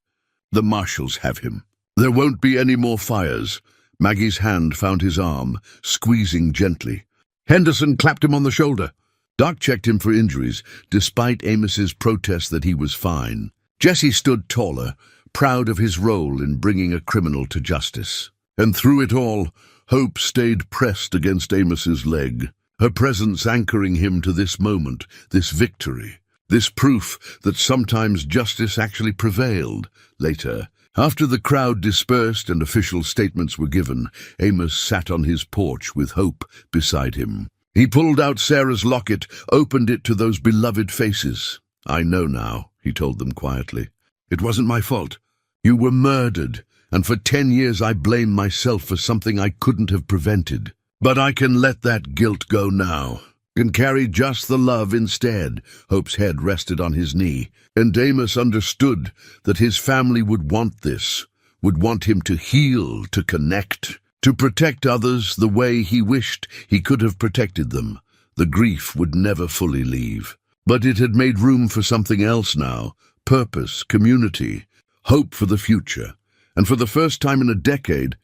The marshals have him. There won't be any more fires. Maggie's hand found his arm, squeezing gently. Henderson clapped him on the shoulder. Doc checked him for injuries, despite Amos's protest that he was fine. Jesse stood taller, proud of his role in bringing a criminal to justice. And through it all, Hope stayed pressed against Amos's leg, her presence anchoring him to this moment, this victory, this proof that sometimes justice actually prevailed. Later, after the crowd dispersed and official statements were given, Amos sat on his porch with Hope beside him. He pulled out Sarah's locket, opened it to those beloved faces. I know now, he told them quietly. It wasn't my fault. You were murdered, and for 10 years I blame myself for something I couldn't have prevented. But I can let that guilt go now. Can carry just the love instead. Hope's head rested on his knee, and Amos understood that his family would want this, would want him to heal, to connect, to protect others the way he wished he could have protected them. The grief would never fully leave. But it had made room for something else now, purpose, community, hope for the future, and for the first time in a decade,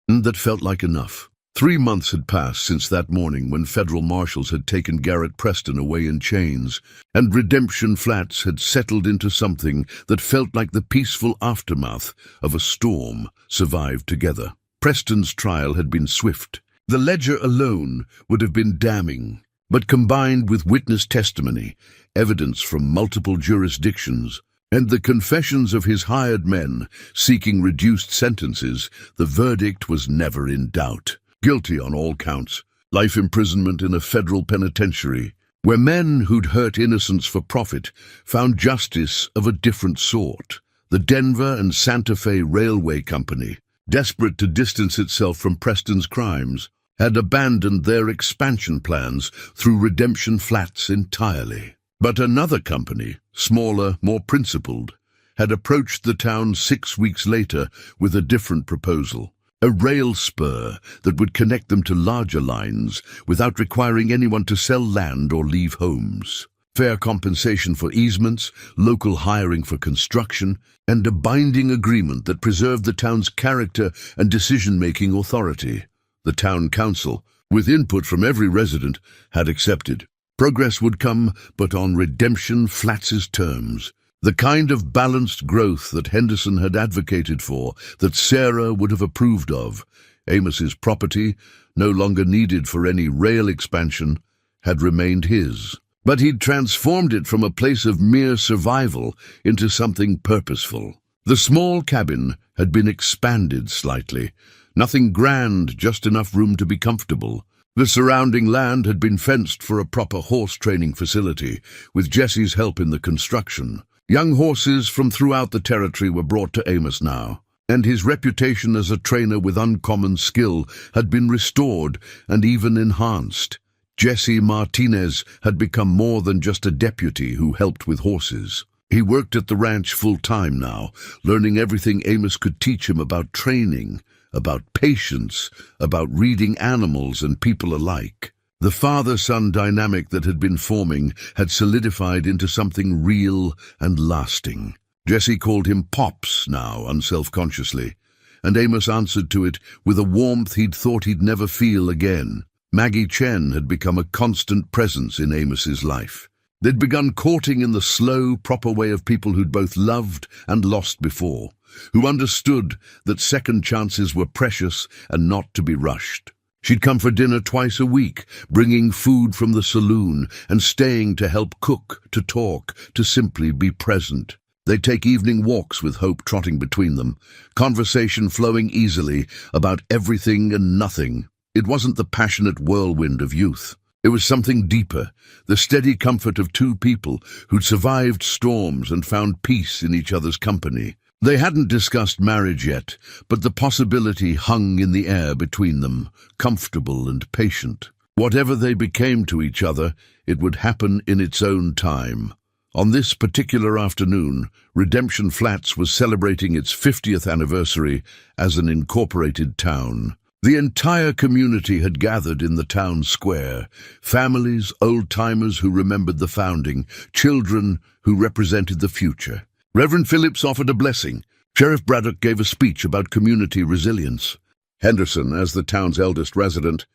that felt like enough. 3 months had passed since that morning when federal marshals had taken Garrett Preston away in chains, and Redemption Flats had settled into something that felt like the peaceful aftermath of a storm survived together. Preston's trial had been swift. The ledger alone would have been damning, but combined with witness testimony, evidence from multiple jurisdictions, and the confessions of his hired men seeking reduced sentences, the verdict was never in doubt. Guilty on all counts, life imprisonment in a federal penitentiary, where men who'd hurt innocents for profit found justice of a different sort. The Denver and Santa Fe Railway Company, desperate to distance itself from Preston's crimes, had abandoned their expansion plans through Redemption Flats entirely. But another company, smaller, more principled, had approached the town 6 weeks later with a different proposal. A rail spur that would connect them to larger lines without requiring anyone to sell land or leave homes. Fair compensation for easements, local hiring for construction, and a binding agreement that preserved the town's character and decision-making authority. The town council, with input from every resident, had accepted. Progress would come, but on Redemption Flats' terms. The kind of balanced growth that Henderson had advocated for, that Sarah would have approved of. Amos's property, no longer needed for any rail expansion, had remained his. But he'd transformed it from a place of mere survival into something purposeful. The small cabin had been expanded slightly. Nothing grand, just enough room to be comfortable. The surrounding land had been fenced for a proper horse training facility, with Jesse's help in the construction. Young horses from throughout the territory were brought to Amos now, and his reputation as a trainer with uncommon skill had been restored and even enhanced. Jesse Martinez had become more than just a deputy who helped with horses. He worked at the ranch full-time now, learning everything Amos could teach him about training, about patience, about reading animals and people alike. The father-son dynamic that had been forming had solidified into something real and lasting. Jesse called him Pops now, unself-consciously, and Amos answered to it with a warmth he'd thought he'd never feel again. Maggie Chen had become a constant presence in Amos's life. They'd begun courting in the slow, proper way of people who'd both loved and lost before, who understood that second chances were precious and not to be rushed. She'd come for dinner twice a week, bringing food from the saloon and staying to help cook, to talk, to simply be present. They'd take evening walks with Hope trotting between them, conversation flowing easily about everything and nothing. It wasn't the passionate whirlwind of youth. It was something deeper, the steady comfort of two people who'd survived storms and found peace in each other's company. They hadn't discussed marriage yet, but the possibility hung in the air between them, comfortable and patient. Whatever they became to each other, it would happen in its own time. On this particular afternoon, Redemption Flats was celebrating its 50th anniversary as an incorporated town. The entire community had gathered in the town square. Families, old-timers who remembered the founding, children who represented the future. Reverend Phillips offered a blessing. Sheriff Braddock gave a speech about community resilience. Henderson, as the town's eldest resident,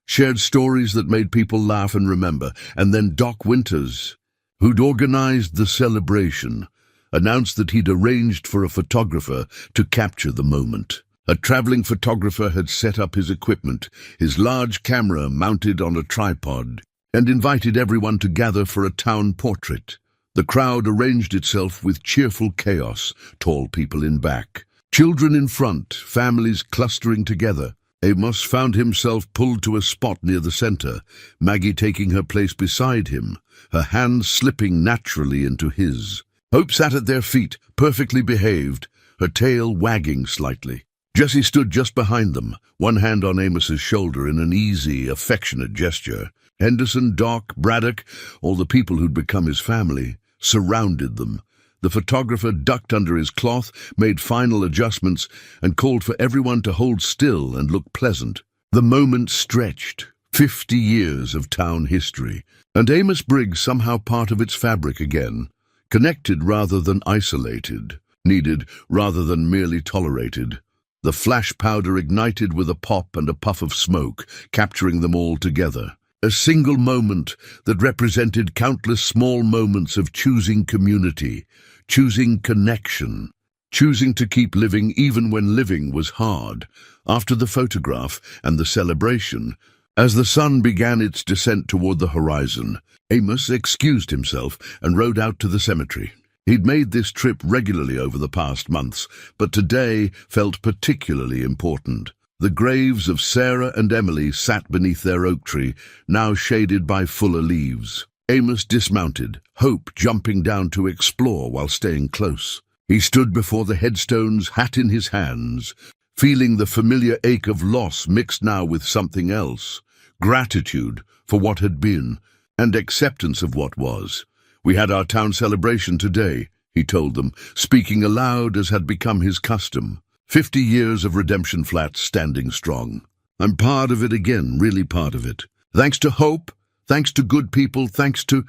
shared stories that made people laugh and remember. And then Doc Winters, who'd organized the celebration, announced that he'd arranged for a photographer to capture the moment. A traveling photographer had set up his equipment, his large camera mounted on a tripod, and invited everyone to gather for a town portrait. The crowd arranged itself with cheerful chaos, tall people in back, children in front, families clustering together. Amos found himself pulled to a spot near the center, Maggie taking her place beside him, her hand slipping naturally into his. Hope sat at their feet, perfectly behaved, her tail wagging slightly. Jesse stood just behind them, one hand on Amos's shoulder in an easy, affectionate gesture. Henderson, Doc, Braddock, all the people who'd become his family, surrounded them. The photographer ducked under his cloth, made final adjustments, and called for everyone to hold still and look pleasant. The moment stretched, 50 years of town history, and Amos Briggs somehow part of its fabric again, connected rather than isolated, needed rather than merely tolerated. The flash powder ignited with a pop and a puff of smoke, capturing them all together. A single moment that represented countless small moments of choosing community, choosing connection, choosing to keep living even when living was hard. After the photograph and the celebration, as the sun began its descent toward the horizon, Amos excused himself and rode out to the cemetery. He'd made this trip regularly over the past months, but today felt particularly important. The graves of Sarah and Emily sat beneath their oak tree, now shaded by fuller leaves. Amos dismounted, Hope jumping down to explore while staying close. He stood before the headstones, hat in his hands, feeling the familiar ache of loss mixed now with something else, gratitude for what had been, and acceptance of what was. "We had our town celebration today," he told them, speaking aloud as had become his custom. 50 years of Redemption Flats standing strong. "I'm part of it again, really part of it. Thanks to Hope, thanks to good people, thanks to—"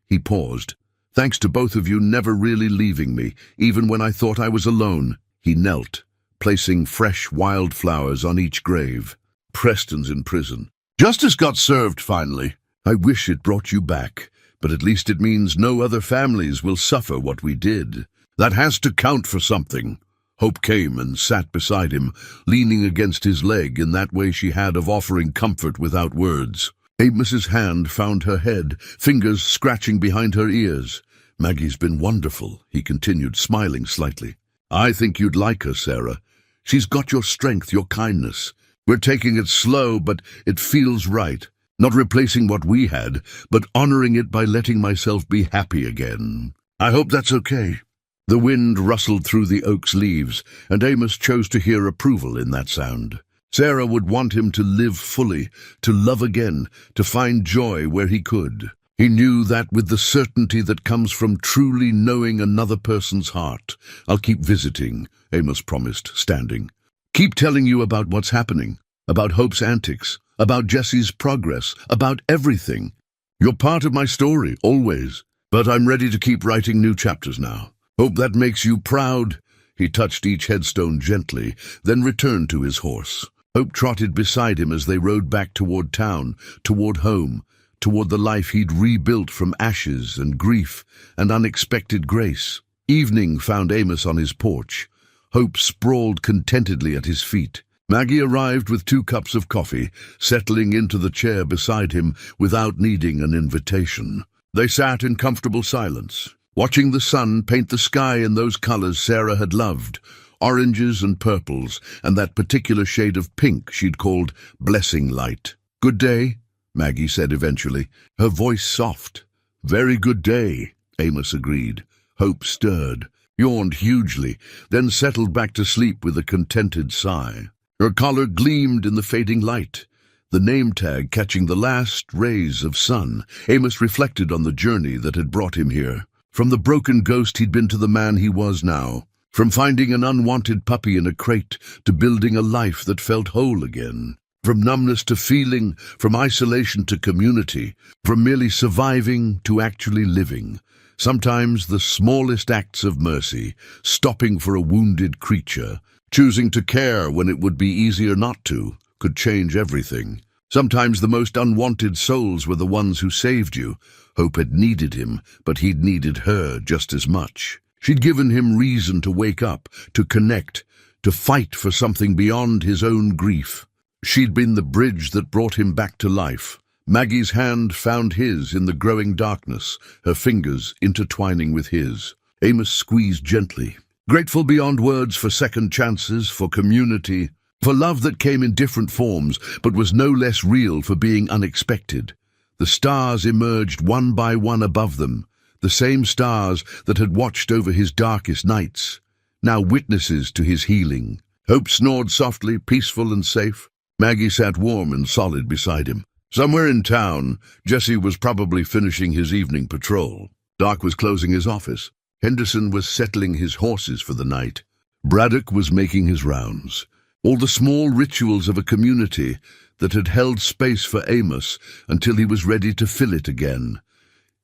He paused. "Thanks to both of you never really leaving me, even when I thought I was alone." He knelt, placing fresh wildflowers on each grave. "Preston's in prison. Justice got served, finally. I wish it brought you back. But at least it means no other families will suffer what we did. That has to count for something." Hope came and sat beside him, leaning against his leg in that way she had of offering comfort without words. Amos's hand found her head, fingers scratching behind her ears. "Maggie's been wonderful," he continued, smiling slightly. "I think you'd like her, Sarah. She's got your strength, your kindness. We're taking it slow, but it feels right. Not replacing what we had, but honoring it by letting myself be happy again. I hope that's okay." The wind rustled through the oak's leaves, and Amos chose to hear approval in that sound. Sarah would want him to live fully, to love again, to find joy where he could. He knew that with the certainty that comes from truly knowing another person's heart. "I'll keep visiting," Amos promised, standing. "Keep telling you about what's happening, about Hope's antics, about Jesse's progress, about everything. You're part of my story, always. But I'm ready to keep writing new chapters now. Hope that makes you proud." He touched each headstone gently, then returned to his horse. Hope trotted beside him as they rode back toward town, toward home, toward the life he'd rebuilt from ashes and grief and unexpected grace. Evening found Amos on his porch. Hope sprawled contentedly at his feet. Maggie arrived with 2 cups of coffee, settling into the chair beside him without needing an invitation. They sat in comfortable silence, watching the sun paint the sky in those colors Sarah had loved, oranges and purples, and that particular shade of pink she'd called blessing light. "Good day," Maggie said eventually, her voice soft. "Very good day," Amos agreed. Hope stirred, yawned hugely, then settled back to sleep with a contented sigh. Her collar gleamed in the fading light, the name tag catching the last rays of sun. Amos reflected on the journey that had brought him here. From the broken ghost he'd been to the man he was now. From finding an unwanted puppy in a crate to building a life that felt whole again. From numbness to feeling, from isolation to community, from merely surviving to actually living. Sometimes the smallest acts of mercy, stopping for a wounded creature, choosing to care when it would be easier not to, could change everything. Sometimes the most unwanted souls were the ones who saved you. Hope had needed him, but he'd needed her just as much. She'd given him reason to wake up, to connect, to fight for something beyond his own grief. She'd been the bridge that brought him back to life. Maggie's hand found his in the growing darkness, her fingers intertwining with his. Amos squeezed gently, grateful beyond words for second chances, for community, for love that came in different forms but was no less real for being unexpected. The stars emerged one by one above them, the same stars that had watched over his darkest nights, now witnesses to his healing. Hope snored softly, peaceful and safe. Maggie sat warm and solid beside him. Somewhere in town, Jesse was probably finishing his evening patrol. Doc was closing his office. Henderson was settling his horses for the night. Braddock was making his rounds. All the small rituals of a community that had held space for Amos until he was ready to fill it again.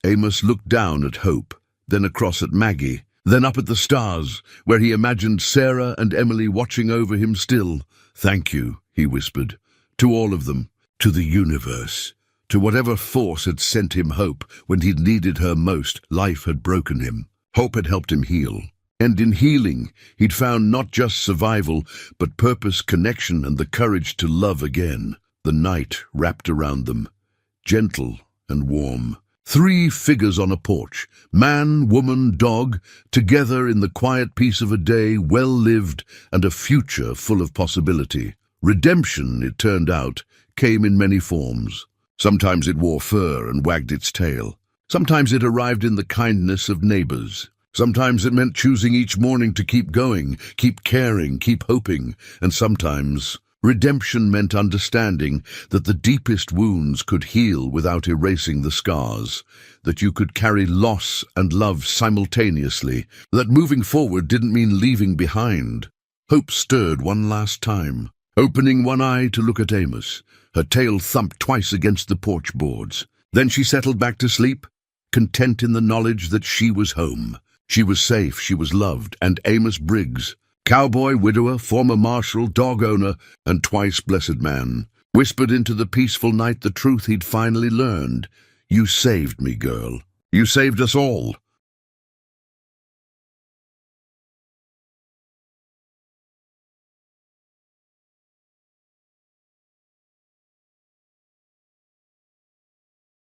Amos looked down at Hope, then across at Maggie, Then up at the stars, where he imagined Sarah and Emily watching over him still. "Thank you," he whispered, "to all of them, to the universe, to whatever force had sent him hope when he'd needed her most. Life had broken him. Hope had helped him heal. And in healing, he'd found not just survival, but purpose, connection, and the courage to love again." The night wrapped around them, gentle and warm. 3 figures on a porch, man, woman, dog, together in the quiet peace of a day well lived and a future full of possibility. Redemption, it turned out, came in many forms. Sometimes it wore fur and wagged its tail. Sometimes it arrived in the kindness of neighbors. Sometimes it meant choosing each morning to keep going, keep caring, keep hoping. And sometimes redemption meant understanding that the deepest wounds could heal without erasing the scars, that you could carry loss and love simultaneously, that moving forward didn't mean leaving behind. Hope stirred one last time, opening one eye to look at Amos. Her tail thumped twice against the porch boards. Then she settled back to sleep, content in the knowledge that she was home. She was safe, she was loved, and Amos Briggs, cowboy, widower, former marshal, dog owner, and twice blessed man, whispered into the peaceful night the truth he'd finally learned. "You saved me, girl. You saved us all."